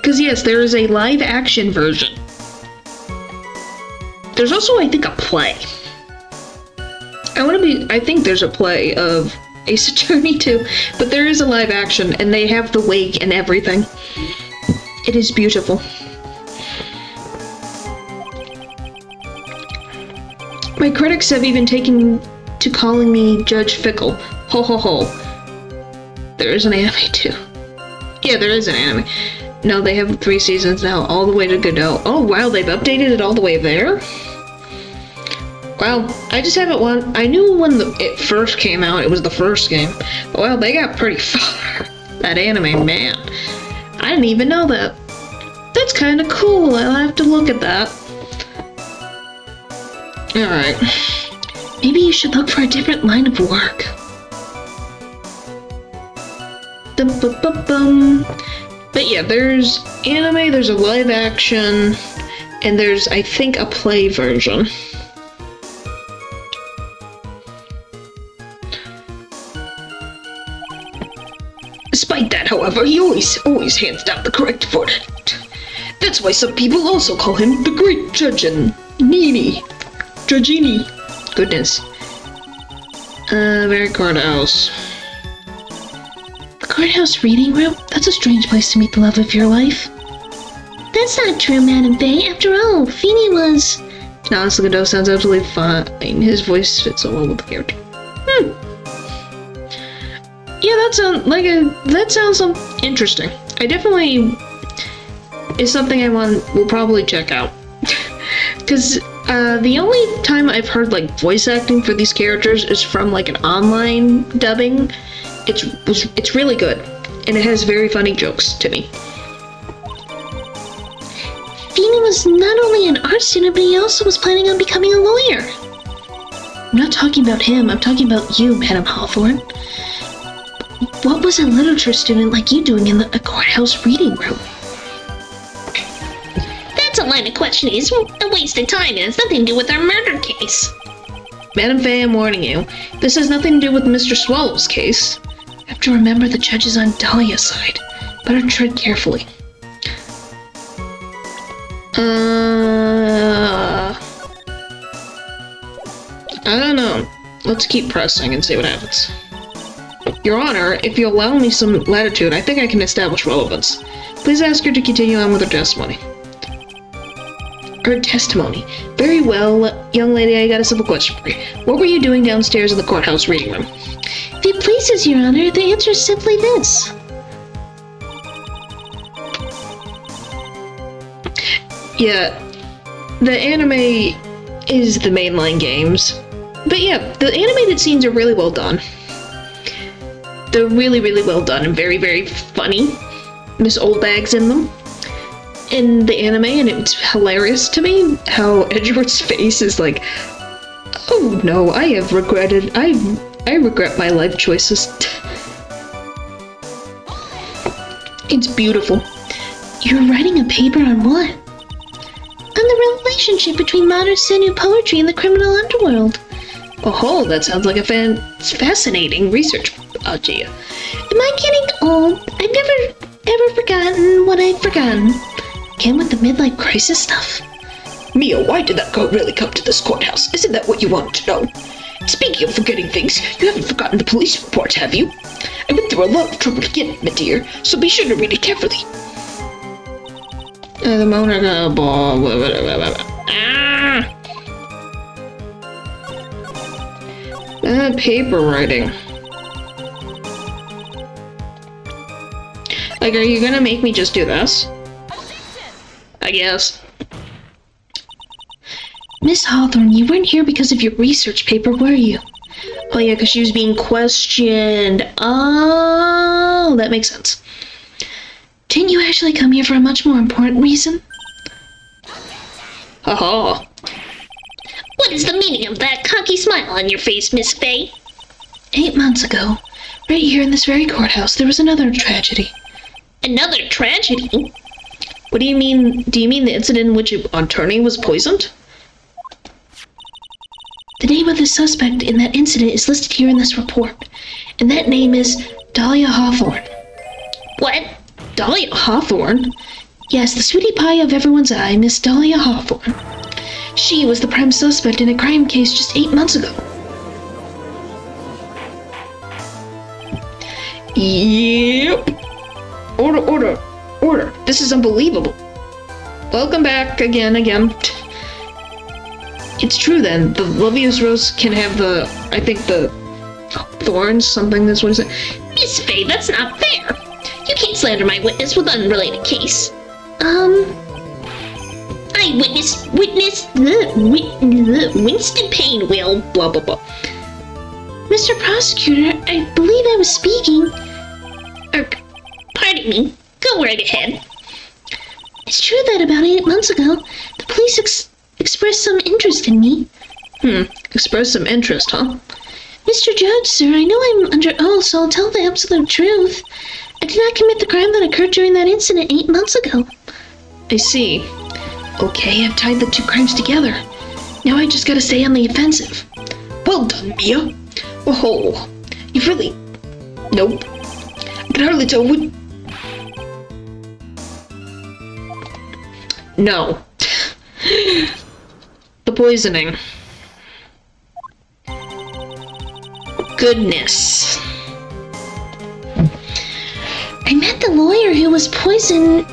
Because yes, there is a live action version. There's also, I think, a play. I think there's a play of Ace Attorney too, but there is a live action and they have the wig and everything. It is beautiful. My critics have even taken to calling me Judge Fickle. Ho ho ho. There is an anime too. Yeah, there is an anime. No, they have 3 seasons now, all the way to Godot. Oh wow, they've updated it all the way there? Wow, I just haven't won. I knew when it first came out, it was the first game. But wow, they got pretty far. That anime, man. I didn't even know that. That's kind of cool. I'll have to look at that. Alright. Maybe you should look for a different line of work. Dum-bum-bum-bum. But yeah, there's anime, there's a live action, and there's, I think, a play version. Despite that, however, he always hands down the correct verdict. That's why some people also call him the Great Judgini. Goodness. Very courthouse. The courthouse reading room? That's a strange place to meet the love of your life. That's not true, Madam Faye. After all, Feeny was... Honestly, Godot sounds absolutely fine. His voice fits so well with the character. Yeah, that sounds interesting. I definitely is something will probably check out. Cause the only time I've heard like voice acting for these characters is from like an online dubbing. It's really good, and it has very funny jokes to me. Feeny was not only an art student, but he also was planning on becoming a lawyer. I'm not talking about him. I'm talking about you, Madam Hawthorne. What was a literature student like you doing in a courthouse reading room? That's a line of questioning. It's a waste of time. It has nothing to do with our murder case. Madam Faye, I'm warning you. This has nothing to do with Mr. Swallow's case. You have to remember the judge is on Dahlia's side. Better tread carefully. I don't know. Let's keep pressing and see what happens. Your Honor, if you allow me some latitude, I think I can establish relevance. Please ask her to continue on with her testimony. Her testimony. Very well, young lady, I got a simple question for you. What were you doing downstairs in the courthouse reading room? If it pleases Your Honor, the answer is simply this. Yeah, the anime is the mainline games. But yeah, the animated scenes are really well done. They're really, really well done and very, very funny. Miss Oldbag's in them. In the anime, and it's hilarious to me how Edward's face is like, oh no, I regret my life choices. It's beautiful. You're writing a paper on what? On the relationship between modern Senu poetry and the criminal underworld. Oh, that sounds like a fascinating research idea. Am I getting old? I've never ever forgotten what I've forgotten. Again with the midlife crisis stuff. Mia, why did that girl really come to this courthouse? Isn't that what you wanted to know? Speaking of forgetting things, you haven't forgotten the police report, have you? I went through a lot of trouble to get it, my dear, so be sure to read it carefully. The Monaco ball. Paper writing. Like, are you gonna make me just do this? I guess. Miss Hawthorne, you weren't here because of your research paper, were you? Oh yeah, because she was being questioned. Oh, that makes sense. Didn't you actually come here for a much more important reason? Haha. What is the meaning of that cocky smile on your face, Miss Faye? 8 months ago, right here in this very courthouse, there was another tragedy. Another tragedy? What do you mean? Do you mean the incident in which an attorney was poisoned? The name of the suspect in that incident is listed here in this report, and that name is Dahlia Hawthorne. What? Dahlia Hawthorne? Yes, the sweetie pie of everyone's eye, Miss Dahlia Hawthorne. She was the prime suspect in a crime case just 8 months ago. Yep. Order. This is unbelievable. Welcome back again. It's true then. The loveliest rose can have the thorns, something, that's what it said. Miss Faye, that's not fair. You can't slander my witness with an unrelated case. Winston Payne will, blah, blah, blah. Mr. Prosecutor, I believe I was speaking. Pardon me. Go right ahead. It's true that about 8 months ago, the police expressed some interest in me. Expressed some interest, huh? Mr. Judge, sir, I know I'm under oath, so I'll tell the absolute truth. I did not commit the crime that occurred during that incident 8 months ago. I see. Okay, I've tied the two crimes together. Now I just gotta stay on the offensive. Well done, Mia. Oh, you've really... Nope. I can hardly tell what... No. The poisoning. Goodness. I met the lawyer who was poisoned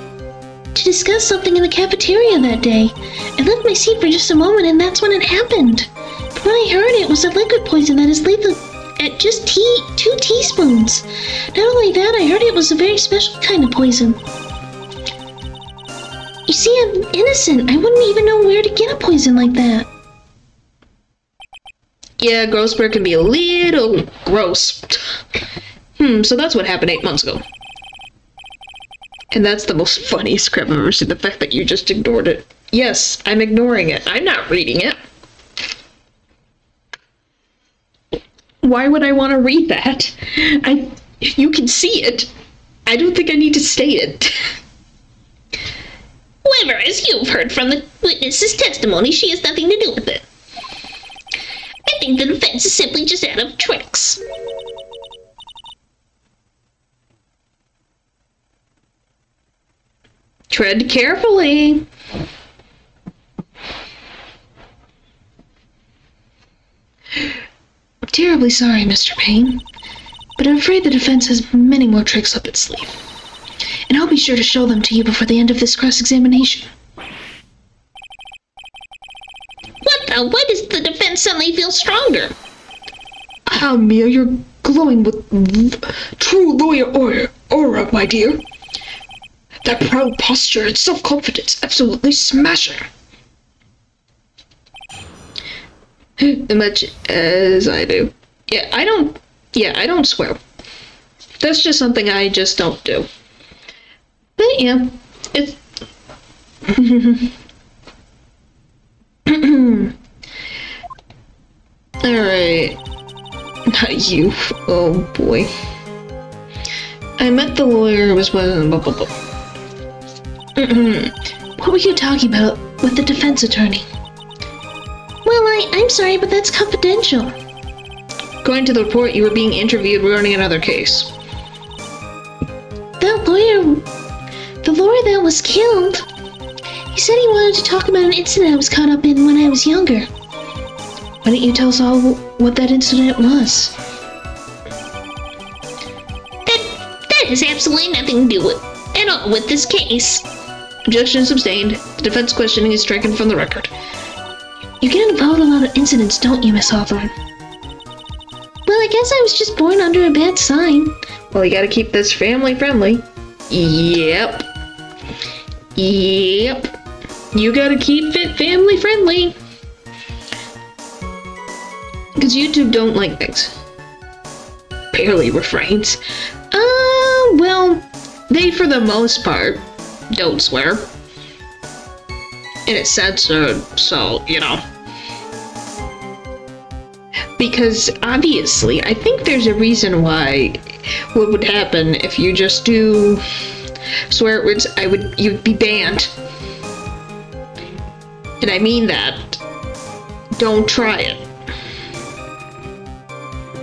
to discuss something in the cafeteria that day. I left my seat for just a moment and that's when it happened. From what I heard, it was a liquid poison that is lethal at just 2 teaspoons. Not only that, I heard it was a very special kind of poison. You see, I'm innocent. I wouldn't even know where to get a poison like that. Yeah, Grossberg can be a little gross. So that's what happened 8 months ago. And that's the most funniest crap I've ever seen, the fact that you just ignored it. Yes, I'm ignoring it. I'm not reading it. Why would I want to read that? If you can see it, I don't think I need to state it. However, as you've heard from the witness's testimony, she has nothing to do with it. I think the defense is simply just out of tricks. Tread carefully. I'm terribly sorry, Mr. Payne, but I'm afraid the defense has many more tricks up its sleeve. And I'll be sure to show them to you before the end of this cross-examination. Why does the defense suddenly feel stronger? Ah, Mia, you're glowing with true lawyer aura, my dear. That proud posture and self-confidence, absolutely smashing. As much as I do. I don't swear. That's just something I just don't do. But yeah, it's... Alright. Not you. Oh boy. I met the lawyer who was blah blah blah. What were you talking about with the defense attorney? Well, I'm sorry, but that's confidential. According to the report, you were being interviewed regarding another case. The lawyer that was killed, he said he wanted to talk about an incident I was caught up in when I was younger. Why don't you tell us all what that incident was? That has absolutely nothing to do with this case. Objection sustained. The defense questioning is stricken from the record. You get involved in a lot of incidents, don't you, Miss Hawthorne? Well, I guess I was just born under a bad sign. Well, you gotta keep this family friendly. Yep. You gotta keep it family friendly. Because YouTube don't like things. Barely refrains. Well, they for the most part don't swear. And it's censored, so, you know. Because obviously, I think there's a reason why what would happen if you just do swear words, you'd be banned. And I mean that. Don't try it.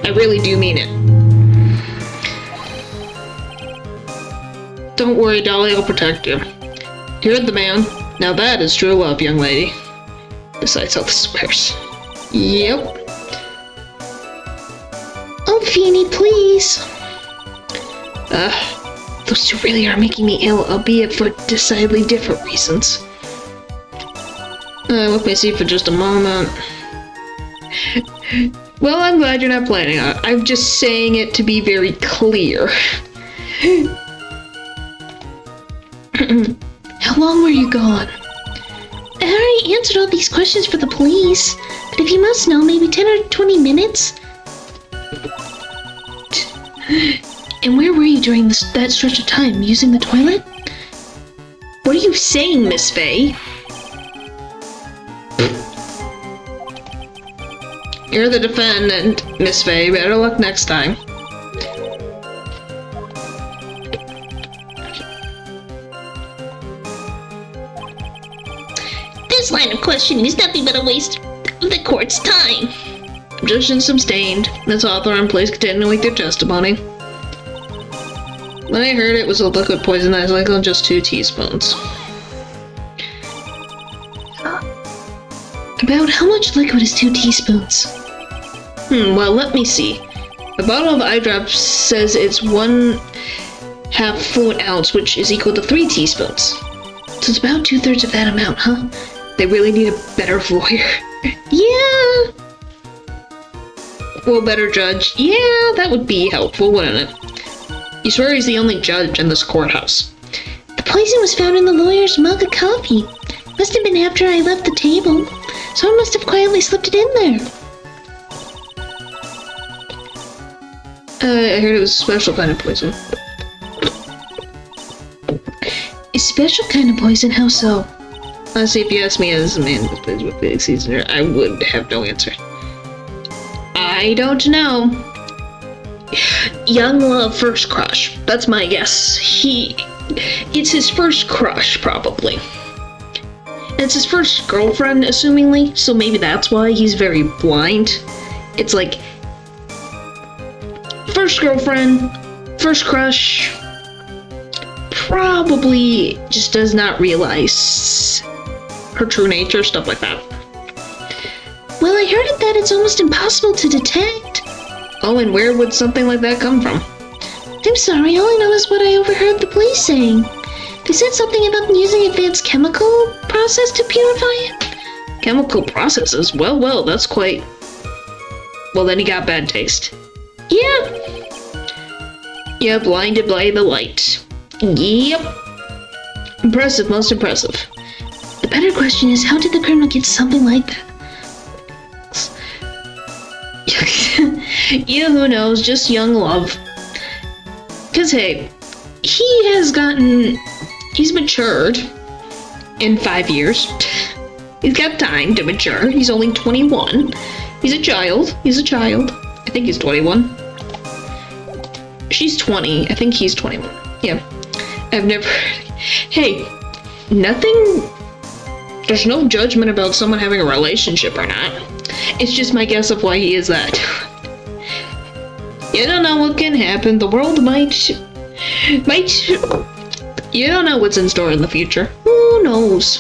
I really do mean it. Don't worry, Dolly, I'll protect you. You heard the man. Now that is true love, young lady. Besides all the swears. Yep. Oh, Feeny, please. Those two really are making me ill, albeit for decidedly different reasons. Let me see for just a moment. Well, I'm glad you're not planning on it. I'm just saying it to be very clear. How long were you gone? I already answered all these questions for the police, but if you must know, maybe 10 or 20 minutes. And where were you during that stretch of time? Using the toilet? What are you saying, Miss Faye? You're the defendant, Miss Faye. Better luck next time. This line of questioning is nothing but a waste of the court's time. Objection sustained. Ms. Hawthorne, please continue with your testimony. When I heard it was a liquid poison, I was like on just 2 teaspoons. About how much liquid is 2 teaspoons? Well, let me see. The bottle of eye drops says it's 1/2 fluid ounce, which is equal to 3 teaspoons. So it's about 2/3 of that amount, huh? They really need a better lawyer. Yeah! Well, better judge. Yeah, that would be helpful, wouldn't it? You swear he's the only judge in this courthouse. The poison was found in the lawyer's mug of coffee. Must have been after I left the table. Someone must have quietly slipped it in there. I heard it was a special kind of poison. A special kind of poison? How so? Honestly, if you ask me as a man who plays with the seasoner, I would have no answer. I don't know. Young love first crush. That's my guess. It's his first crush, probably. And it's his first girlfriend, assumingly, so maybe that's why he's very blind. It's like, first girlfriend, first crush, probably just does not realize her true nature, stuff like that. Well, I heard it that it's almost impossible to detect. Oh, and where would something like that come from? I'm sorry, all I know is what I overheard the police saying. They said something about using advanced chemical process to purify it. Chemical processes? Well, that's quite... Well, then he got bad taste. Yeah. Yeah, blinded by the light. Yep. Impressive, most impressive. The better question is, how did the criminal get something like that? Yeah, who knows? Just young love. Because, hey, he's matured in 5 years. He's got time to mature. He's only 21. He's a child. I think he's 21. She's 20. I think he's 21. Yeah. I've never... Hey, there's no judgment about someone having a relationship or not. It's just my guess of why he is that. You don't know what can happen. The world might... You don't know what's in store in the future. Who knows?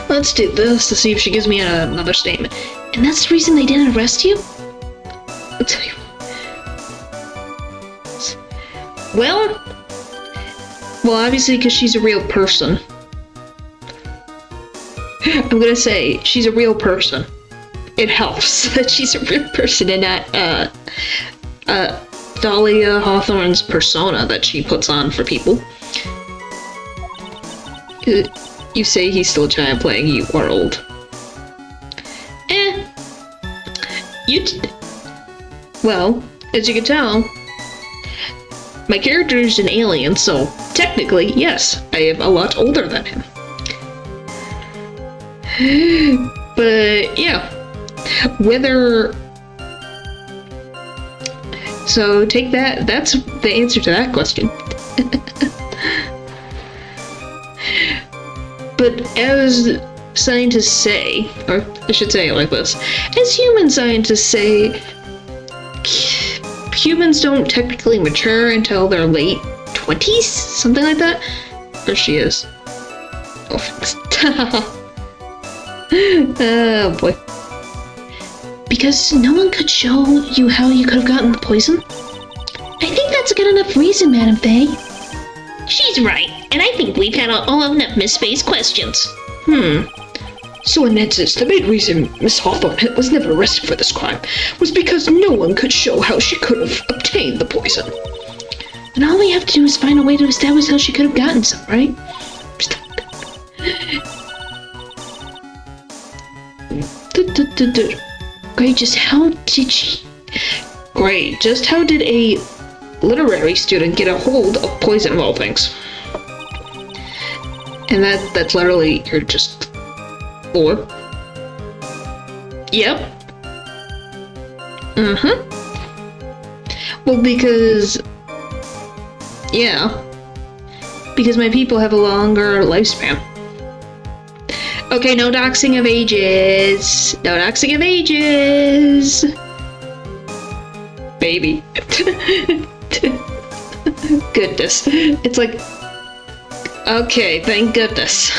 Let's do this to see if she gives me another statement. And that's the reason they didn't arrest you? I'll tell you. Well, obviously, because she's a real person. I'm gonna say she's a real person. It helps that she's a real person and not Dahlia Hawthorne's persona that she puts on for people. You say he's still a child playing, you are old. Well, as you can tell, my character is an alien, so technically, yes, I am a lot older than him. But yeah, whether... So take that, that's the answer to that question. But as scientists say, or I should say it like this, as human scientists say, humans don't technically mature until their late 20s? Something like that? There she is. Oh, thanks. Oh boy. Because no one could show you how you could have gotten the poison? I think that's a good enough reason, Madam Faye. She's right, and I think we've had all enough misspaced questions. So in that sense, the main reason Miss Hawthorne was never arrested for this crime was because no one could show how she could have obtained the poison. And all we have to do is find a way to establish how she could have gotten some, right? Great, just how did she... Great, just how did a literary student get a hold of poison of all things? And that's literally your just... Or? Yep. Well, because... Yeah. Because my people have a longer lifespan. Okay, no doxing of ages. No doxing of ages. Baby. Goodness. It's like... Okay, thank goodness.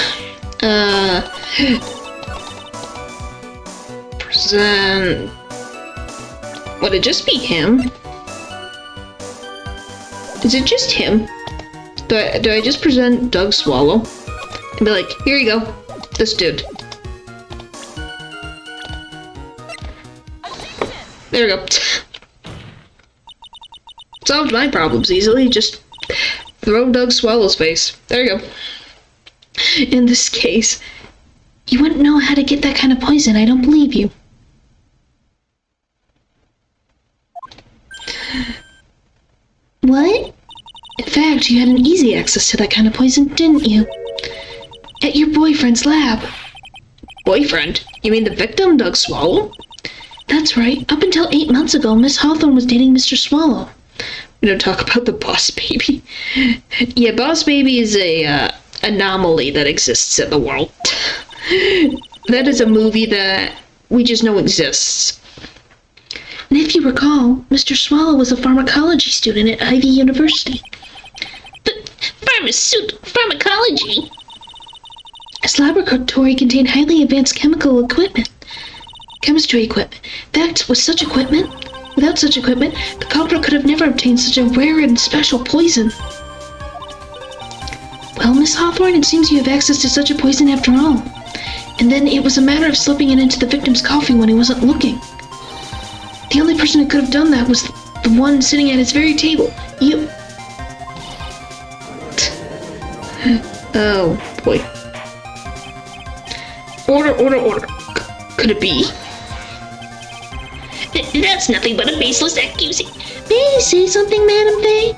Present... Would it just be him? Is it just him? Do I just present Doug Swallow? And be like, here you go. This dude. There we go. Solved my problems easily. Just throw Doug Swallow's face. There you go. In this case, you wouldn't know how to get that kind of poison. I don't believe you. What? In fact, you had an easy access to that kind of poison, didn't you? At your boyfriend's lab. Boyfriend? You mean the victim, Doug Swallow? That's right. Up until 8 months ago, Miss Hawthorne was dating Mr. Swallow. We don't talk about the Boss Baby. Yeah, Boss Baby is a anomaly that exists in the world. That is a movie that we just know exists. And if you recall, Mr. Swallow was a pharmacology student at Ivy University. Pharmacology? His laboratory contained highly advanced chemistry equipment. Without such equipment, the culprit could have never obtained such a rare and special poison. Well, Miss Hawthorne, it seems you have access to such a poison after all. And then it was a matter of slipping it into the victim's coffee when he wasn't looking. The only person who could have done that was the one sitting at his very table. You. Oh, boy. Order. Could it be? That's nothing but a baseless accusation. May I say something, Madam Faye?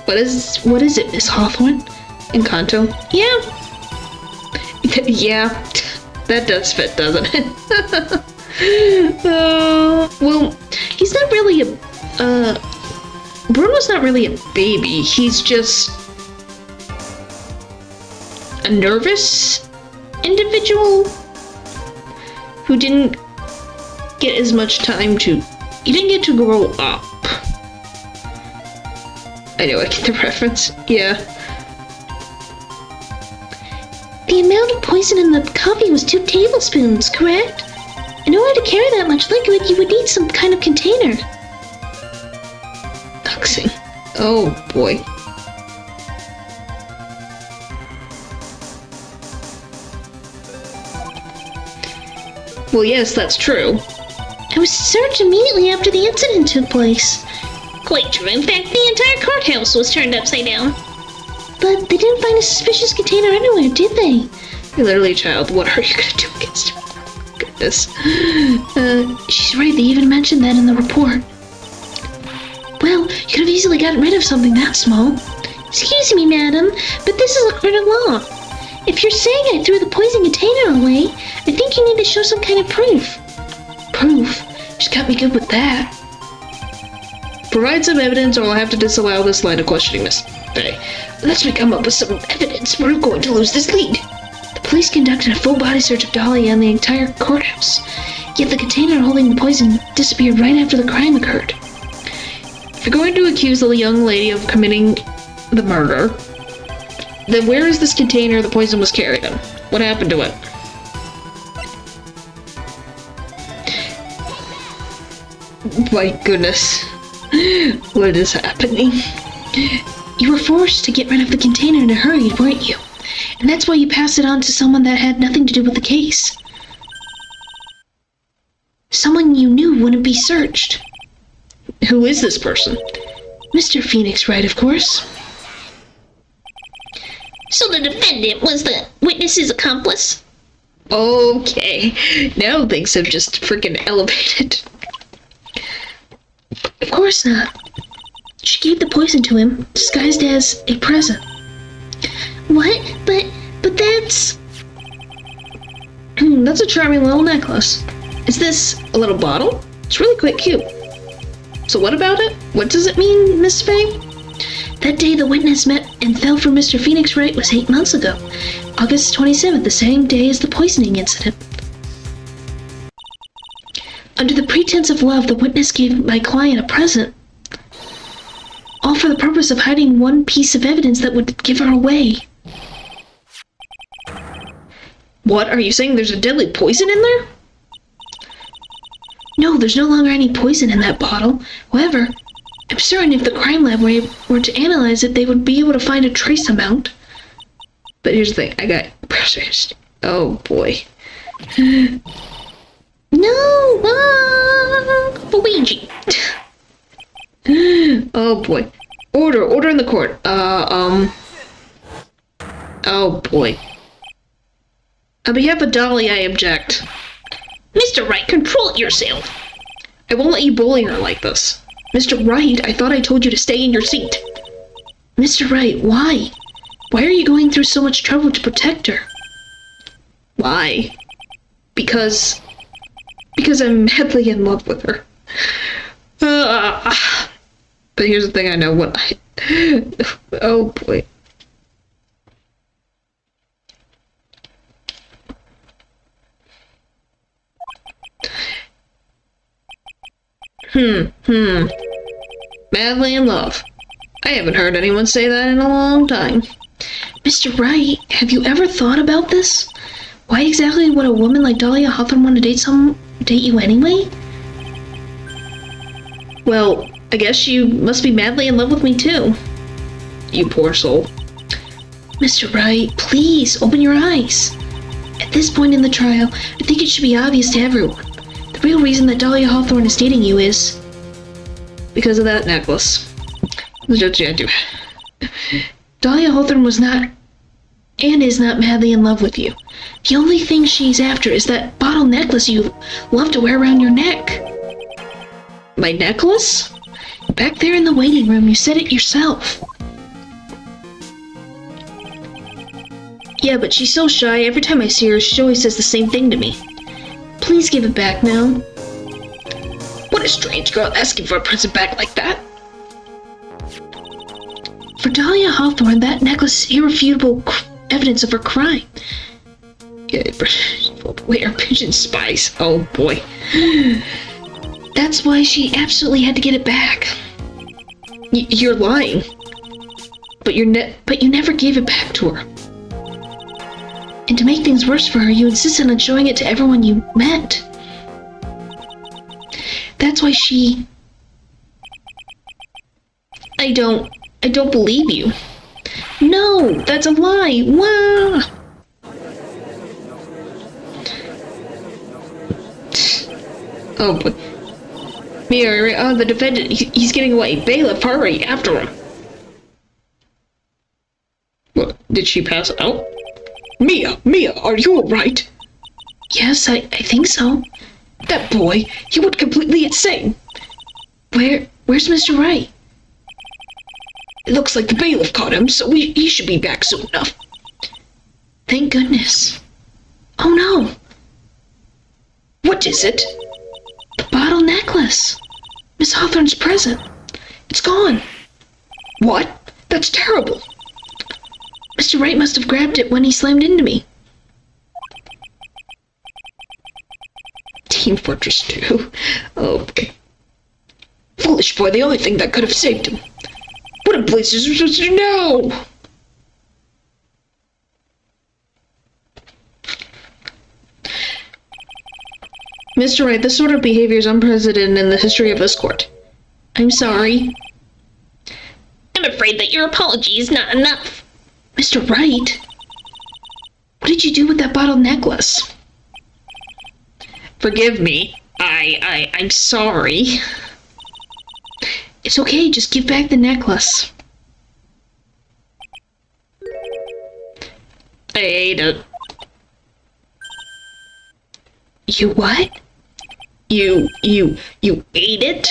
What is it, Miss Hawthorne? Encanto? Yeah. Yeah, that does fit, doesn't it? Well, he's not really Bruno's not really a baby. He's just a nervous individual who didn't get as much time to... He didn't get to grow up. I know, I get the reference. Yeah. The amount of poison in the coffee was 2 tablespoons, correct? In order to carry that much liquid, you would need some kind of container. Doxing. Oh, boy. Well, yes, that's true. I was searched immediately after the incident took place. Quite true. In fact, the entire courthouse was turned upside down. But they didn't find a suspicious container anywhere, did they? You're literally a child. What are you gonna do against him? Goodness. this. She's right, they even mentioned that in the report. Well, you could have easily gotten rid of something that small. Excuse me, madam, but this is a court of law. If you're saying I threw the poison container away, I think you need to show some kind of proof. Proof? She's got me good with that. Provide some evidence or I'll have to disallow this line of questioning, Miss Bay. Unless we come up with some evidence, we're going to lose this lead. The police conducted a full body search of Dahlia and the entire courthouse. Yet the container holding the poison disappeared right after the crime occurred. If you're going to accuse the young lady of committing the murder, then where is this container the poison was carried in? What happened to it? My goodness. What is happening? You were forced to get rid of the container in a hurry, weren't you? And that's why you passed it on to someone that had nothing to do with the case. Someone you knew wouldn't be searched. Who is this person? Mr. Phoenix Wright, of course. So the defendant was the witness's accomplice? Okay, now things have just freaking elevated. Of course not. She gave the poison to him, disguised as a present. What? But that's... That's a charming little necklace. Is this a little bottle? It's really quite cute. So what about it? What does it mean, Miss Faye? That day the witness met and fell for Mr. Phoenix Wright was 8 months ago. August 27th, the same day as the poisoning incident. Under the pretense of love, the witness gave my client a present. All for the purpose of hiding one piece of evidence that would give her away. What? Are you saying there's a deadly poison in there? No, there's no longer any poison in that bottle. However, I'm certain if the crime lab were to analyze it, they would be able to find a trace amount. But here's the thing, I got pressures. Oh boy. No! Luigi! Oh boy. Order in the court. Oh boy. On behalf of Dolly, I object. Mr. Wright, control yourself! I won't let you bully her like this. Mr. Wright, I thought I told you to stay in your seat. Mr. Wright, why? Why are you going through so much trouble to protect her? Why? Because I'm madly in love with her. But here's the thing, I know what oh boy. Madly in love. I haven't heard anyone say that in a long time. Mr. Wright, have you ever thought about this? Why exactly would a woman like Dahlia Hawthorne want to date you anyway? Well, I guess you must be madly in love with me too. You poor soul. Mr. Wright, please, open your eyes. At this point in the trial, I think it should be obvious to everyone. The real reason that Dahlia Hawthorne is dating you is... because of that necklace. Dahlia Hawthorne was not and is not madly in love with you. The only thing she's after is that bottle necklace you love to wear around your neck. My necklace? Back there in the waiting room, you said it yourself. Yeah, but she's so shy. Every time I see her, she always says the same thing to me. Please give it back now. What a strange girl asking for a present back like that. For Dahlia Hawthorne, that necklace is irrefutable evidence of her crime. Yeah, where pigeon spies. Oh boy. That's why she absolutely had to get it back. You're lying. But you never gave it back to her. And to make things worse for her, you insisted on showing it to everyone you met. That's why she... I don't believe you. No, that's a lie. Wah! Oh, but... Mia, oh, the defendant, he's getting away. Bailiff, hurry, after him. What, did she pass out? Mia, are you alright? Yes, I think so. That boy, he went completely insane. Where's Mr. Wright? It looks like the bailiff caught him, so he should be back soon enough. Thank goodness. Oh no! What is it? The bottle necklace. Miss Hawthorne's present. It's gone. What? That's terrible. Mr. Wright must have grabbed it when he slammed into me. Team Fortress 2. Okay. Foolish boy, the only thing that could have saved him. What in blazes are we supposed to do now? Mr. Wright, this sort of behavior is unprecedented in the history of this court. I'm sorry. I'm afraid that your apology is not enough. Mr. Wright? What did you do with that bottle necklace? Forgive me. I'm sorry. It's okay, just give back the necklace. I ate it. You what? You ate it?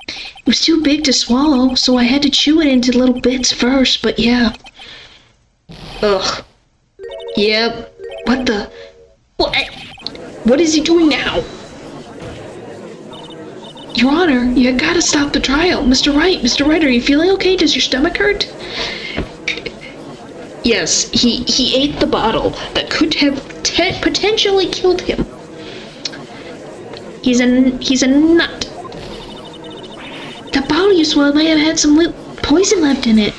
It was too big to swallow, so I had to chew it into little bits first, but yeah. Ugh. Yep. What the? What is he doing now? Your Honor, you gotta stop the trial. Mr. Wright, are you feeling okay? Does your stomach hurt? Yes, he ate the bottle that could have potentially killed him. He's a nut. That bottle you swallowed might have had some poison left in it.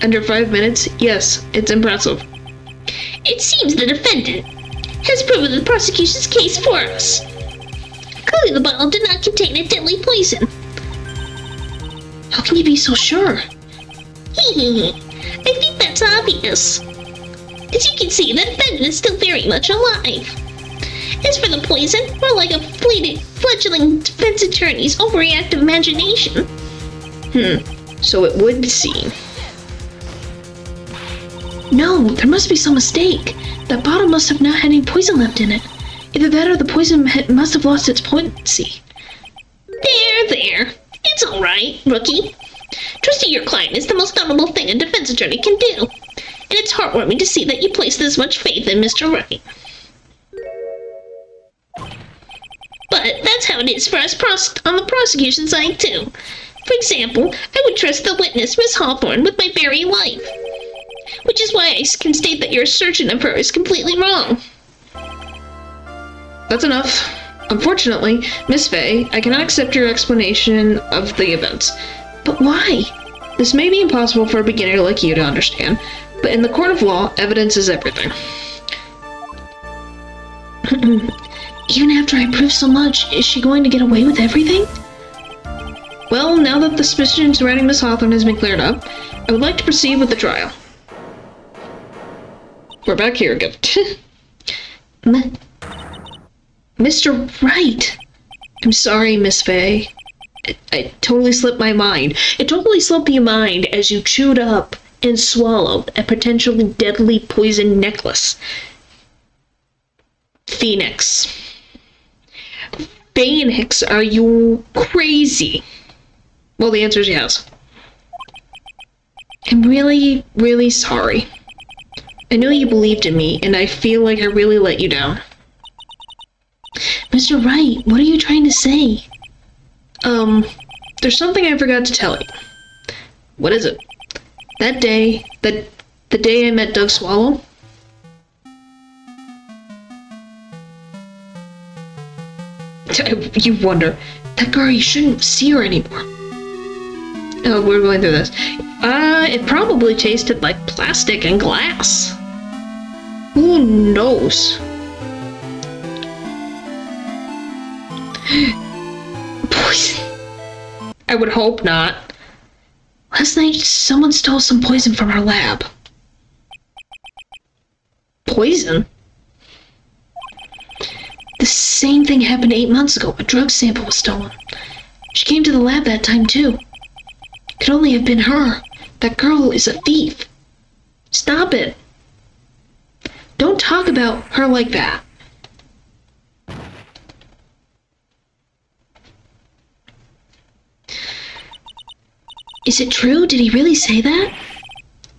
Under 5 minutes? Yes, it's impressive. It seems the defendant has proven the prosecution's case for us. Clearly the bottle did not contain a deadly poison. How can you be so sure? I think that's obvious. As you can see, the defendant is still very much alive. As for the poison, more like a fledgling defense attorney's overreactive imagination. So it would seem. No, there must be some mistake. That bottle must have not had any poison left in it. Either that or the poison must have lost its potency. There. It's all right, rookie. Trusting your client is the most honorable thing a defense attorney can do. And it's heartwarming to see that you place this much faith in Mr. Wright. But that's how it is for us on the prosecution side, too. For example, I would trust the witness, Miss Hawthorne, with my very life. Which is why I can state that your assertion of her is completely wrong. That's enough. Unfortunately, Miss Fay, I cannot accept your explanation of the events. But why? This may be impossible for a beginner like you to understand, but in the court of law, evidence is everything. Even after I prove so much, is she going to get away with everything? Well, now that the suspicion surrounding Miss Hawthorne has been cleared up, I would like to proceed with the trial. We're back here again. Mr. Wright! I'm sorry, Miss Fay. It totally slipped my mind. It totally slipped your mind as you chewed up and swallowed a potentially deadly poison necklace. Phoenix, are you crazy? Well, the answer is yes. I'm really, really sorry. I know you believed in me, and I feel like I really let you down. Mr. Wright, what are you trying to say? There's something I forgot to tell you. What is it? That day, the day I met Doug Swallow, you wonder, that girl, you shouldn't see her anymore. Oh, we're going through this. It probably tasted like plastic and glass. Who knows? Poison. I would hope not. Last night, someone stole some poison from our lab. Poison? The same thing happened 8 months ago. A drug sample was stolen. She came to the lab that time, too. Could only have been her. That girl is a thief. Stop it. Don't talk about her like that. Is it true? Did he really say that?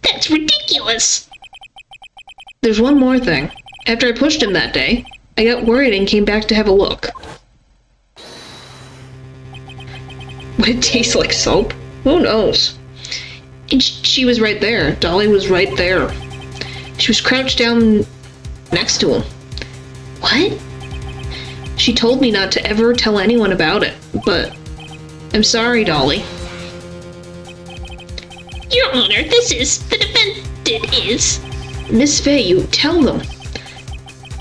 That's ridiculous. There's one more thing. After I pushed him that day, I got worried and came back to have a look. Would it taste like soap? Who knows? And she was right there. Dolly was right there. She was crouched down next to him. What? She told me not to ever tell anyone about it, but I'm sorry, Dolly. Your Honor, this is the defendant is. Miss Fay, you tell them.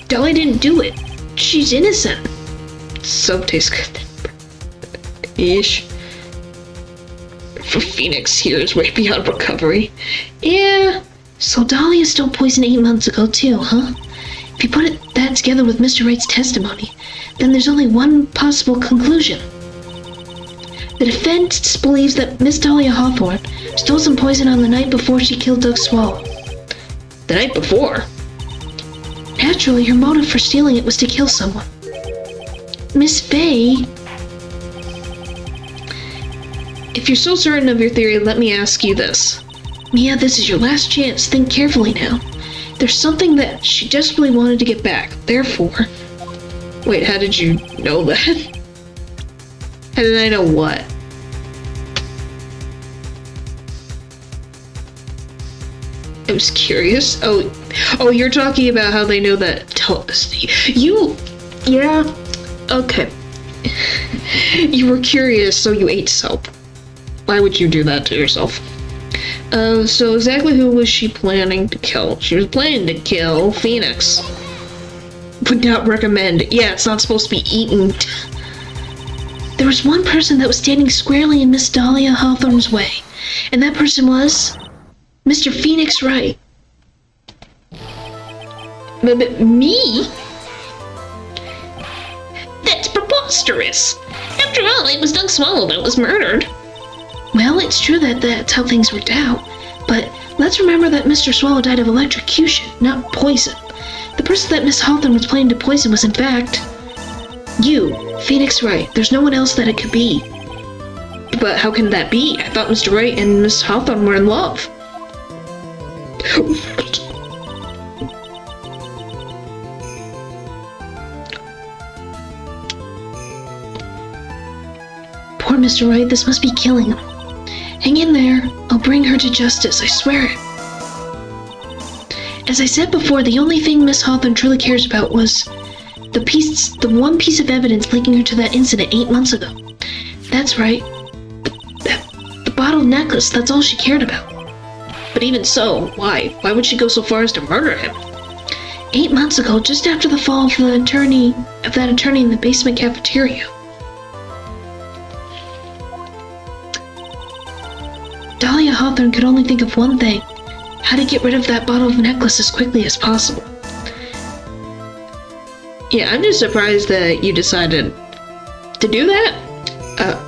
Dolly didn't do it. She's innocent. Soap tastes good. Ish. For Phoenix here is way beyond recovery. Yeah. So Dolly is still poisoned 8 months ago too, huh? If you put that together with Mr. Wright's testimony, then there's only one possible conclusion. The defense believes that Miss Dahlia Hawthorne stole some poison on the night before she killed Doug Swallow. The night before? Naturally, her motive for stealing it was to kill someone. Miss Fay... If you're so certain of your theory, let me ask you this. Mia, this is your last chance. Think carefully now. There's something that she desperately wanted to get back. Therefore... Wait, how did you know that? How did I know what? I was curious. Oh, you're talking about how they know that. Yeah. Okay. You were curious, so you ate soap. Why would you do that to yourself? So exactly who was she planning to kill? She was planning to kill Phoenix. Would not recommend. Yeah, it's not supposed to be eaten. There was one person that was standing squarely in Miss Dahlia Hawthorne's way, and that person was Mr. Phoenix Wright. But me? That's preposterous. After all, it was Doug Swallow that was murdered. Well, it's true that that's how things worked out, but let's remember that Mr. Swallow died of electrocution, not poison. The person that Miss Hawthorne was planning to poison was, in fact, you, Phoenix Wright. There's no one else that it could be. But how can that be? I thought Mr. Wright and Miss Hawthorne were in love. Poor Mr. Wright, this must be killing him. Hang in there. I'll bring her to justice, I swear it. As I said before, the only thing Miss Hawthorne truly cares about was the one piece of evidence linking her to that incident 8 months ago. That's right. The bottle necklace, that's all she cared about. But even so, why? Why would she go so far as to murder him? 8 months ago, just after the fall of that attorney in the basement cafeteria. Dahlia Hawthorne could only think of one thing: how to get rid of that bottle of necklace as quickly as possible. Yeah, I'm just surprised that you decided to do that.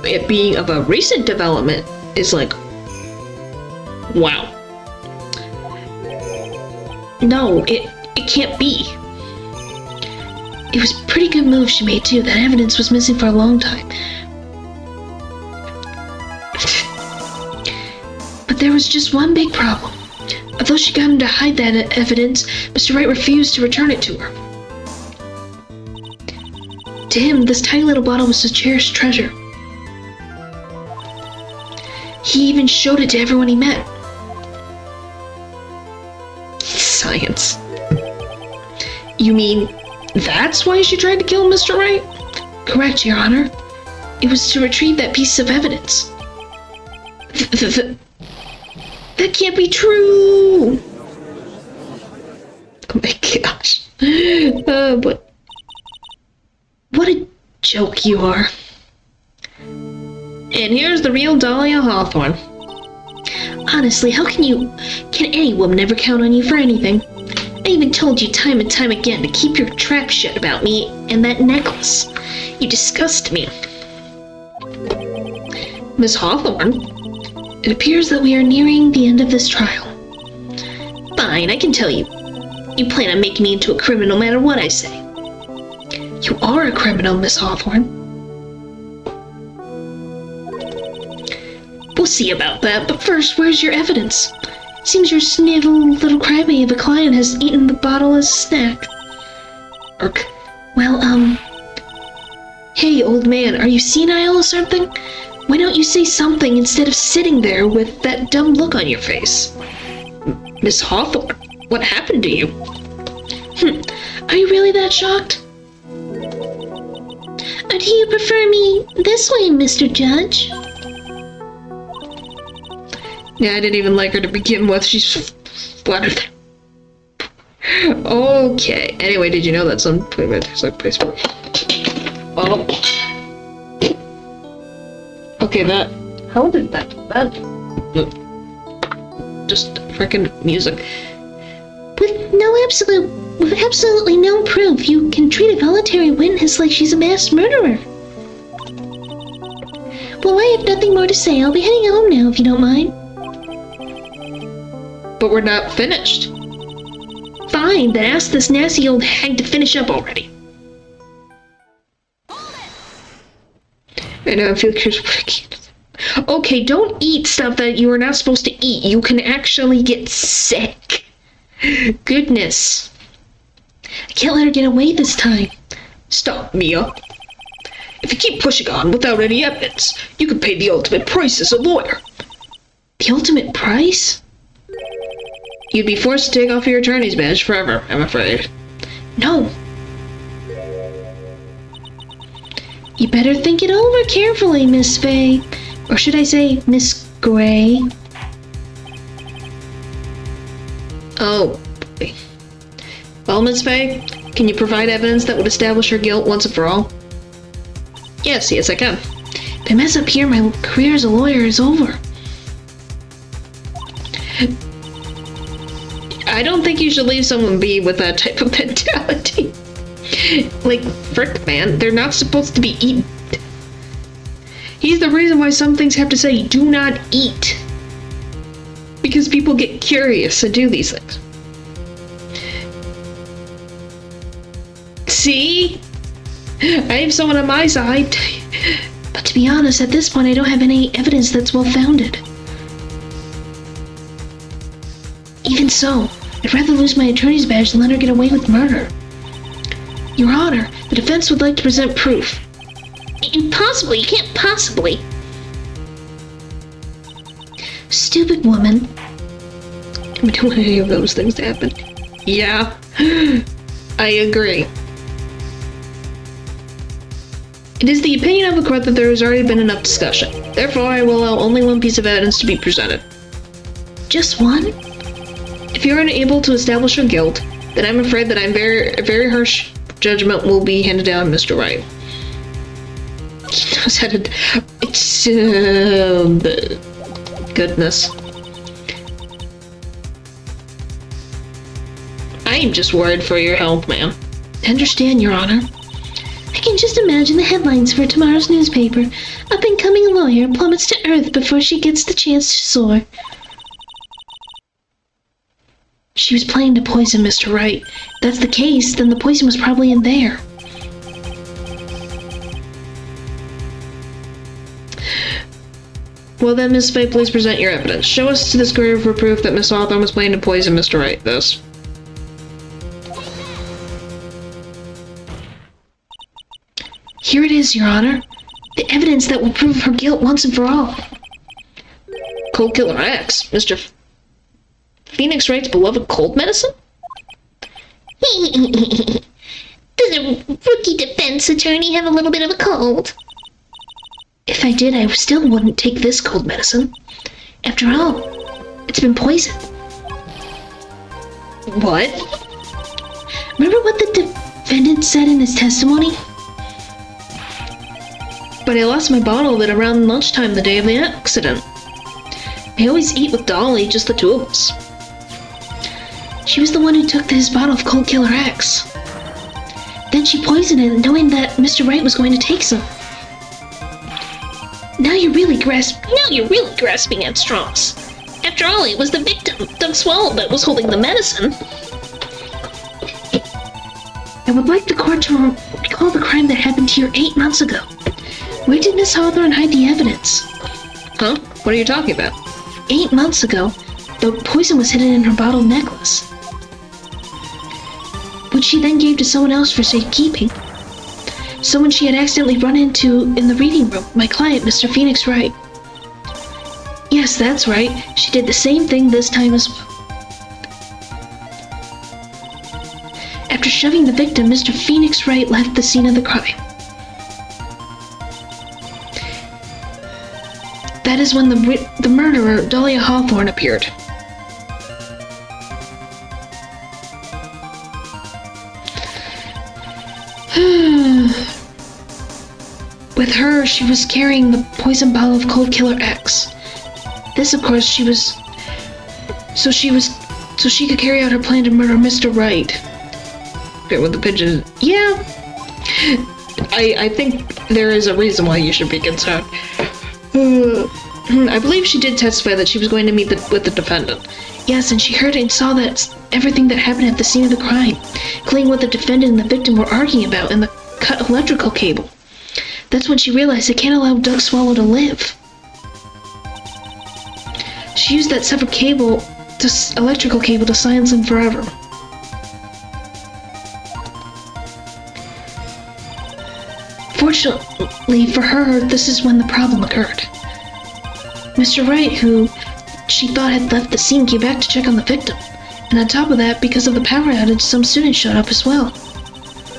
It being of a recent development is like, wow. No, it can't be. It was a pretty good move she made too. That evidence was missing for a long time. But there was just one big problem. Although she got him to hide that evidence, Mr. Wright refused to return it to her. To him, this tiny little bottle was a cherished treasure. He even showed it to everyone he met. Science. You mean that's why she tried to kill Mr. Wright? Correct, Your Honor. It was to retrieve that piece of evidence. That can't be true! Oh my gosh. But what a joke you are. And here's the real Dahlia Hawthorne. Honestly, can any woman ever count on you for anything? I even told you time and time again to keep your trap shut about me and that necklace. You disgust me. Miss Hawthorne? It appears that we are nearing the end of this trial. Fine, I can tell you. You plan on making me into a criminal no matter what I say. You are a criminal, Miss Hawthorne. We'll see about that, But first, where's your evidence? Seems your snivel little crybaby of a client has eaten the bottle as a snack. Urk. Well, hey, old man, are you senile or something? Why don't you say something instead of sitting there with that dumb look on your face? Miss Hawthorne, what happened to you? Are you really that shocked? Or do you prefer me this way, Mr. Judge? Yeah, I didn't even like her to begin with. She's flattered. Okay. Anyway, did you know that some there's a place for? Oh. Okay, that. How did that? Just freaking music. With absolutely no proof, you can treat a voluntary witness like she's a mass murderer. Well, I have nothing more to say. I'll be heading home now, if you don't mind. But we're not finished. Fine, then ask this nasty old hag to finish up already. I know, I feel like you're working. Okay, don't eat stuff that you are not supposed to eat. You can actually get sick. Goodness. I can't let her get away this time. Stop, Mia. If you keep pushing on without any evidence, you could pay the ultimate price as a lawyer. The ultimate price? You'd be forced to take off your attorney's badge forever, I'm afraid. No. You better think it over carefully, Miss Faye. Or should I say, Miss Gray? Oh. Well, Miss Faye, can you provide evidence that would establish her guilt once and for all? Yes, I can. If I mess up here, my career as a lawyer is over. I don't think you should leave someone be with that type of mentality. Like, frick, man, they're not supposed to be eaten. He's the reason why some things have to say, do not eat. Because people get curious and do these things. See? I have someone on my side. But to be honest, at this point I don't have any evidence that's well-founded. Even so, I'd rather lose my attorney's badge than let her get away with murder. Your Honor, the defense would like to present proof. Impossible, you can't possibly. Stupid woman. We don't want any of those things to happen. Yeah, I agree. It is the opinion of the court that there has already been enough discussion. Therefore, I will allow only one piece of evidence to be presented. Just one? If you are unable to establish your guilt, then I'm afraid that a very harsh judgment will be handed down, Mr. Wright. He knows how to... It's... goodness. I am just worried for your health, ma'am. I understand, Your Honor. I can just imagine the headlines for tomorrow's newspaper. Up-and-coming lawyer plummets to earth before she gets the chance to soar. She was planning to poison Mr. Wright. If that's the case, then the poison was probably in there. Well then, Miss Faye, please present your evidence. Show us to this courier for proof that Miss Hawthorne was planning to poison Mr. Wright. This. Here it is, Your Honor. The evidence that will prove her guilt once and for all. Cold Killer X? Mr. Phoenix Wright's beloved cold medicine? Does a rookie defense attorney have a little bit of a cold? If I did, I still wouldn't take this cold medicine. After all, it's been poisoned. What? Remember what the defendant said in his testimony? But I lost my bottle of it around lunchtime the day of the accident. We always eat with Dolly, just the two of us. She was the one who took his bottle of Cold Killer X. Then she poisoned it, knowing that Mr. Wright was going to take some. Now you're really grasping at straws. After all, it was the victim, Doug Swallow, that was holding the medicine. I would like the court to recall the crime that happened here 8 months ago. Where did Miss Hawthorne hide the evidence? Huh? What are you talking about? 8 months ago, the poison was hidden in her bottle necklace, which she then gave to someone else for safekeeping. Someone she had accidentally run into in the reading room, my client, Mr. Phoenix Wright. Yes, that's right. She did the same thing this time as well. After shoving the victim, Mr. Phoenix Wright left the scene of the crime. That is when the murderer, Dahlia Hawthorne, appeared. With her, she was carrying the poison bottle of Cold Killer X. This, of course, so she could carry out her plan to murder Mr. Wright. Okay, with the pigeon. Yeah. I think there is a reason why you should be concerned. I believe she did testify that she was going to meet with the defendant. Yes, and she heard and saw that everything that happened at the scene of the crime, including what the defendant and the victim were arguing about and the cut electrical cable. That's when she realized they can't allow Doug Swallow to live. She used that severed electrical cable to silence him forever. Fortunately for her, this is when the problem occurred. Mr. Wright, who she thought had left the scene, came back to check on the victim. And on top of that, because of the power outage, some students showed up as well.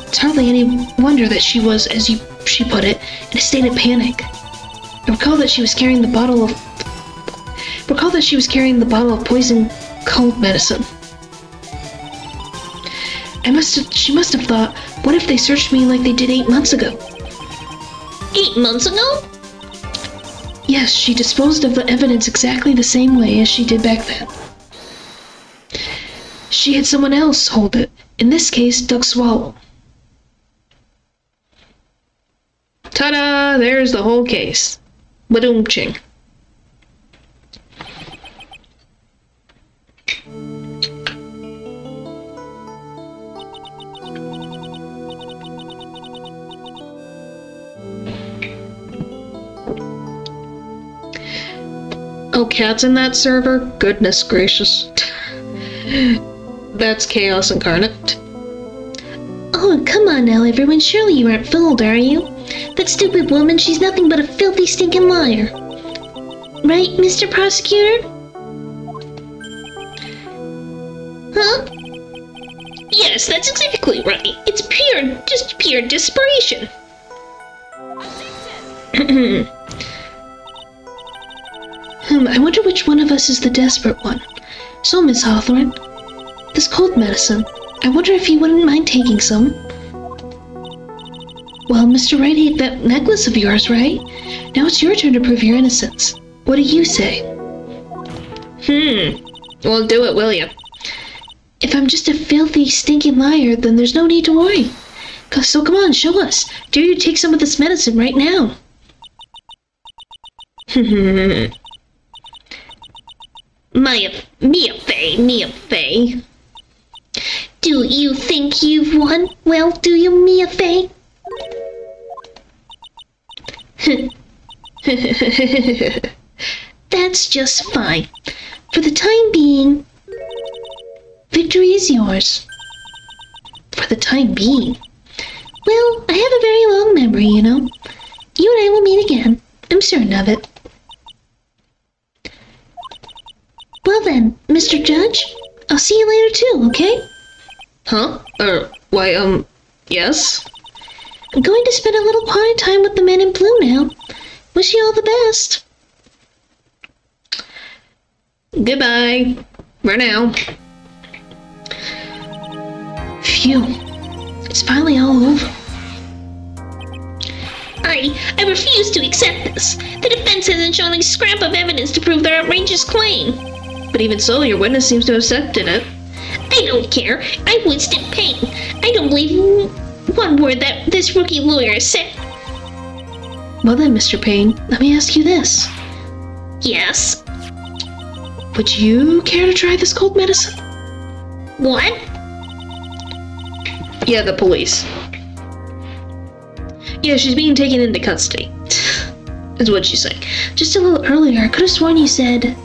It's hardly any wonder that she was, as she put it, in a state of panic. I recall that she was carrying the bottle of poison cold medicine. She must have thought, what if they searched me like they did 8 months ago? 8 months ago? Yes, she disposed of the evidence exactly the same way as she did back then. She had someone else hold it, in this case, Doug Swallow. Ta-da! There's the whole case. Ba-doom-ching. Oh, cats in that server? Goodness gracious. That's chaos incarnate. Oh, come on now, everyone. Surely you aren't fooled, are you? That stupid woman, she's nothing but a filthy, stinking liar. Right, Mr. Prosecutor? Huh? Yes, that's exactly right. It's just pure desperation. I wonder which one of us is the desperate one. So, Miss Hawthorne, this cold medicine, I wonder if you wouldn't mind taking some? Well, Mr. Wright ate that necklace of yours, right? Now it's your turn to prove your innocence. What do you say? Well, do it, will ya? If I'm just a filthy, stinking liar, then there's no need to worry. So come on, show us. Dare you take some of this medicine right now? Mia Fey. Do you think you've won? Well, do you, Mia Fey? That's just fine. For the time being, victory is yours. For the time being. Well, I have a very long memory, you know. You and I will meet again. I'm certain of it. Well then, Mr. Judge, I'll see you later too, okay? Huh? Yes? I'm going to spend a little party time with the men in blue now. Wish you all the best. Goodbye. For now. Phew. It's finally all over. I refuse to accept this. The defense hasn't shown a scrap of evidence to prove their outrageous claim. But even so, your witness seems to have accepted it. I don't care. I withstood pain. I don't believe one word that this rookie lawyer has said. Well then, Mr. Payne, let me ask you this. Yes? Would you care to try this cold medicine? What? Yeah, the police. Yeah, she's being taken into custody. Is what she's saying. Just a little earlier, I could have sworn you said...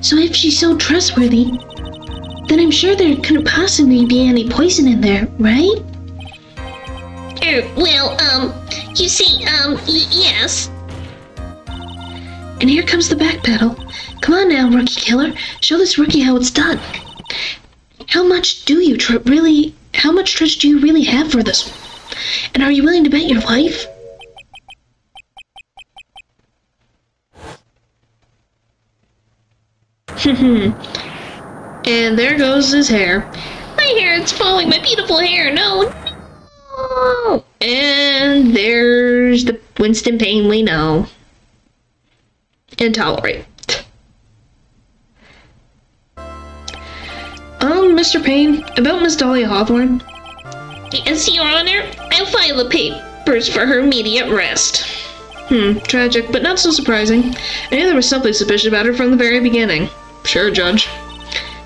So if she's so trustworthy, then I'm sure there couldn't possibly be any poison in there, right? You see, yes. And here comes the back pedal. Come on now, rookie killer. Show this rookie how it's done. How much do you how much trust do you really have for this one? And are you willing to bet your life? And there goes his hair. My hair, it's falling. My beautiful hair. No. And there's the Winston Payne we know and tolerate. Mr. Payne, about Miss Dahlia Hawthorne. Yes, Your Honor. I'll file the papers for her immediate arrest. Tragic, but not so surprising. I knew there was something suspicious about her from the very beginning. Sure, Judge.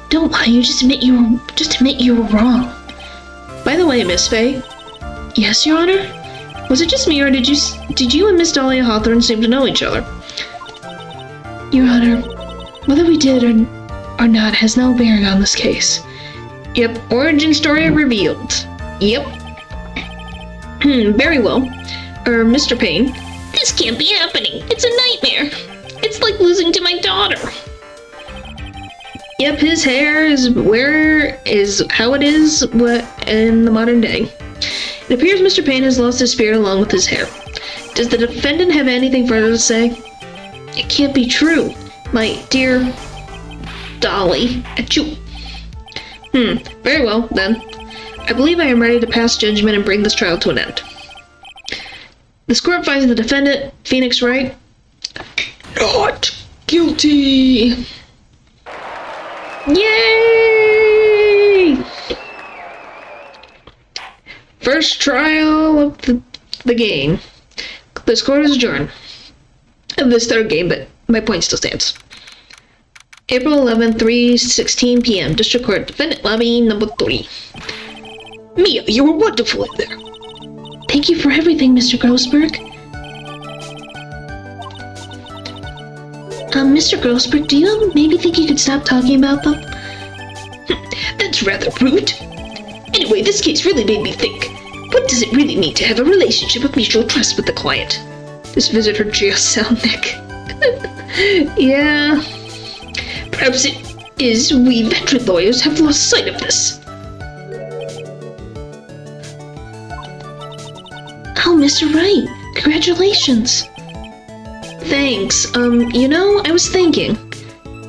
Don't lie, you just admit you were wrong. By the way, Miss Faye. Yes, Your Honor? Was it just me, or did you and Miss Dahlia Hawthorne seem to know each other? Your Honor, whether we did or not has no bearing on this case. Yep, origin story revealed. Yep. Very well. Mr. Payne. This can't be happening. It's a nightmare. It's like losing to my daughter. Yep, his hair is how it is in the modern day. It appears Mr. Payne has lost his spirit along with his hair. Does the defendant have anything further to say? It can't be true, my dear Dolly. Achoo. Very well, then. I believe I am ready to pass judgment and bring this trial to an end. This court finds the defendant, Phoenix Wright, not guilty. Yay! First trial of the game. This court is adjourned. Of this third game, but my point still stands. April 11th, 3:16 p.m. District Court, Defendant Lobby number 3. Mia, you were wonderful in there. Thank you for everything, Mr. Grossberg. Mr. Grossberg, do you maybe think you could stop talking about them? That's rather rude. Anyway, this case really made me think. What does it really mean to have a relationship of mutual trust with the client? This visitor just sound Nick. Yeah. Perhaps it is we veteran lawyers have lost sight of this. Oh, Mr. Wright, congratulations. Thanks. I was thinking.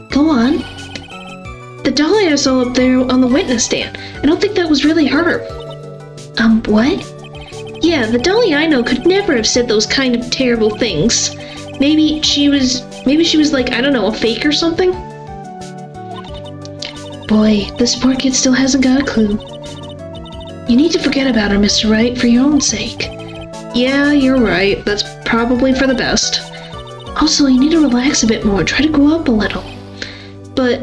Go on. The dolly I saw up there on the witness stand, I don't think that was really her. What? Yeah, the dolly I know could never have said those kind of terrible things. Maybe she was like, I don't know, a fake or something? Boy, this poor kid still hasn't got a clue. You need to forget about her, Mr. Wright, for your own sake. Yeah, you're right. That's probably for the best. Also, you need to relax a bit more. Try to grow up a little. But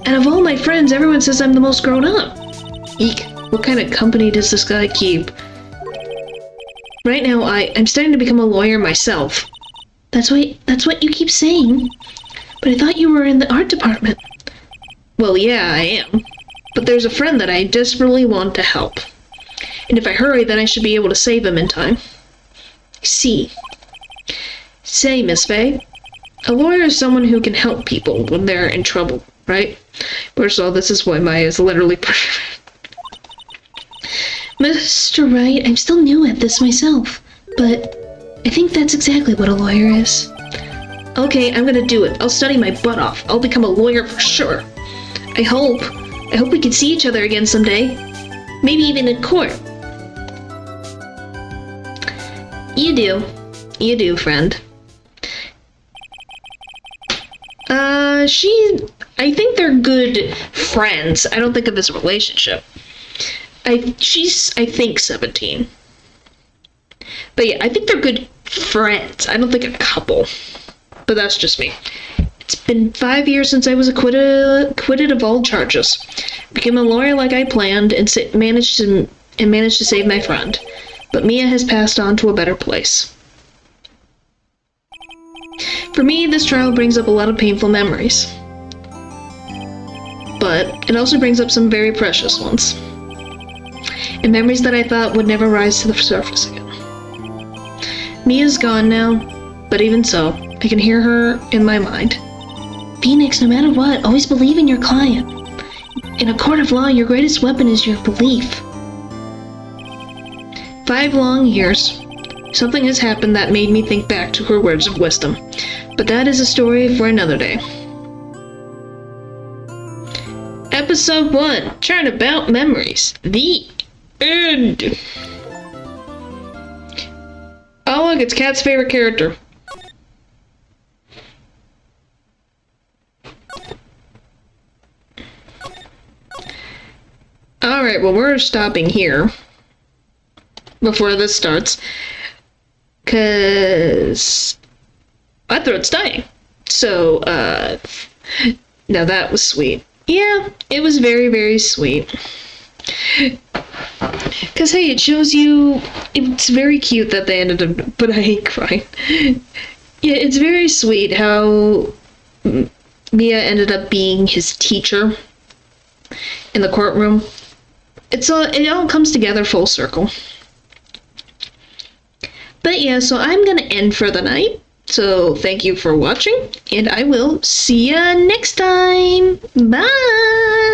out of all my friends, everyone says I'm the most grown up. Eek, what kind of company does this guy keep? Right now, I'm starting to become a lawyer myself. That's what you keep saying. But I thought you were in the art department. Well, yeah, I am. But there's a friend that I desperately want to help. And if I hurry, then I should be able to save him in time. See. Say, Miss Faye, a lawyer is someone who can help people when they're in trouble, right? First of all, this is why Maya is literally perfect. Mr. Wright, I'm still new at this myself, but I think that's exactly what a lawyer is. Okay, I'm gonna do it. I'll study my butt off. I'll become a lawyer for sure. I hope we can see each other again someday. Maybe even in court. You do, friend. I think they're good friends. I don't think of this relationship. She's, I think, 17. But yeah, I think they're good friends. I don't think a couple. But that's just me. It's been 5 years since I was acquitted of all charges. Became a lawyer like I planned and managed to save my friend. But Mia has passed on to a better place. For me, this trial brings up a lot of painful memories. But it also brings up some very precious ones. And memories that I thought would never rise to the surface again. Mia's gone now, but even so, I can hear her in my mind. Phoenix, no matter what, always believe in your client. In a court of law, your greatest weapon is your belief. 5 long years. Something has happened that made me think back to her words of wisdom. But that is a story for another day. Episode 1, Turnabout Memories. The end. Oh look, it's Kat's favorite character. Alright, well we're stopping here before this starts. 'Cause my throat's dying. So, now that was sweet. Yeah, it was very, very sweet. 'Cause hey, it shows you, it's very cute that they ended up, but I hate crying. Yeah, it's very sweet how Mia ended up being his teacher in the courtroom. It all comes together full circle. But yeah, so I'm gonna end for the night. So thank you for watching, and I will see ya next time. Bye!